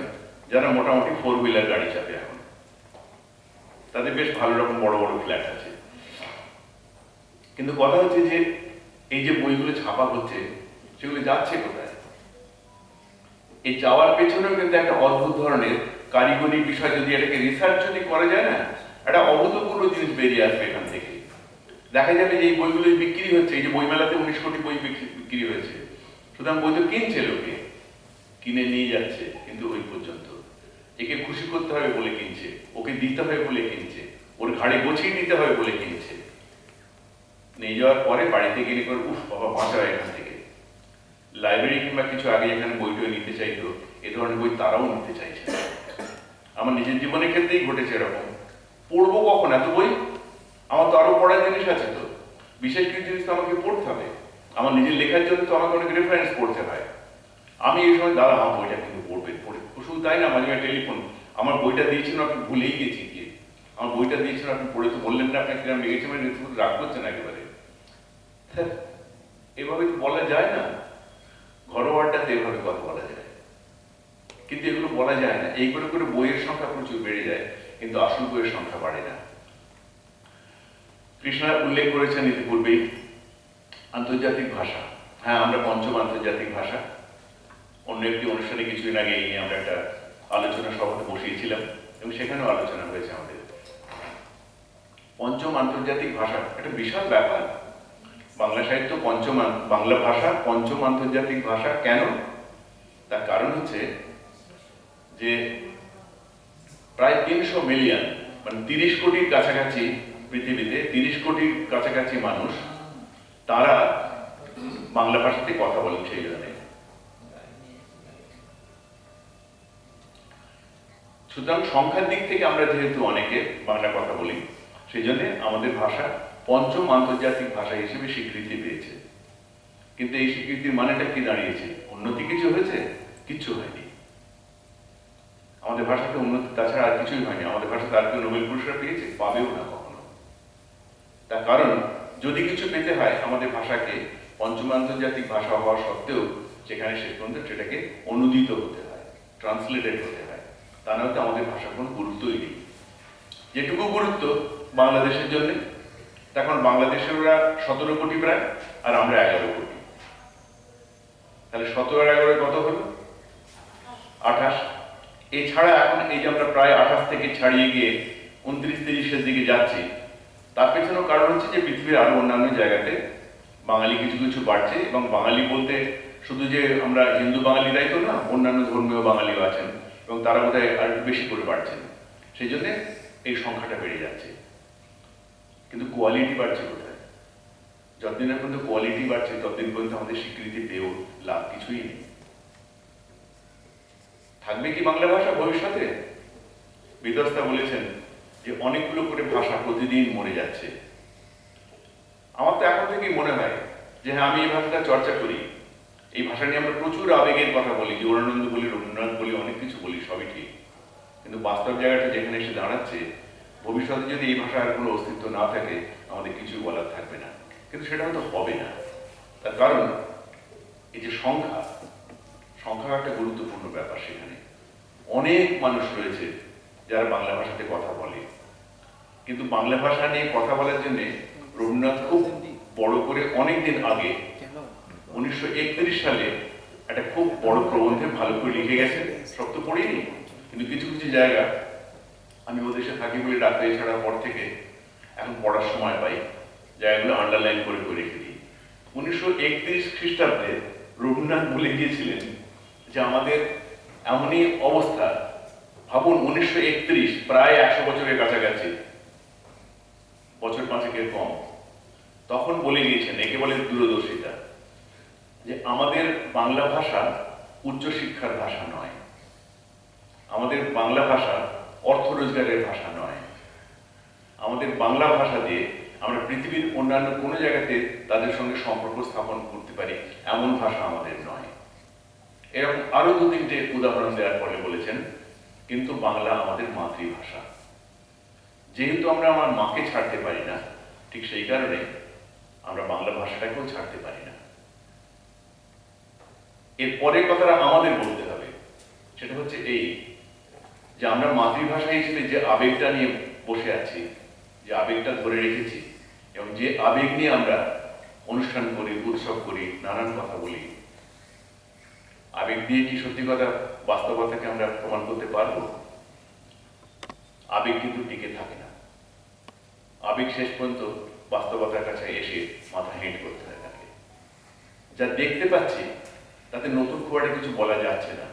যারা মোটামুটি 4 হুইলার গাড়ি চাপে এখন, তাদের বেশ ভালো রকম বড় বড় ফ্ল্যাট আছে। কিন্তু কথা হচ্ছে যে এই যে বইগুলো ছাপা হচ্ছে সেগুলো যাচ্ছে কোথায়? এই যাওয়ার পেছনেও কিন্তু একটা অদ্ভুত ধরনের কারিগরি বিষয়, যদি এটাকে রিসার্চ যদি করা যায় না, একটা অভূতপূর্ব জিনিস বেরিয়ে আসবে এখান থেকে। দেখা যাবে যে এই বইগুলো বিক্রি হচ্ছে, এই যে বইমেলাতে 19 কোটি বই বিক্রি হয়েছে, সুতরাং বই তো কিনছে লোকে, কিনে নিয়ে যাচ্ছে, কিন্তু ওই পর্যন্ত। একে খুশি করতে হবে বলে কিনছে, ওকে দিতে হবে বলে কিনছে, ওর ঘাড়ে গোছিয়ে দিতে হবে বলে কিনছে। নিয়ে যাওয়ার পরে বাড়িতে গেলে করে উফ বাবা বাঁচা এখান থেকে। লাইব্রেরি কিংবা কিছু আগে এখানে বইটই নিতে চাইতো, এ ধরনের বই তারাও নিতে চাইছে। আমার নিজের জীবনের ক্ষেত্রেই ঘটেছে এরকম। পড়বো কখন এত বই? আমার তো আরো পড়ার জিনিস আছে, তো বিশেষ কিছু জিনিস তো আমাকে পড়তে হবে। আমার নিজের লেখার জন্য তো আমাকে অনেক রেফারেন্স পড়তে হয়। আমি এই সময় দাদা আমার বইটা কিন্তু পড়বে, পড়ে শুধু তাই না, মাঝে মাঝে টেলিফোন, আমার বইটা দিয়েছিলেন আপনি ভুলেই গেছি গিয়ে, আমার বইটা দিয়েছিলেন আপনি পড়ে তো বললেন না, আপনার কিরম লেগেছে, মানে রাগ করছেন একেবারে। এভাবে তো বলা যায় না, ঘরোয়া আড্ডাতে এভাবে কথা বলা যায়, কিন্তু এগুলো বলা যায় না। এই করে করে বইয়ের সংখ্যা প্রচুর বেড়ে যায়, কিন্তু আসল বইয়ের সংখ্যা বাড়ে না। কৃষ্ণা উল্লেখ করেছেন ইতিপূর্বেই আন্তর্জাতিক ভাষা। হ্যাঁ, আমরা 5ম আন্তর্জাতিক ভাষা, অন্য একটি অনুষ্ঠানে কিছুদিন আগে এই নিয়ে আমরা একটা আলোচনা সভাতে বসিয়েছিলাম এবং সেখানেও আলোচনা হয়েছে আমাদের। 5ম আন্তর্জাতিক ভাষা একটা বিশাল ব্যাপার। বাংলা সাহিত্য বাংলা ভাষা 5ম আন্তর্জাতিক ভাষা কেন? তার কারণ হচ্ছে যে প্রায় 300 মিলিয়ন, মানে 30 কোটির কাছাকাছি পৃথিবীতে, 30 কোটির কাছাকাছি মানুষ, তারা বাংলা ভাষাতে কথা বলেন। সেই জন্য সুতরাং সংখ্যার দিক থেকে আমরা যেহেতু অনেকে বাংলা কথা বলি, সেই জন্য আমাদের ভাষা 5ম আন্তর্জাতিক ভাষা হিসেবে স্বীকৃতি পেয়েছে। কিন্তু এই স্বীকৃতির মানেটা কি দাঁড়িয়েছে? উন্নতি কিছু হয়েছে? কিচ্ছু হয়নি। আমাদের ভাষাতে উন্নতি তাছাড়া আর কিছুই হয়নি। আমাদের ভাষা তার কেউ নোবেল পুরস্কার পেয়েছে? পাবেও না কখনো। তার কারণ যদি কিছু পেতে হয় আমাদের ভাষাকে 5ম আন্তর্জাতিক ভাষা হওয়া সত্ত্বেও সেখানে শেষ পর্যন্ত সেটাকে অনুদিত হতে হয়, ট্রান্সলেটেড হতে হয়। তা নয়তো আমাদের ভাষার কোনো গুরুত্বই নেই। যেটুকু গুরুত্ব বাংলাদেশের জন্য, তখন বাংলাদেশের ওরা 17 কোটি প্রায়, আর আমরা 11 কোটি। তাহলে 17 আর 11 কত হলো? 28। এছাড়া এখন এই যে আমরা প্রায় 28 থেকে ছাড়িয়ে গিয়ে 29-30-এর দিকে যাচ্ছি, তার পেছনেও কারণ হচ্ছে যে পৃথিবীর আরো অন্যান্য জায়গাতে বাঙালি কিছু কিছু বাড়ছে। এবং বাঙালি বলতে শুধু যে আমরা হিন্দু বাঙালিরাই তো না, অন্যান্য ধর্মীয় বাঙালিও আছেন এবং তারা বোধহয় আর বেশি করে বাড়ছেন। সেই জন্য এই সংখ্যাটা বেড়ে যাচ্ছে। কিন্তু কোয়ালিটি বাড়ছে কোথায়? যতদিন পর্যন্ত কোয়ালিটি বাড়ছে ততদিন পর্যন্ত আমাদের স্বীকৃতি পেয়েও লাভ কিছুই নেই। থাকবে কি বাংলা ভাষা ভবিষ্যতে? বিদস্তা বলেছেন যে অনেকগুলো করে ভাষা প্রতিদিন মরে যাচ্ছে। আমার তো এখন থেকেই মনে হয় যে হ্যাঁ, আমি এই ভাষাটা চর্চা করি, এই ভাষা নিয়ে আমরা প্রচুর আবেগের কথা বলি, জীবনানন্দ বলি, রবীন্দ্রনাথ বলি, অনেক কিছু বলি, সবই ঠিক। কিন্তু বাস্তব জায়গাটা যেখানে এসে দাঁড়াচ্ছে, ভবিষ্যতে যদি এই ভাষার কোনো অস্তিত্ব না থাকে আমাদের কিছু বলার থাকবে না। কিন্তু সেটা হয়তো হবে না। তার কারণ এই যে সংখ্যা একটা গুরুত্বপূর্ণ ব্যাপার। সেখানে অনেক মানুষ রয়েছে যারা বাংলা ভাষাতে কথা বলে, কিন্তু বাংলা ভাষা নিয়ে কথা বলার জন্য রবীন্দ্রনাথ খুব বড় করে অনেকদিন আগে 1931 সালে একটা খুব বড় প্রবন্ধে ভালো করে লিখে গেছেন। সব তো পড়িনি, কিন্তু কিছু কিছু জায়গা আমি ওদেশে থাকি বলে ডাক্তারি ছাড়ার পর থেকে এখন পড়ার সময় পাই, জায়গাগুলো আন্ডারলাইন করে করে রেখে দিই। 1931 খ্রিস্টাব্দে রবীন্দ্রনাথ বলে গিয়েছিলেন যে আমাদের এমনই অবস্থা, ভাবুন 1931, প্রায় 100 বছরের কাছাকাছি, তখন বলে গিয়েছেন, একে বলে দূরদর্শিতা, যে আমাদের বাংলা ভাষা উচ্চশিক্ষার ভাষা নয়, আমাদের বাংলা ভাষা অর্থ রোজগারের ভাষা নয়, আমাদের বাংলা ভাষা দিয়ে আমরা পৃথিবীর অন্যান্য কোনো জায়গাতে তাদের সঙ্গে সম্পর্ক স্থাপন করতে পারি এমন ভাষা আমাদের নয়। এরকম আরো 2-3টে উদাহরণ দেওয়ার পরে বলেছেন, কিন্তু বাংলা আমাদের মাতৃভাষা। যেহেতু আমরা আমার মাকে ছাড়তে পারি না, ঠিক সেই কারণে আমরা বাংলা ভাষাটাকেও ছাড়তে পারি না। এর পরের কথাটা আমাদের বলতে হবে, সেটা হচ্ছে এই যে আমরা মাতৃভাষা হিসেবে যে আবেগটা নিয়ে বসে আছি, যে আবেগটা ধরে রেখেছি, এবং যে আবেগ নিয়ে আমরা অনুষ্ঠান করি, উৎসব করি, নানান কথা বলি, আবেগ দিয়ে কি সত্যি কথা বাস্তবতাকে আমরা প্রমাণ করতে পারবো? আবেগ কিন্তু টিকে থাকে না, আবেগ শেষ পর্যন্ত বাস্তবতার কাছে এসে মাথা হেঁট করতে হয় তাকে। যা দেখতে পাচ্ছি তাতে নতুন খুব একটা কিছু বলা যাচ্ছে না।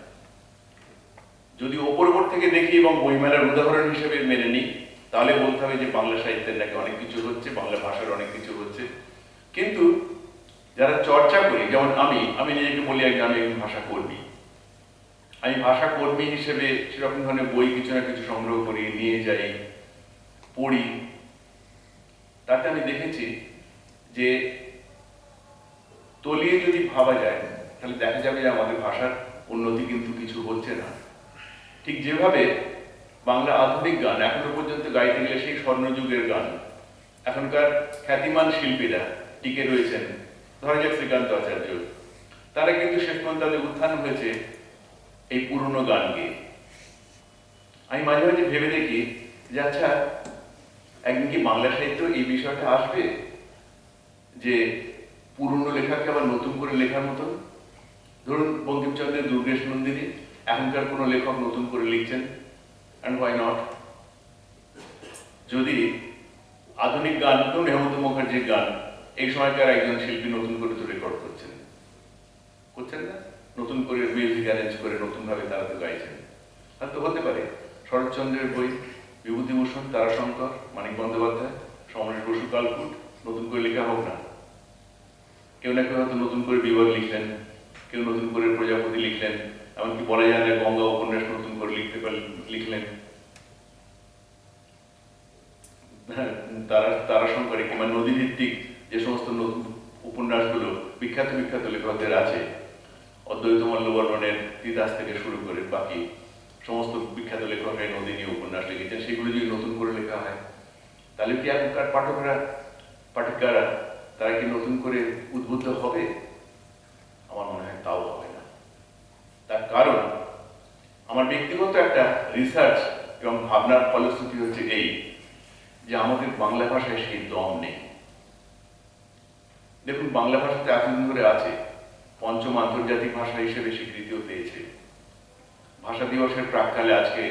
যদি ওপর থেকে দেখি এবং বইমেলার উদাহরণ হিসেবে মেনে নিই, তাহলে বলতে হবে যে বাংলা সাহিত্যের নাকি অনেক কিছু হচ্ছে, বাংলা ভাষার অনেক কিছু হচ্ছে। কিন্তু যারা চর্চা করি, যেমন আমি নিজেকে বলি আমি একজন ভাষা কর্মী, আমি ভাষা কর্মী হিসেবে সেরকম ধরনের বই কিছু না কিছু সংগ্রহ করি, নিয়ে যাই, পড়ি। তাতে আমি দেখেছি যে তলিয়ে যদি ভাবা যায় তাহলে দেখা যাবে যে আমাদের ভাষার উন্নতি কিন্তু কিছু হচ্ছে না। ঠিক যেভাবে বাংলা আধুনিক গান এখনো পর্যন্ত গাইতে গেলে সেই স্বর্ণযুগের গান, এখনকার খ্যাতিমান শিল্পীরা টিকে রয়েছেন, ধরা যাক শ্রীকান্ত আচার্য, তারা কিন্তু শেষ পর্যন্ত তাদের উত্থান হয়েছে এই পুরনো গান গেয়ে। আমি মাঝে মাঝে ভেবে দেখি যে আচ্ছা, একদিন কি বাংলা সাহিত্য এই বিষয়টা আসবে যে পুরনো লেখাকে আবার নতুন করে লেখার মতন? ধরুন বঙ্কিমচন্দ্রের দুর্গেশ নন্দিনী, এখনকার কোনো লেখক নতুন করে লিখছেন, অ্যান্ড হোয়াই নট? যদি আধুনিক গান, ধরুন হেমন্ত মুখার্জির গান, এই সময়কার একজন শিল্পী নতুন করে তো রেকর্ড করছেন না, নতুন করে মিউজিক অ্যারেঞ্জ করে নতুনভাবে তারা তো গাইছেন। হয়তো হতে পারে শরৎচন্দ্রের বই, বিভূতিভূষণ, তারাশঙ্কর, মানিক বন্দ্যোপাধ্যায়, সমরেশ বসু, কালকুট নতুন করে লেখা হোক না, কেউ না কেউ হয়তো নতুন করে বিবর লিখলেন, কেউ নতুন করে প্রজাপতি লিখলেন, এমনকি বলা যায় না গঙ্গা উপন্যাস নতুন করে লিখলেন তারাশঙ্করে, কিংবা নদী ভিত্তিক যে সমস্ত নতুন উপন্যাসগুলো বিখ্যাত লেখকদের আছে, অদ্বৈত মল্লবর্মণের তিতাস থেকে শুরু করে বাকি সমস্ত বিখ্যাত লেখকের নদী নিয়ে উপন্যাস লিখেছেন, সেগুলো যদি নতুন করে লেখা হয় তাহলে কি এখনকার পাঠকেরা তারা কি নতুন করে উদ্বুদ্ধ হবে? আমার মনে হয় তাও হবে না। তার কারণ আমার ব্যক্তিগত একটা রিসার্চ এবং ভাবনার ফলশ্রুতি হচ্ছে এই যে আমাদের বাংলা ভাষায় সেই দম নেই। দেখুন, বাংলা ভাষাতে এতদিন ধরে আছে, পঞ্চম আন্তর্জাতিক ভাষা হিসেবে স্বীকৃতিও পেয়েছে। ভাষা দিবসের প্রাক্কালে আজকে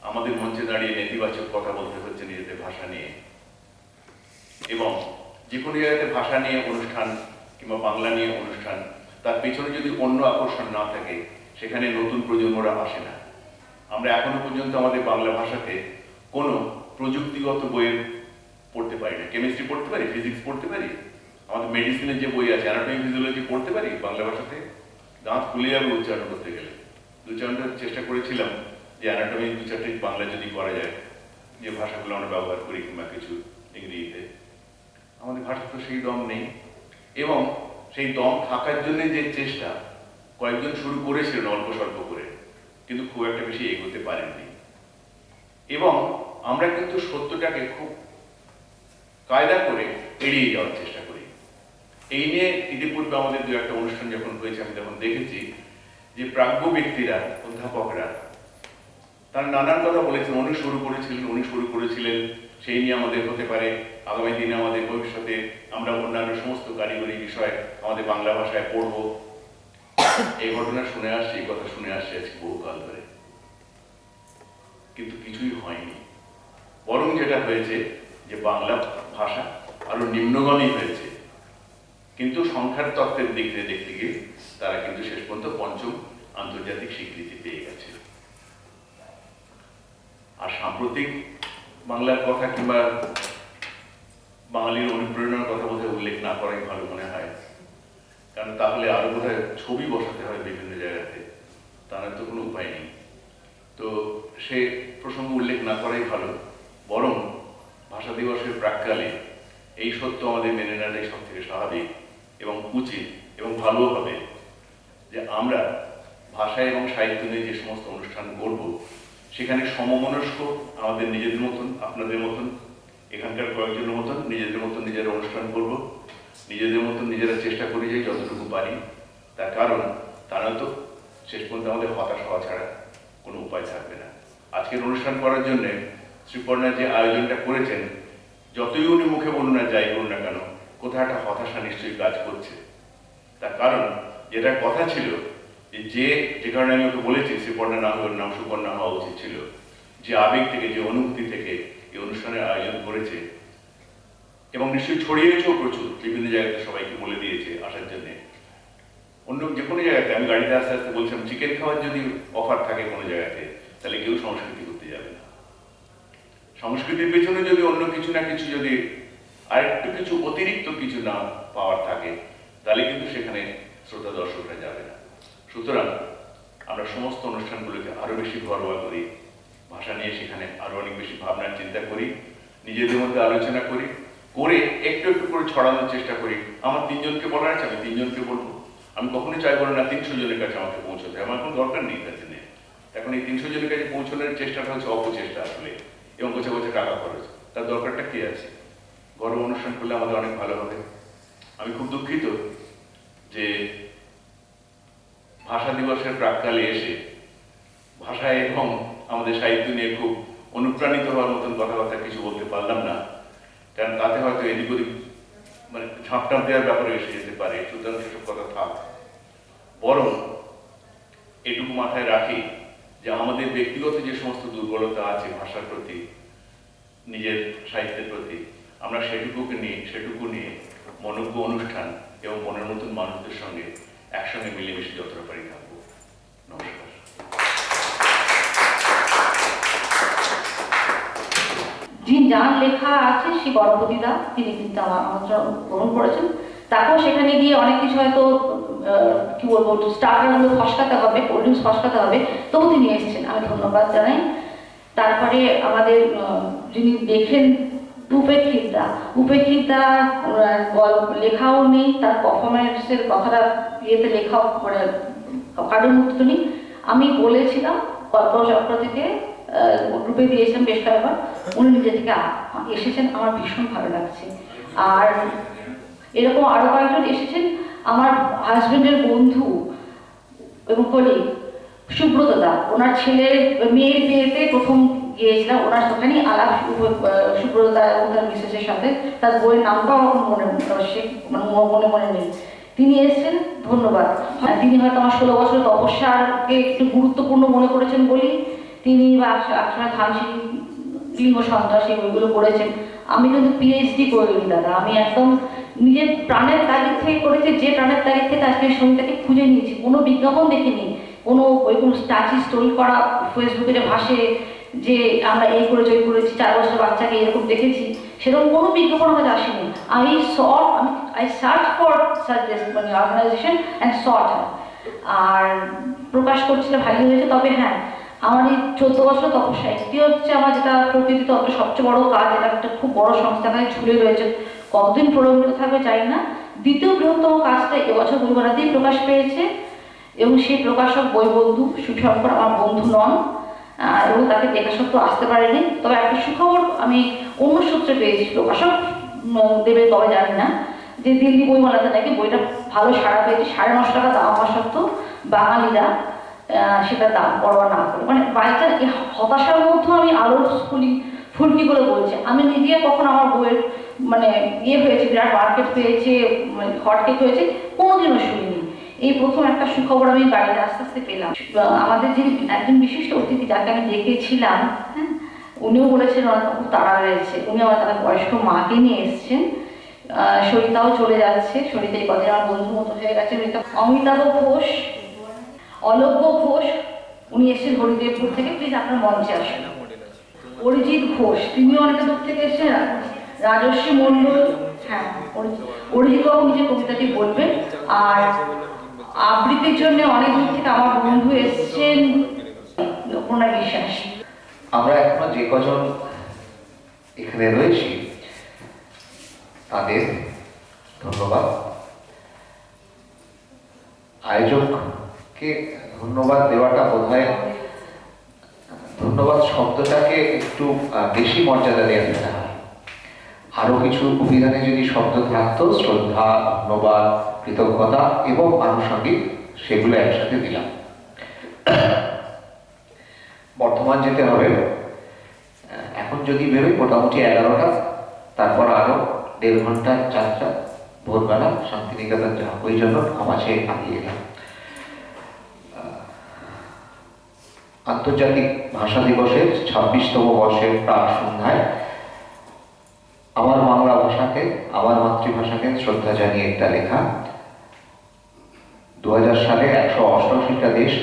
আমাদের মঞ্চে দাঁড়িয়ে নেতিবাচক কথা বলতে হচ্ছে নিজেদের ভাষা নিয়ে, এবং যে কোনো জায়গাতে ভাষা নিয়ে অনুষ্ঠান কিংবা বাংলা নিয়ে অনুষ্ঠান, তার পেছনে যদি অন্য আকর্ষণ না থাকে সেখানে নতুন প্রজন্মরা আসে না। আমরা এখনো পর্যন্ত আমাদের বাংলা ভাষাতে কোনো প্রযুক্তিগত বইয়ের পড়তে পারি না। কেমিস্ট্রি পড়তে পারি, ফিজিক্স পড়তে পারি, আমাদের মেডিসিনের যে বই আছে অ্যানাটমি ফিজিওলজি পড়তে পারি বাংলা ভাষাতে, দাঁত খুলে যাবে উচ্চারণ করতে গেলে। উচ্চারণটা চেষ্টা করেছিলাম যে অ্যানাটমি 2-4টে বাংলা যদি করা যায়, যে ভাষাগুলো আমরা ব্যবহার করি কিংবা কিছু ইংরেজিতে। আমাদের ভাষা তো সেই দম নেই, এবং সেই দম থাকার জন্য যে চেষ্টা কয়েকজন শুরু করেছিলেন অল্প স্বল্প করে, কিন্তু খুব একটা বেশি এগোতে পারেননি। এবং আমরা কিন্তু সত্যটাকে খুব কায়দা করে এড়িয়ে যাওয়ার চেষ্টা করি। এই নিয়ে ইতিপূর্বে আমাদের 2-1টা অনুষ্ঠান যখন হয়েছে, আমি তখন দেখেছি যে প্রাজ্ঞ ব্যক্তিরা, অধ্যাপকরা, তারা নানান কথা বলেছেন। উনি শুরু করেছিলেন, সেই নিয়ে আমাদের হতে পারে আগামী দিনে আমাদের ভবিষ্যতে আমরা অন্যান্য সমস্ত কারিগরি বিষয় আমাদের বাংলা ভাষায় পড়ব। এই ঘটনা শুনে আসছে, এই কথা শুনে আসছে আজকে বহুকাল ধরে, কিন্তু কিছুই হয়নি। বরং যেটা হয়েছে যে বাংলা ভাষা আরো নিম্নগামী হয়েছে, কিন্তু সংখ্যার তত্ত্বের দিক দিয়ে দেখতে গিয়ে তারা কিন্তু শেষ পর্যন্ত পঞ্চম আন্তর্জাতিক স্বীকৃতি পেয়ে গেছে। আর সাম্প্রতিক বাংলার কথা কিংবা বাঙালির অনুপ্রেরণার কথা বোধহয় উল্লেখ না করাই ভালো মনে হয়, কারণ তাহলে আরো বোধহয় ছবি বসাতে হয় বিভিন্ন জায়গাতে, তার তো কোনো উপায় নেই। তো সে প্রসঙ্গ উল্লেখ না করাই ভালো, বরং ভাষা দিবসের প্রাক্কালে এই সত্য আমাদের মেনে নেওয়াটাই সব থেকে স্বাভাবিক এবং উচিত এবং ভালো হবে যে আমরা ভাষা এবং সাহিত্য নিয়ে যে সমস্ত অনুষ্ঠান করব সেখানে সমমনস্ক আমাদের নিজেদের মতন, আপনাদের মতন, এখানকার কয়েকজনের মতন নিজেদের মতন নিজেরা অনুষ্ঠান করব, নিজেদের মতন নিজেরা চেষ্টা করি যে যতটুকু পারি। তার কারণ তারা তো শেষ পর্যন্ত আমাদের হতাশ হওয়া ছাড়া কোনো উপায় থাকবে না। আজকের অনুষ্ঠান করার জন্য শ্রীপর্ণা যে আয়োজনটা করেছেন, যতই উনি মুখে বলুন না যাই বলুন না কেন, কোথাও একটা হতাশা নিশ্চয়ই কাজ করছে। তার কারণ যেটা কথা ছিল যে কারণে আমি ওকে বলেছি শ্রীপর্ণা না হওয়ার নাম সুপর্ণা হওয়া উচিত ছিল, যে আবেগ থেকে, যে অনুভূতি থেকে এই অনুষ্ঠানের আয়োজন করেছে এবং নিশ্চয়ই ছড়িয়েছেও প্রচুর, বিভিন্ন জায়গাতে সবাইকে বলে দিয়েছে আসার জন্য। অন্য যে কোনো জায়গাতে আমি গাড়িতে আস্তে আস্তে বলছিলাম, চিকেন খাওয়ার যদি অফার থাকে কোনো জায়গাতে তাহলে কেউ সংস্কৃতি করতে যাবে না। সংস্কৃতির পেছনে যদি অন্য কিছু না কিছু, যদি আরেকটু কিছু অতিরিক্ত কিছু না পাওয়ার থাকে তাহলে কিন্তু সেখানে শ্রোতা দর্শকরা যাবে না। সুতরাং আমরা সমস্ত অনুষ্ঠানগুলোকে আরো বেশি ঘরোয়া করি, ভাষা নিয়ে সেখানে আরো অনেক বেশি ভাবনার চিন্তা করি, নিজেদের মধ্যে আলোচনা করি, করে একটু একটু করে ছড়ানোর চেষ্টা করি। আমার 3 জনকে বলার আছে, আমি 3 জনকে বলবো। আমি কখনোই চাইবো না 300 জনের কাছে আমাকে পৌঁছতে, আমার কোনো দরকার নেই কাছে নেই। এখন এই 300 জনের কাছে পৌঁছানোর চেষ্টাটা হচ্ছে অপচেষ্টা আসলে, এবং গোছে গোছে টাকা খরচ। তার দরকারটা কি আছে? ঘরোয়া অনুষ্ঠান করলে আমাদের অনেক ভালো হবে। আমি খুব দুঃখিত যে ভাষা দিবসের প্রাক্কালে এসে ভাষা এবং আমাদের সাহিত্য নিয়ে খুব অনুপ্রাণিত হওয়ার মতন কথাবার্তা কিছু বলতে পারলাম না, কারণ তাতে হয়তো এদিক ওদিক মানে ঝাঁপটাপ দেওয়ার ব্যাপারে এসে যেতে পারে। সুতরাং সেসব কথা থাক, বরং এটুকু মাথায় রাখি যে আমাদের ব্যক্তিগত যে সমস্ত দুর্বলতা আছে ভাষার প্রতি, নিজের সাহিত্যের প্রতি, আমরা সেটুকু নিয়ে মনোজ্ঞ অনুষ্ঠান এবং মনের মতন মানুষদের সঙ্গে একসঙ্গে মিলেমিশে যতটা পারি থাকবো। নমস্কার। যার লেখা আছে সেই গণপতিদা, তিনি কিন্তু আমার আমন্ত্রণ গ্রহণ করেছেন। তাকেও সেখানে গিয়ে অনেক কিছু হয়তো কি বলবো, স্টার্টারগুলো ফসকাতে হবে, কোল্ড ড্রিঙ্কস ফসকাতে হবে, তবু তিনি এসেছেন, আমি ধন্যবাদ জানাই। তারপরে আমাদের যিনি দেখেন উপেক্ষিতা লেখাও নেই, তার পারফরমেন্সের কথাটা ইয়েতে লেখাও মানে কার্ডের মধ্যে নেই। আমি বলেছিলাম কল্পচক্র থেকে গ্রুপে দিয়েছিলাম বেশ কয়েকবার, উনি নিজে থেকে এসেছেন, আমার ভীষণ ভালো লাগছে। আর এরকম আরো কয়েকজন এসেছেন, আমার হাজবেন্ডের বন্ধু এবং কলিগ সুব্রত দা, ওনার ছেলের মেয়ের বিয়েতে প্রথম গিয়েছিলাম, ওনার ওখানেই আলাপ সুব্রত দা এবং তার মিসেসের সাথে। তার বইয়ের নামটাও আমার মনে নেই। তিনি এসেছেন, ধন্যবাদ। তিনি হয়তো আমার 16 বছরের তপস্যাকে একটু গুরুত্বপূর্ণ মনে করেছেন বলেই তিনি বা একসময় ধানসিং লিঙ্গ সন্ত্রাস এই বইগুলো করেছেন। আমি কিন্তু পিএইচডি করিনি দাদা, আমি একদম নিজের প্রাণের তারিখ থেকে করেছি, যে প্রাণের তারিখ থেকে আজকে সঙ্গীটাকে খুঁজে নিয়েছি। কোনো বিজ্ঞাপন দেখিনি, কোনো ওইগুলো স্ট্যাচি স্টোরি করা ফেসবুকে যে ভাসে যে আমরা এই করেছি ওই করেছি, 4 বছরের বাচ্চাকে এরকম দেখেছি, সেরকম কোনো বিজ্ঞাপন আমাদের আসেনি। I searched for such মানে অর্গানাইজেশন অ্যান্ড সট, আর প্রকাশ করছিল ভালোই হয়েছে। তবে হ্যাঁ, আমার এই 14 বছর তপস্যা, একটি হচ্ছে আমার যেটা প্রকৃতি তত্ত্ব সবচেয়ে বড় কাজ, এটা একটা খুব বড় সংস্থাখানে ঝুলে রয়েছে, কতদিন প্রলম্বিত থাকবে চাই না। দ্বিতীয় বৃহত্তম কাজটা এবছর বইমেলাতেই প্রকাশ পেয়েছে, এবং সেই প্রকাশক বই বন্ধু সুশঙ্কর আমার বন্ধু নন, এবং তাকে দেখা সত্ত্বেও আসতে পারেনি। তবে একটা সুখবর আমি অন্য সূত্রে পেয়েছি, প্রকাশক দেবে তবে জানি না, যে দিল্লি বইমেলাতে নাকি বইটা ভালো সাড়া পেয়েছে। 9.5 টাকা দাম হওয়া সত্ত্বেও বাঙালিরা সেটা দাম পরোয়া না করে, মানে বাইকটা হতাশার মধ্যেও আমি আলোর ফুলকি করে বলছি। আমি নিজে কখন আমার বইয়ের মানে হয়েছে, বিরাট মার্কেট পেয়েছে, মানে হটকেক হয়েছে, কোনোদিনও শুনিনি। এই প্রথম একটা সুখবর আমি গাড়িতে আস্তে আস্তে পেলাম। আমাদের যে একজন বিশিষ্ট অতিথি যাকে আমি ডেকেছিলাম, হ্যাঁ, উনিও বলেছেন অনেক খুব তাড়া রয়েছে। উনি আমার তার বয়স্ক মাকে নিয়ে এসছেন, সরিতাও চলে যাচ্ছে, সরিতা এই কদিন আমার বন্ধুর মতো হয়ে গেছে। অমিতাভ ঘোষ, অলভ্য ঘোষ, উনি এসেছেন হরিদেবপুর থেকে, প্লিজ আপনার মঞ্চে আসুন। অরিজিৎ ঘোষ, তিনিও অনেক দূর থেকে এসেছেন। রাজশ্রী মণ্ডল, হ্যাঁ অরিজিৎ বাবু নিজে কবিতাটি বলবেন। আর আবৃত্তির জন্য অনেক দূর থেকে আমার বন্ধু এসেছেন, প্রণয় বিশ্বাস। আমরা এখনো যে কজন এখানে রয়েছি তাদের ধন্যবাদ। আয়োজককে ধন্যবাদ দেওয়াটা বোধহয়, ধন্যবাদ শব্দটাকে একটু বেশি মর্যাদা দেওয়া যেতে হয়। আরো কিছু অভিধানে যদি শব্দ থাকতো, শ্রদ্ধা, ধন্যবাদ, কৃতজ্ঞতা এবং আনুষঙ্গিক, সেগুলো একসাথে দিলাম। বর্ধমান যেতে হবে, এখন যদি বেরোই মোটামুটি 11টা, তারপর আরো 1.5 ঘন্টার যাত্রা, ভোরবেলা শান্তিনিকেতন যাওয়া, ওই জন্য আমাছে আগিয়ে এলাম। আন্তর্জাতিক ভাষা দিবসের 26তম বর্ষের প্রাক সন্ধ্যায় আমার বাংলা ভাষাকে, আমার মাতৃভাষাকে শ্রদ্ধা জানিয়ে একটা লেখা। 2000 সালে 188টা দেশ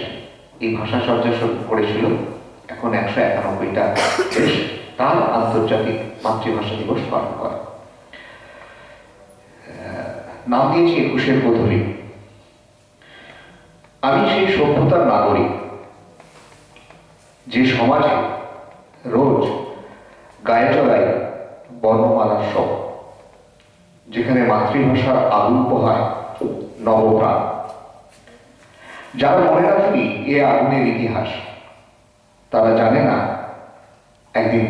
এই ভাষা চর্চা শুরু করেছিল, এখন 191টা দেশ তার আন্তর্জাতিক মাতৃভাষা দিবস পালন করে। নাম দিয়েছি 21 গোধূলি। আমি সেই সভ্যতার নাগরিক যে সমাজে রোজ গায়ে চলায় বর্ণমালার শব, যেখানে মাতৃভাষার আগুন পোহায় নবপ্রাণ। যারা মনে রাখেনি এ আগুনের ইতিহাস, তারা জানে না একদিন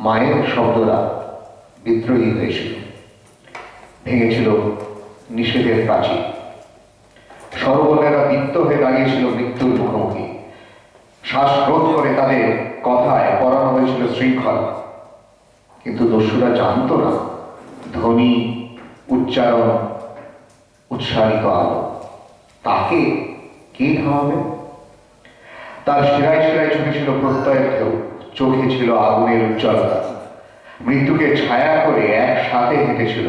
মায়ের শব্দরা বিদ্রোহী হয়েছিল, ভেঙেছিল নিষেধের প্রাচীর। সর্বনেরা দীপ্ত হয়ে দাঁড়িয়েছিল মৃত্যুর মুখোমুখি। শ্বাসরোধ করে তাদের কথায় পরানো হয়েছিল শৃঙ্খল। কিন্তু দস্যুরা জানত না ধ্বনি, উচ্চারণ, উৎসারিত আলো তাকে কে থামাবে। তার শিরায় শিরায় ছুটেছিল প্রত্যয়ের ঢেউ, চোখে ছিল আগুনের উজ্জ্বলতা। মৃত্যুকে ছায়া করে একসাথে হেঁটেছিল,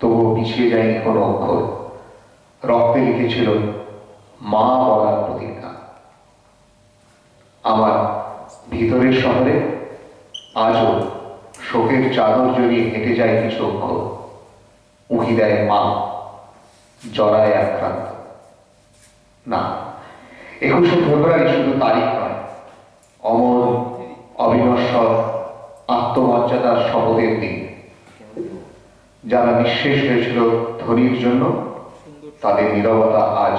তবুও পিছিয়ে যায়নি কোনো অক্ষর। রক্তে লিখেছিল মা বলার প্রতিজ্ঞা। আমার ভিতরের শহরে আজও শোকের চাদর জড়িয়ে হেঁটে যায় কিছু অক্ষর। উঁকি দেয় মা, জরায় আক্রান্ত। না, 21শে ফেব্রুয়ারি শুধু তারিখ নয়, অমর, অবিনশ্বর, আত্মমর্যাদার শপথের দিন। যারা নিঃশেষ হয়েছিল ধ্বনির জন্য, তাদের নীরবতা আজ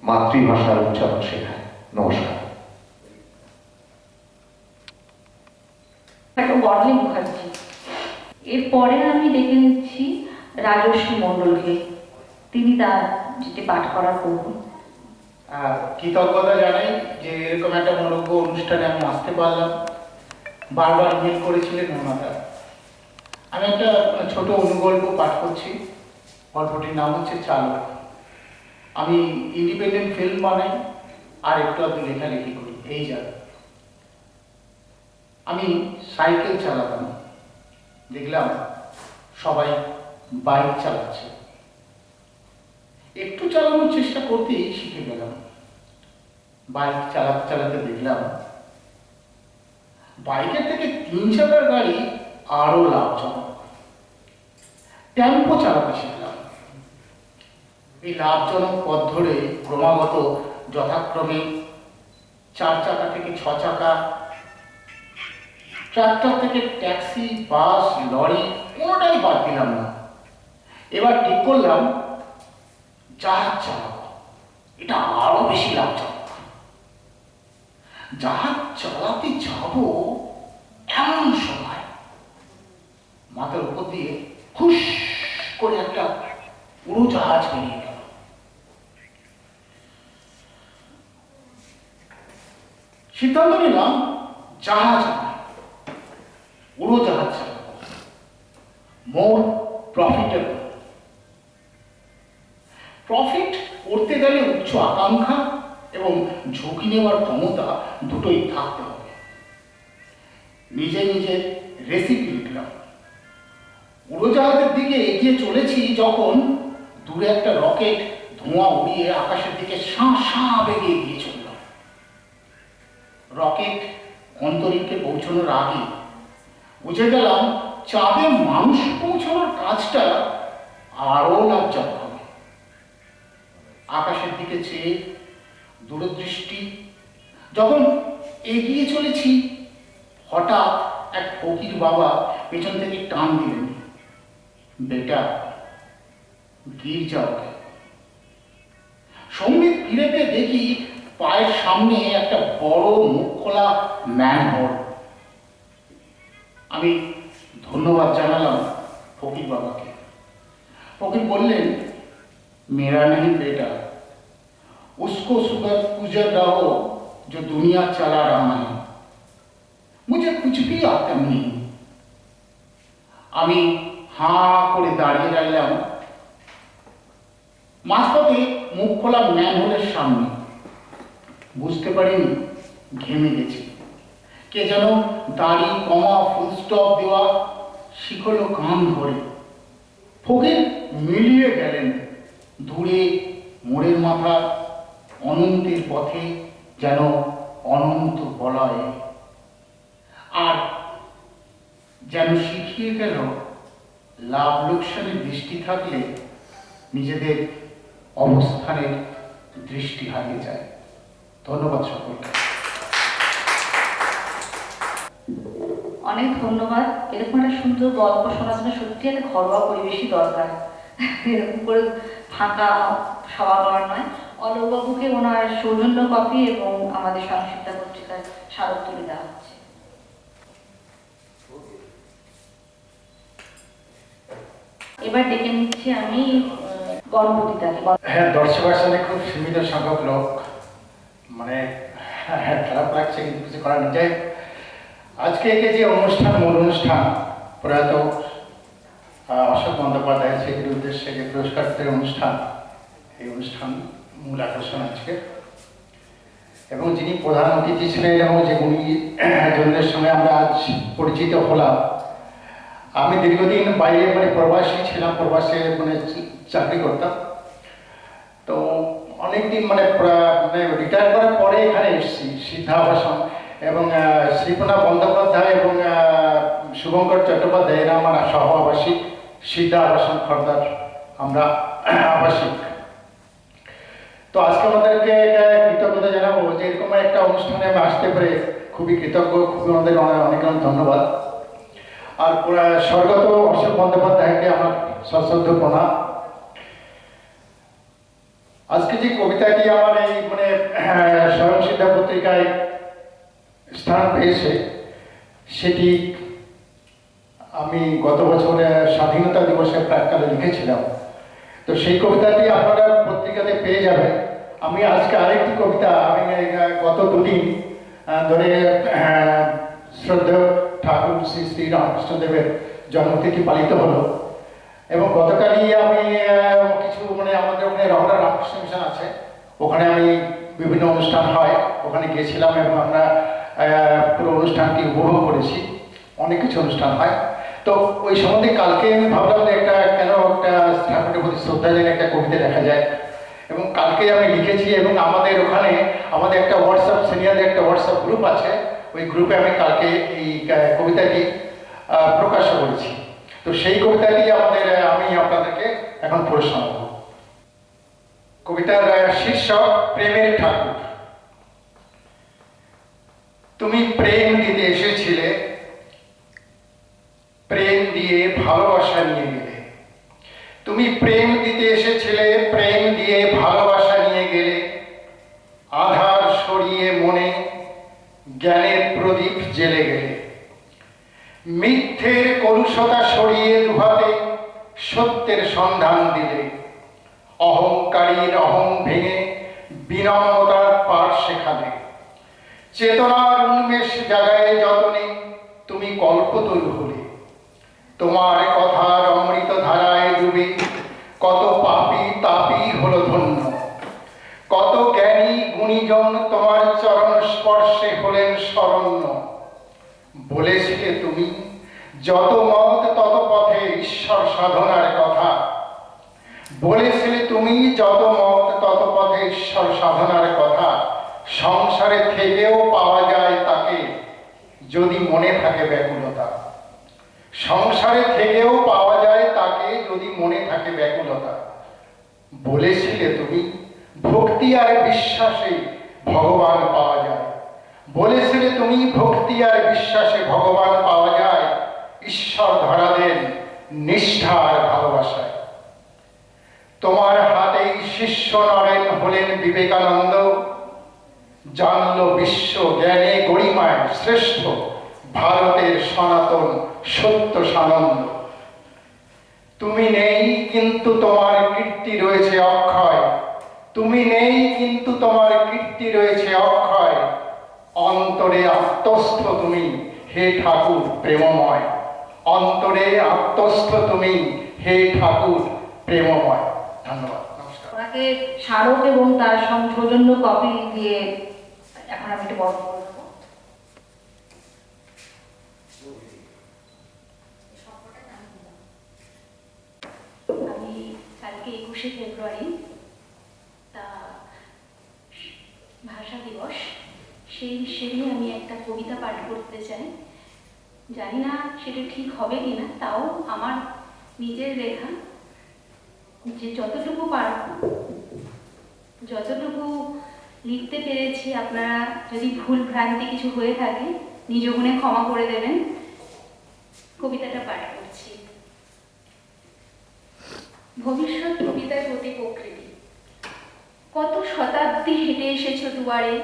মাতৃভাষার উচ্চারণ শেখায়। নমস্কার। বর্ণিল মুখার্জি। এরপরে আমি ডেকে নিচ্ছি রাজশ্রী মণ্ডলকে, তিনি তার যেটি পাঠ করার করবেন। কৃতজ্ঞতা জানাই যে এরকম একটা মনোজ্ঞ অনুষ্ঠানে আমি আসতে পারলাম। বারবার ইমেল করেছিলেন ওনারা। আমি একটা ছোট অনুগল্প পাঠ করছি। গল্পটির নাম হচ্ছে চালক। আমি ইন্ডিপেন্ডেন্ট ফিল্ম বানাই আর একটু আধটু লেখালেখি করি, এই যা। আমি সাইকেল চালাতাম, দেখলাম সবাই বাইক চালাচ্ছে। একটু চালানোর চেষ্টা করতেই শিখে গেলাম। বাইক চালাতে চালাতে দেখলাম বাইকের থেকে 3 চাকার গাড়ি আরো লাভজনক। টেম্পো চালাতে শিখলাম। এই লাভজনক পথ ধরে ক্রমাগত যথাক্রমে 4 চাকা থেকে 6 চাকা, ট্রাক্টর থেকে ট্যাক্সি, বাস, লরি, কোনোটাই বাদ দিলাম না। এবার ঠিক করলাম জাহাজ চালাবো, এটা আরো বেশি লাভজনক। জাহাজ চালাতে যাব এমন সময় মাথার উপর দিয়ে হুশ করে একটা উড়োজাহাজ বেরিয়ে গেল। সিদ্ধান্ত নিলাম জাহাজ উড়োজাহাজ চালাবো, মোর প্রফিটেবল। প্রফিট করতে গেলে উচ্চ আকাঙ্ক্ষা এবং ঝুঁকি নেওয়ার ক্ষমতা দুটোই থাকতে হবে। নিজে নিজের রেসিপি লিখলাম। উড়োজাহাজের দিকে এগিয়ে চলেছি যখন দূরে একটা রকেট ধোঁয়া উড়িয়ে আকাশের দিকে সাঁ সাঁ বেগে এগিয়ে চলল। রকেট অন্তরীক্ষে পৌঁছানোর আগে বুঝে গেলাম চাঁদে মানুষ পৌঁছানোর কাজটা আরো লাভজনক হবে। আকাশের দিকে চেয়ে দূরদৃষ্টি যখন এগিয়ে চলেছি, হঠাৎ এক ফকির বাবা পেছন থেকে টান দিলেন, বেটা গির যাও। সঙ্গীত ফিরে পেয়ে দেখি পায়ের সামনে একটা বড় মুখ খোলা ম্যানহোল। আমি ধন্যবাদ জানালাম ফকির বাবাকে। ফকির বললেন, मेरा नहीं बेटा, उसको सुगर गुजर रहो जो दुनिया चला रहा है, मुझे कुछ भी आता नहीं। আমি হাঁ করে দাঁড়িয়ে রইলাম মাঝপথে মুখ খোলা ম্যানহোলের সামনে। বুঝতে পারিনি ঘেমে গেছি। কে যেন দাড়ি কমা ফুল স্টপ দেওয়া শিখলো কান ধরে। ফকির মিলিয়ে গেলেন দূরে মোড়ের মাথা, অনন্তের পথে যেন অনন্ত বলয়। আর যেন শিখিয়ে গেল লাভ লোকসানের দৃষ্টি থাকলে নিজেদের অবস্থানের দৃষ্টি হারিয়ে যায়। ধন্যবাদ সকলকে। অনেক ধন্যবাদ। এরকম একটা সুন্দর গল্প শোনার জন্য সত্যি একটা ঘরোয়া পরিবেশই দরকার। এরকম করে ফাঁকা সভাঘর নয়। অলোকবাবুকে ওনার সৌজন্য কপি এবং আমাদের সংক্ষিপ্তা পত্রিকার স্মারক তুলে দেওয়া হচ্ছে। এবার ডেকে নিচ্ছি আমি গণপতিদাকে। হ্যাঁ, দর্শক আসলে খুব সীমিত সংখ্যক লোক, মানে খারাপ লাগছে কিন্তু কিছু করার নেই। যাই, আজকে একে যে অনুষ্ঠান, মূল অনুষ্ঠান প্রয়াত অশোক বন্দ্যোপাধ্যায়ের স্মৃতির উদ্দেশ্যে যে পুরস্কারদের অনুষ্ঠান, এই অনুষ্ঠান মূল আকর্ষণ আজকে। এবং যিনি প্রধান অতিথি ছিলেন এবং যে গুণীজনদের সঙ্গে আমরা আজ পরিচিত হলাম। আমি দীর্ঘদিন বাইরে মানে প্রবাসী ছিলাম, প্রবাসে মানে চাকরি করতাম। তো অনেকদিন মানে রিটায়ার করার পরে এখানে এসেছি সিদ্ধা আবাসন, এবং শ্রীপনা বন্দ্যোপাধ্যায় এবং শুভঙ্কর চট্টোপাধ্যায় এরা আমার সহ আবাসিক, সিদ্ধা আবাসন খর্দার আমরা আবাসিক। তো আজকে আমাদেরকে কৃতজ্ঞতা জানাবো যে এরকম একটা অনুষ্ঠানে আমি আসতে পেরে খুবই কৃতজ্ঞ, খুবই আমাদের অনেক অনেক ধন্যবাদ। আর স্বর্গত অশোক বন্দ্যোপাধ্যায়কে আমার সশ্রদ্ধ প্রণাম। আজকে যে কবিতাটি আমার এই মানে স্বয়ংসিদ্ধা পত্রিকায় স্থান পেয়েছে, সেটি আমি গত বছরে স্বাধীনতা দিবসের প্রাক্কালে লিখেছিলাম। তো সেই কবিতাটি আপনারা পত্রিকাতে পেয়ে যাবেন। আমি আজকে আরেকটি কবিতা, আমি গত দুদিন ধরে শ্রদ্ধেয় ঠাকুর শ্রী শ্রী রামকৃষ্ণদেবের জন্মতিথি পালিত হলো, এবং গতকালই আমি কিছু মানে আমাদের ওখানে রহরা রামকৃষ্ণ মিশন আছে, ওখানে আমি বিভিন্ন অনুষ্ঠান হয়, ওখানে গিয়েছিলাম এবং আমরা পুরো অনুষ্ঠানটি উপভোগ করেছি। অনেক কিছু অনুষ্ঠান হয়। তো ওই সম্বন্ধে কালকে আমি ভাবলাম যে একটা কেন একটা ঠাকুরের প্রতি শ্রদ্ধা যেন একটা কবিতা লেখা যায়, এবং কালকে আমি লিখেছি। এবং আমাদের ওখানে আমাদের একটা হোয়াটসঅ্যাপ, সিনিয়রদের একটা হোয়াটসঅ্যাপ গ্রুপ আছে, ওই গ্রুপে আমি কালকে এই কবিতাটি প্রকাশ করেছি। তো সেই কবিতাটি আমি আপনাদেরকে এখন পড়ে শোনাব। কবিতার শীর্ষক প্রেমের ঠাকুর। তুমি প্রেম দিতে এসেছিলে, প্রেম দিয়ে ভালোবাসা নিয়ে গেলে। তুমি প্রেম দিতে এসেছিলে, প্রেম দিয়ে ভালোবাসা নিয়ে গেলে। আধার সরিয়ে মনে জ্ঞানের প্রদীপ জ্বেলে গেলে। মিথ্যের কলুষতা সরিয়ে দুহাতে সত্যের সন্ধান দিলে। অহংকারীর অহং ভেঙে বিনম্রতার পাঠ শেখালে। চেতনার উন্মেষ জাগায় যতনে তুমি কল্পতরু হলে। তোমার কথার অমৃত ধারায় ডুবে কত পাপী তাপী হলো ধন্য। কত জ্ঞানী গুণীজন তোমার চরণ স্পর্শে হলেন শরণ্য। বলেছিলে তুমি যত মত তত পথে ঈশ্বর সাধনার কথা। বলেছিলে তুমি যত মত তত পথে ঈশ্বর সাধনার কথা। সংসারে থেকেও পাওয়া যায় তাকে যদি মনে থাকে ব্যাকুলতা। সংসারে থেকেও পাওয়া যায় তাকে যদি মনে থাকে ব্যাকুলতা। বলেছিলে তুমি ভক্তি আর বিশ্বাসে ভগবান পাওয়া যায়। বলেছিলে তুমি ভক্তি আর বিশ্বাসে ভগবান পাওয়া যায়। ঈশ্বর ধরা দেন নিষ্ঠা আর ভালোবাসায়। তোমার হাতেই শিষ্য নরেন হলেন বিবেকানন্দ। জানল বিশ্ব জ্ঞানে গরিমায় শ্রেষ্ঠ ভারতের সনাতন সত্য সানন্দ। তুমি নেই কিন্তু তোমার কীর্তি রয়েছে অক্ষয়। তুমি নেই কিন্তু তোমার কীর্তি রয়েছে অক্ষয়। অন্তরে আত্মস্থ তুমি হে ঠাকুর প্রেমময়। অন্তরে আত্মস্থ তুমি হে ঠাকুর প্রেমময়। ধন্যবাদ, নমস্কার। ওনাকে স্মারক এবং তার সৌজন্য কপি দিয়ে এখন আমি একটু বড় করে দেবো। আমি কালকে 21শে ফেব্রুয়ারি, তা ভাষা দিবস, সেই হিসেবে আমি একটা কবিতা পাঠ করতে চাই। জানি না সেটা ঠিক হবে কিনা, তাও আমার নিজের লেখা, যে যতটুকু লিখতে পেরেছি। আপনারা যদি ভুল ভ্রান্তি কিছু হয়ে থাকে নিজ গুণে ক্ষমা করে দেবেন। কবিতাটা পাঠ করছি। ভবিষ্যৎ কবিতার প্রতি প্রকৃতি। কত শতাব্দী হেঁটে এসেছো দুয়ারে,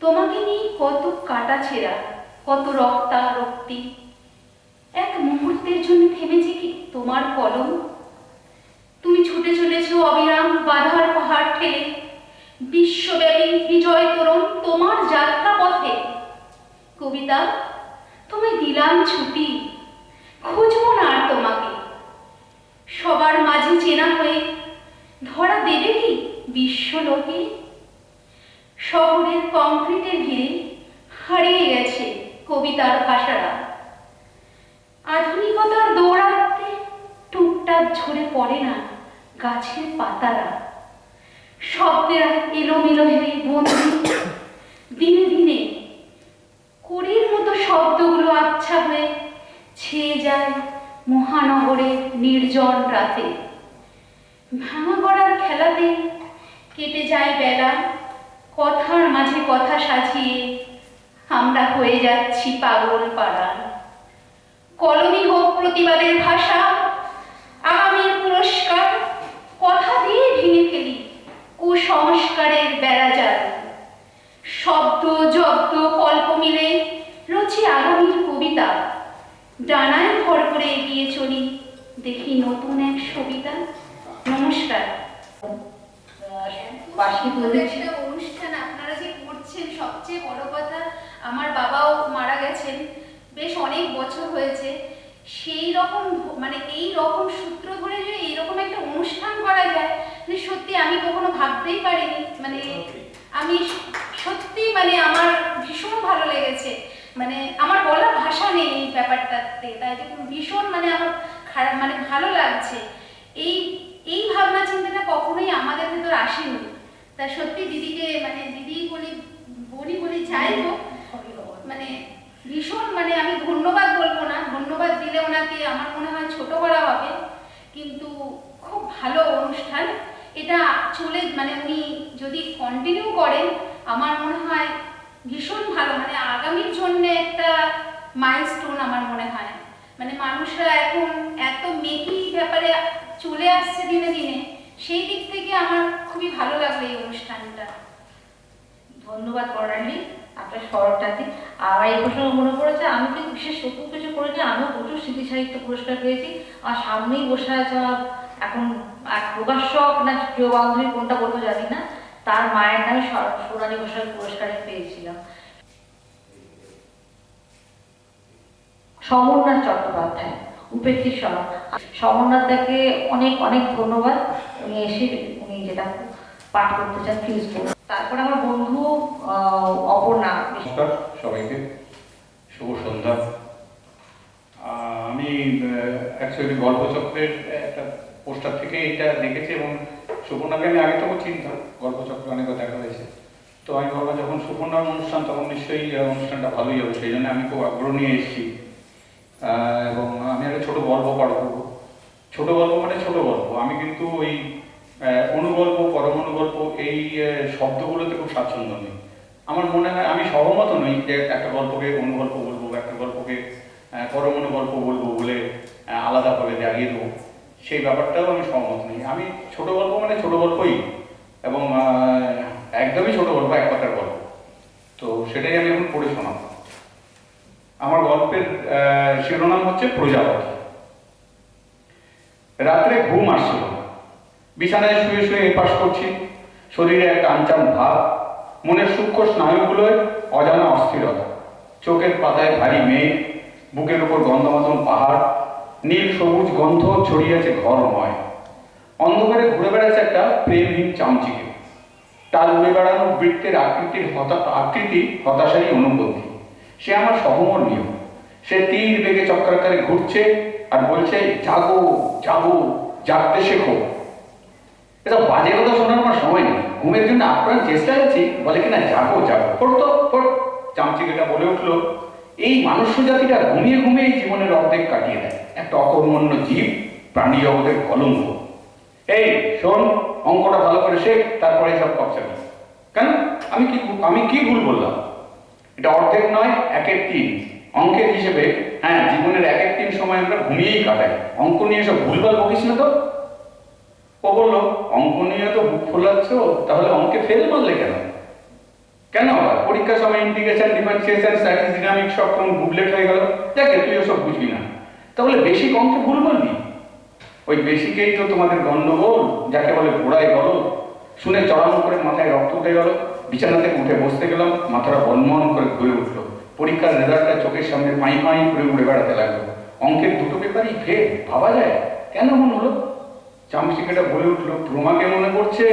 তোমাকে নিয়ে কত কাটা ছেঁড়া, কত রক্তারক্তি। এক মুহূর্তের জন্য থেমেছে কি তোমার কলম? তুমি ছুটে চলেছো অবিরাম বাধার পাহাড় ঠেলে, বিশ্বব্যাপী বিজয় তোরণ তোমার যাত্রা পথে। কবিতা, তোমায় দিলাম ছুটি, খুঁজবো না আর তোমাকে। সবার মাঝে চেনা হয়ে ধরা দেবে কি বিশ্বলোকে? শহরের কংক্রিটের ভিড়ে হারিয়ে গেছে কবিতার ভাষারা। আধুনিকতার দৌড়াতে টুকটাক ঝরে পড়ে না গাছের পাতারা। শব্দেরা এলোমেলো হয়ে বন্দি, দিনে দিনে কড়ির মতো শব্দগুলো আচ্ছা হয়ে ছেয়ে যায় মহানগরের নির্জন রাতে। ভাঙা গড়ার খেলাতে কেটে যায় বেলা, কথার মাঝে কথা সাজিয়ে আমরা হয়ে যাচ্ছি পাগল পাড়া। কলমই হোক প্রতিবাদের ভাষা, আগামীর পুরস্কার, কথা দিয়ে ভেঙে ফেলি কুসংস্কারের বেড়াজাল। শব্দ জব্দ কল্প মিলে রচি আগামীর কবিতা। ডানায় ভর করে এগিয়ে চলি, দেখি নতুন এক কবিতা। নমস্কার। একটা অনুষ্ঠান আপনারা যে করছেন, সবচেয়ে বড় কথা আমার বাবাও মারা গেছেন, বেশ অনেক বছর হয়েছে। সেই রকম মানে এই রকম সূত্র ধরে যে এইরকম একটা অনুষ্ঠান করা যায়, যে সত্যি আমি কখনো ভাবতেই পারিনি। মানে আমি সত্যি মানে আমার ভীষণ ভালো লেগেছে। মানে আমার বলার ভাষা নেই এই ব্যাপারটাতে, তাই যে ভীষণ মানে আমার খারাপ মানে ভালো লাগছে। এই ভাবনা চিন্তাটা কখনোই আমাদের ভেতর আসেনি। তা সত্যি দিদিকে মানে দিদি বলি যাই হোক, মানে ভীষণ মানে আমি ধন্যবাদ বলবো না, ধন্যবাদ দিলে ওনাকে আমার মনে হয় ছোট করা হবে। কিন্তু খুব ভালো অনুষ্ঠান এটা চলে, মানে উনি যদি কন্টিনিউ করেন আমার মনে হয় ভীষণ ভালো। মানে আগামীর জন্য একটা মাইলস্টোন আমার মনে হয়। মানে মানুষরা এখন এত মেকি ব্যাপারে চলে আসছে দিনে দিনে, সেই দিক থেকে আমার খুবই ভালো লাগলো এই অনুষ্ঠানটা। ধন্যবাদ করানি আপনার স্মরণটাতে। আর এই প্রসঙ্গে মনে পড়েছে, আমি কিন্তু বিশেষ নতুন কিছু করিনি, আমিও প্রচুর স্মৃতি সাহিত্য পুরস্কার পেয়েছি। আর সামনেই বসে আছে আমার এখন এক প্রকাশক না প্রিয় বান্ধবী কোনটা বলবো জানি না, তার মায়ের নামে সোনালী ঘোষাল পুরস্কার পেয়েছিলাম। সমরনাথ চট্টোপাধ্যায়, উপেক্ষিত সমরনাথদাকে অনেক অনেক ধন্যবাদ। উনি এসে উনি যেটা পাঠ করতে চান প্লিজ বলুন। তারপর আমার বন্ধু অপর্ণা। নমস্কার সবাইকে, শুভ সন্ধ্যা। আমি অ্যাকচুয়ালি গল্পচক্রের একটা পোস্টার থেকে এটা দেখেছি এবং সুপর্ণাকে আমি আগে থেকে চিনতাম, গল্পচক্রে অনেকবার দেখা হয়েছে। তো আমি ভাবলাম যখন সুপর্ণার অনুষ্ঠান তখন নিশ্চয়ই অনুষ্ঠানটা ভালোই হবে, সেই জন্য আমি খুব আগ্রহ নিয়ে এসেছি। এবং কিন্তু ওই অনুগল্প, পরমানুগল্প এই শব্দগুলোতে খুব স্বাচ্ছন্দ্য নেই। আমার মনে হয় আমি সহমত নই যে একটা গল্পকে অনুগল্প বলবো, একটা গল্পকে পরমানুগল্প বলবো বলে আলাদাভাবে দাঁড়িয়ে দেবো, সেই ব্যাপারটাও আমি সহমত নই। আমি ছোট গল্প মানে ছোট গল্পই, এবং একদমই ছোট গল্প, এক কথার গল্প। তো সেটাই আমি এখন পড়ে শোনাবো। আমার গল্পের শিরোনাম হচ্ছে প্রজাপতি। রাত্রে ঘুম আসছিল, বিছানায় শুয়ে শুয়ে এপাশ করছি, শরীরে এক আনচান ভাব, মনের সূক্ষ্ম স্নায়ুগুলোয় অজানা অস্থিরতা, চোখের পাতায় ভারী মেঘ, বুকের উপর গন্ধমাদন পাহাড়, নীল সবুজ গন্ধ ছড়িয়েছে ঘরময়। অন্ধকারে ঘুরে বেড়াচ্ছে একটা প্রেমহীন চামচিকে, তার উড়ে বেড়ানো বৃত্তের আকৃতি হতাশারই অনুবন্ধী। সে আমার সহমর্মীয়, সে তীর বেগে চক্রাকারে ঘুরছে আর বলছে, জাগো জাগো, জাগতে শেখো। এটা বাজে কথা শোনার আমার সময় নেই, ঘুমের জন্য আপ্রাণ চেষ্টায় আছি, বলে কিনা জাগো জাগো, পড়তো পড়। চামচিকেটা বলে উঠলো, এই মানুষ জাতিটা ঘুমিয়ে ঘুমিয়ে জীবনের অর্ধেক কাটিয়ে দেয়, একটা অকর্মণ্য জীব, প্রাণী জগতের কলঙ্ক। এই শোন, অঙ্কটা ভালো করে শেখ, তারপরে সব কপচাবি। কেন, আমি কি ভুল বললাম? এটা অর্ধেক নয়, 1/3 অঙ্কের হিসেবে। হ্যাঁ, জীবনের 1/3 সময় আমরা ঘুমিয়েই কাটাই। অঙ্ক নিয়ে সব ভুলভাল বকিস না তো। ও বললো, অঙ্ক নিয়ে তো বুক ফোলাচ্ছ, তাহলে অঙ্কে ফেল মারলে কেন? কেন আবার পরীক্ষার সময় ইন্টিগ্রেশন, ডিফারেন্সিয়েশন, স্ট্যাটিস্টিক্স সব কোন গুবলেট হয়ে গেল? দেখে তুই ওসব বুঝবি না, তাহলে বেসিক অঙ্কে ভুল বলবি। ওই বেসিকেই তো তোমাদের গন্ডগোল, যাকে বলে ঘোড়ায় গেল। শুনে চড়ানো করে মাথায় রক্ত উঠে গেল, বিছানা থেকে উঠে বসতে গেলাম, মাথাটা বনমন করে ঘুরে উঠলো। পরীক্ষার রেজাল্টটা চোখের সামনে পাই পাই করে উড়ে বেড়াতে লাগলো। অঙ্কের দুটো পেপারই ফেল, ভাবা যায়? কেন মন হলো? চামচিকেটা বলে উঠলো, তোমাকে মনে পড়ছে?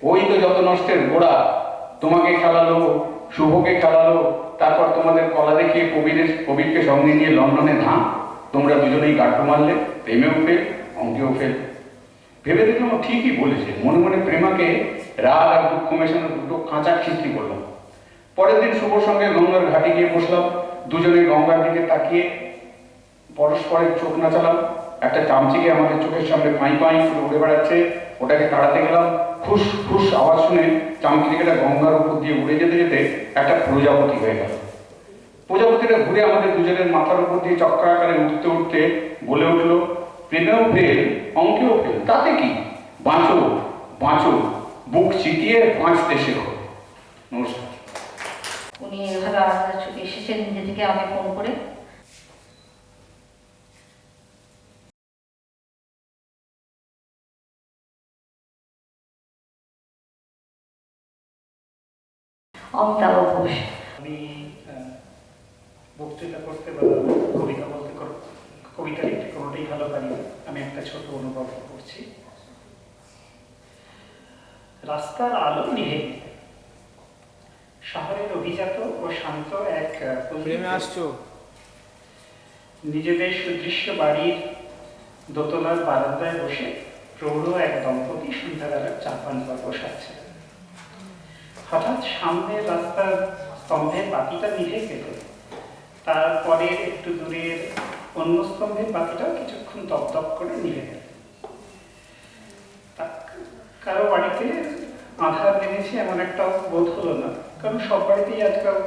ওই তো যত নষ্টের গোড়া। তোমাকে খেলালো, শুভকে খেলালো, তারপর তোমাদের কলা দেখিয়ে কবিরকে সঙ্গে নিয়ে লন্ডনে ধাম। তোমরা দুজনেই গাড্ডু মারলে, প্রেমেও ফেল, অঙ্কেও ফেল। ভেবে দেখলাম ঠিকই বলেছে। মনে মনে প্রেমাকে রাগ আর দুঃখ মেশানো দুটো কাঁচা খিস্তি করলাম। পরের দিন শুভর সঙ্গে গঙ্গার ঘাটে গিয়ে বসলাম, দুজনে গঙ্গার দিকে তাকিয়ে পরস্পরের চোখ নাচালাম। একটা চামচিকে আমাদের চোখের সামনে পাই পাই করে উড়ে বেড়াচ্ছে, ওটাকে তাড়াতে গেলাম। ফুস ফুস আওয়াজ শুনে চামচিকেটা গঙ্গার উপর দিয়ে উড়ে যেতে যেতে একটা প্রজাপতি হয়ে গেল। প্রজাপতিটা ঘুরে আমাদের দুজনের মাথার উপর দিয়ে চক্রাকারে উঠতে উঠতে বলে উঠলো, প্রেমেও ফেল, অঙ্কেও ফেল, তাতে কি? বাঁচো বাঁচো, বুক চিতিয়ে বাঁচতে শেখো। নমস্কার। উনি এভাবে আলাদা চোখে এসেছেন নিজে থেকে আমাকে ফোন করে। অমিতাভ ঘোষ। আমি বক্তৃতা করতে বা কবিতা বলতে কবিতা লিখতে কোনোটাই ভালো পারি না। আমি একটা ছোট অনুভব করছি। রাস্তার আলো নিভে শহরের অভিজাত ও শান্ত এক নিজেদের সুদৃশ্য বাড়ির দোতলার বারান্দায় বসে প্রৌঢ় এক দম্পতি সন্ধ্যাবেলার চা পান করে বসাচ্ছে। হঠাৎ সামনের রাস্তার স্তম্ভের বাতিটা নিভে গেল। তারপরে একটু দূরের অন্য স্তম্ভের বাতিটা কিছুক্ষণ দপদপ করে নিভে গেল। কারো বাড়িতে আধার নেমেছে এমন একটা বোধ হলো না, কারণ সব বাড়িতেই আজকাল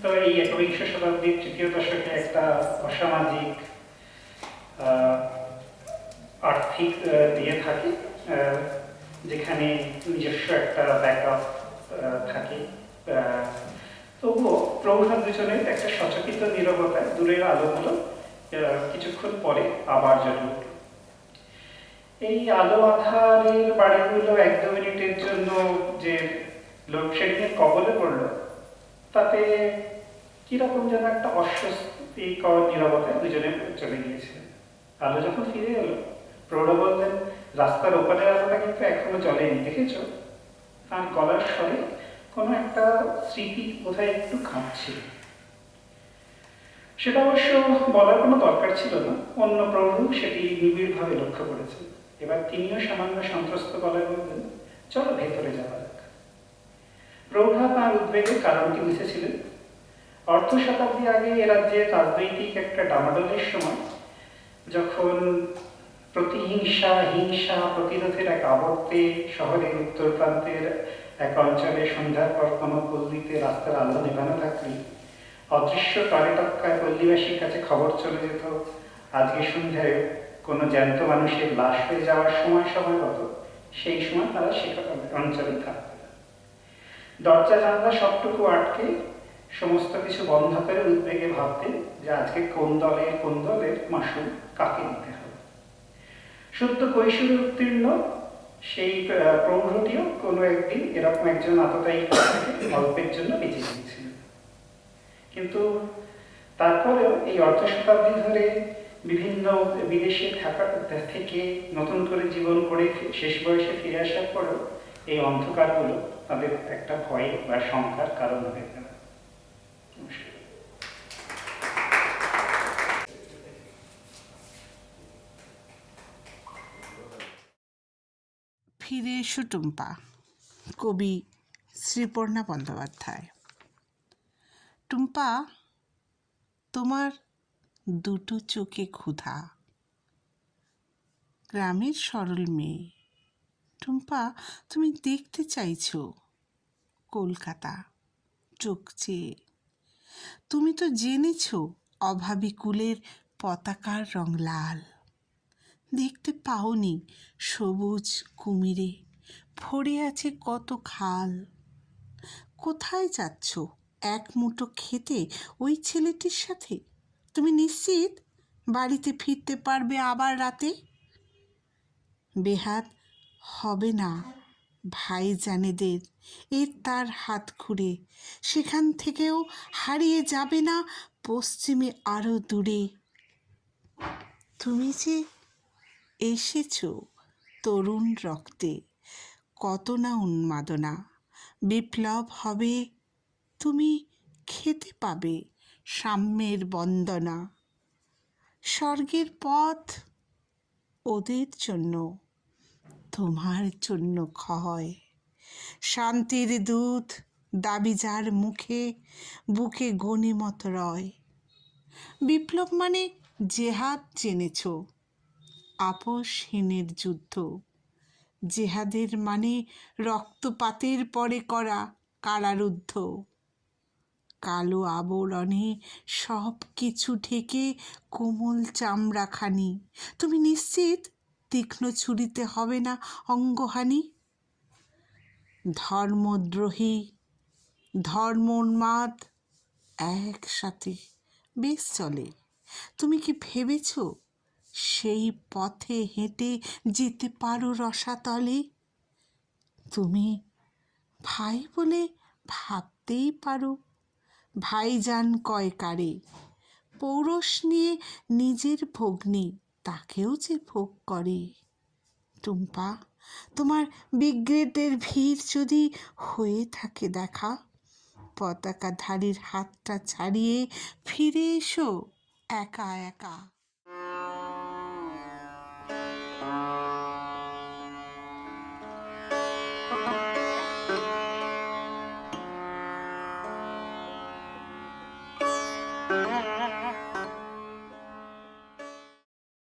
তো এই একবিংশ শতাব্দীর তৃতীয় দশকে একটা অসামাজিক আর্থিক দিয়ে থাকে, যেখানে নিজস্ব একটা ব্যাকআপ থাকে। তবুও প্রৌঢ় দুজনের একটা সচকিত নীরবতায় দূরের আলোগুলো কিছুক্ষণ পরে আবার জ্বলে উঠল। এই আলো আধারের বাড়িগুলো 1-2 মিনিটের জন্য যে লোডশেডিংয়ের কবলে পড়ল, তাতে কিরকম যেন একটা অস্বস্তিকর নীরবতায় দুজনে চলে গিয়েছে। আলো যখন ফিরে এলো, প্রৌঢ় বললেন, রাস্তার ওপারের আলোটা কিন্তু এখনো জ্বলেনি, দেখেছো? তার গলার স্বরে কোনো একটা স্মৃতি বোধহয় একটু কাঁপছে। সেটা অবশ্য বলার কোনো দরকার ছিল না, অন্য প্রৌঢ় সেটি নিবিড়ভাবে লক্ষ্য করেছে। এবার তিনিও সামান্য সন্ত্রস্ত গলায় বললেন, চলো ভেতরে যাওয়া যাক। প্রৌঢ়া তাঁর উদ্বেগের কারণটি বুঝেছিলেন। অর্ধ শতাব্দী আগে এ রাজ্যে রাজনৈতিক একটা ডামাডোলের সময় যখন প্রতিহিংসা, হিংসা, প্রতিরোধের এক আবর্তে শহরের উত্তর প্রান্তের এক অঞ্চলে সন্ধ্যার পর কোনো পল্লীতে রাস্তার আলো নেভানো থাকলে অদৃশ্য টরেটক্কায় পল্লীবাসীর কাছে খবর চলে যেত আজকে সন্ধ্যায় কোনো জ্যান্ত মানুষের লাশ হয়ে যাওয়ার সময় হতো। সেই সময় তারা সে অঞ্চলে থাকতেন। দরজা জানলা সবটুকু আটকে সমস্ত কিছু বন্ধ করে উদ্বেগে ভাবতেন যে আজকে কোন দলের মাসুল কাকে নিতে হবে। সত্য কৈশোরে উত্তীর্ণ সেই প্রৌঢ়টিও কোনো একদিন এরকম একজন আততায়ী গল্পের জন্য বেঁচে গিয়েছিলেন। কিন্তু তারপরেও এই অর্ধ শতাব্দী ধরে বিভিন্ন বিদেশে থাকা থেকে নতুন করে জীবন গড়ে শেষ বয়সে ফিরে আসার পরেও এই অন্ধকারগুলো তাদের একটা ভয় বা শঙ্কার কারণ হয়ে গেল। ফিরে এসো টুম্পা, কবি শ্রীপর্ণা বন্দ্যোপাধ্যায়। টুম্পা, তোমার দুটো চোখে ক্ষুধা। গ্রামের সরল মেয়ে টুম্পা, তুমি দেখতে চাইছো কলকাতা চোখ চেয়ে। তুমি তো জেনেছ অভাবী কুলের পতাকার রং লাল। দেখতে পাওনি সবুজ কুমিরে ভরে আছে কত খাল। কোথায় যাচ্ছ এক মুঠো খেতে ওই ছেলেটির সাথে? তুমি নিশ্চিত বাড়িতে ফিরতে পারবে আবার রাতে? বেহাত হবে না ভাইজানেদের তার হাত ঘুরে, সেখান থেকেও হারিয়ে যাবে না পশ্চিমে আরো দূরে। তুমি যে এসেছ তরুণ রক্তে, কত না উন্মাদনা। বিপ্লব হবে, তুমি খেতে পাবে সাম্যের বন্দনা। স্বর্গের পথ ওদের জন্য, তোমার জন্য ক্ষয়। শান্তির দূত দাবি যার মুখে, বুকে গণিমত রয়। বিপ্লব মানে জেহাদ জেনেছ, আপোষহীনের যুদ্ধ। জেহাদের মানে রক্তপাতের পরে করা কারারুদ্ধ। কালো আবরণে সব কিছু ঢেকে কোমল চামড়াখানি। তুমি নিশ্চিত তীক্ষ্ণ ছুরিতে হবে না অঙ্গহানি? ধর্মদ্রোহী ধর্মোন্মাদ একসাথে বেশ চলে। তুমি কি ভেবেছ সেই পথে হেঁটে যেতে পারো রসাতলে? তুমি ভাই বলে ভাবতেই পারো ভাইজান কয় কারে। পৌরষ নিয়ে নিজের ভগ্নী তাকেও যে ভোগ করে। টুম্পা, তোমার বিগ্রেডের ভিড় যদি হয়ে থাকে দেখা, পতাকাধারীর হাতটা ছাড়িয়ে ফিরে এসো একা একা।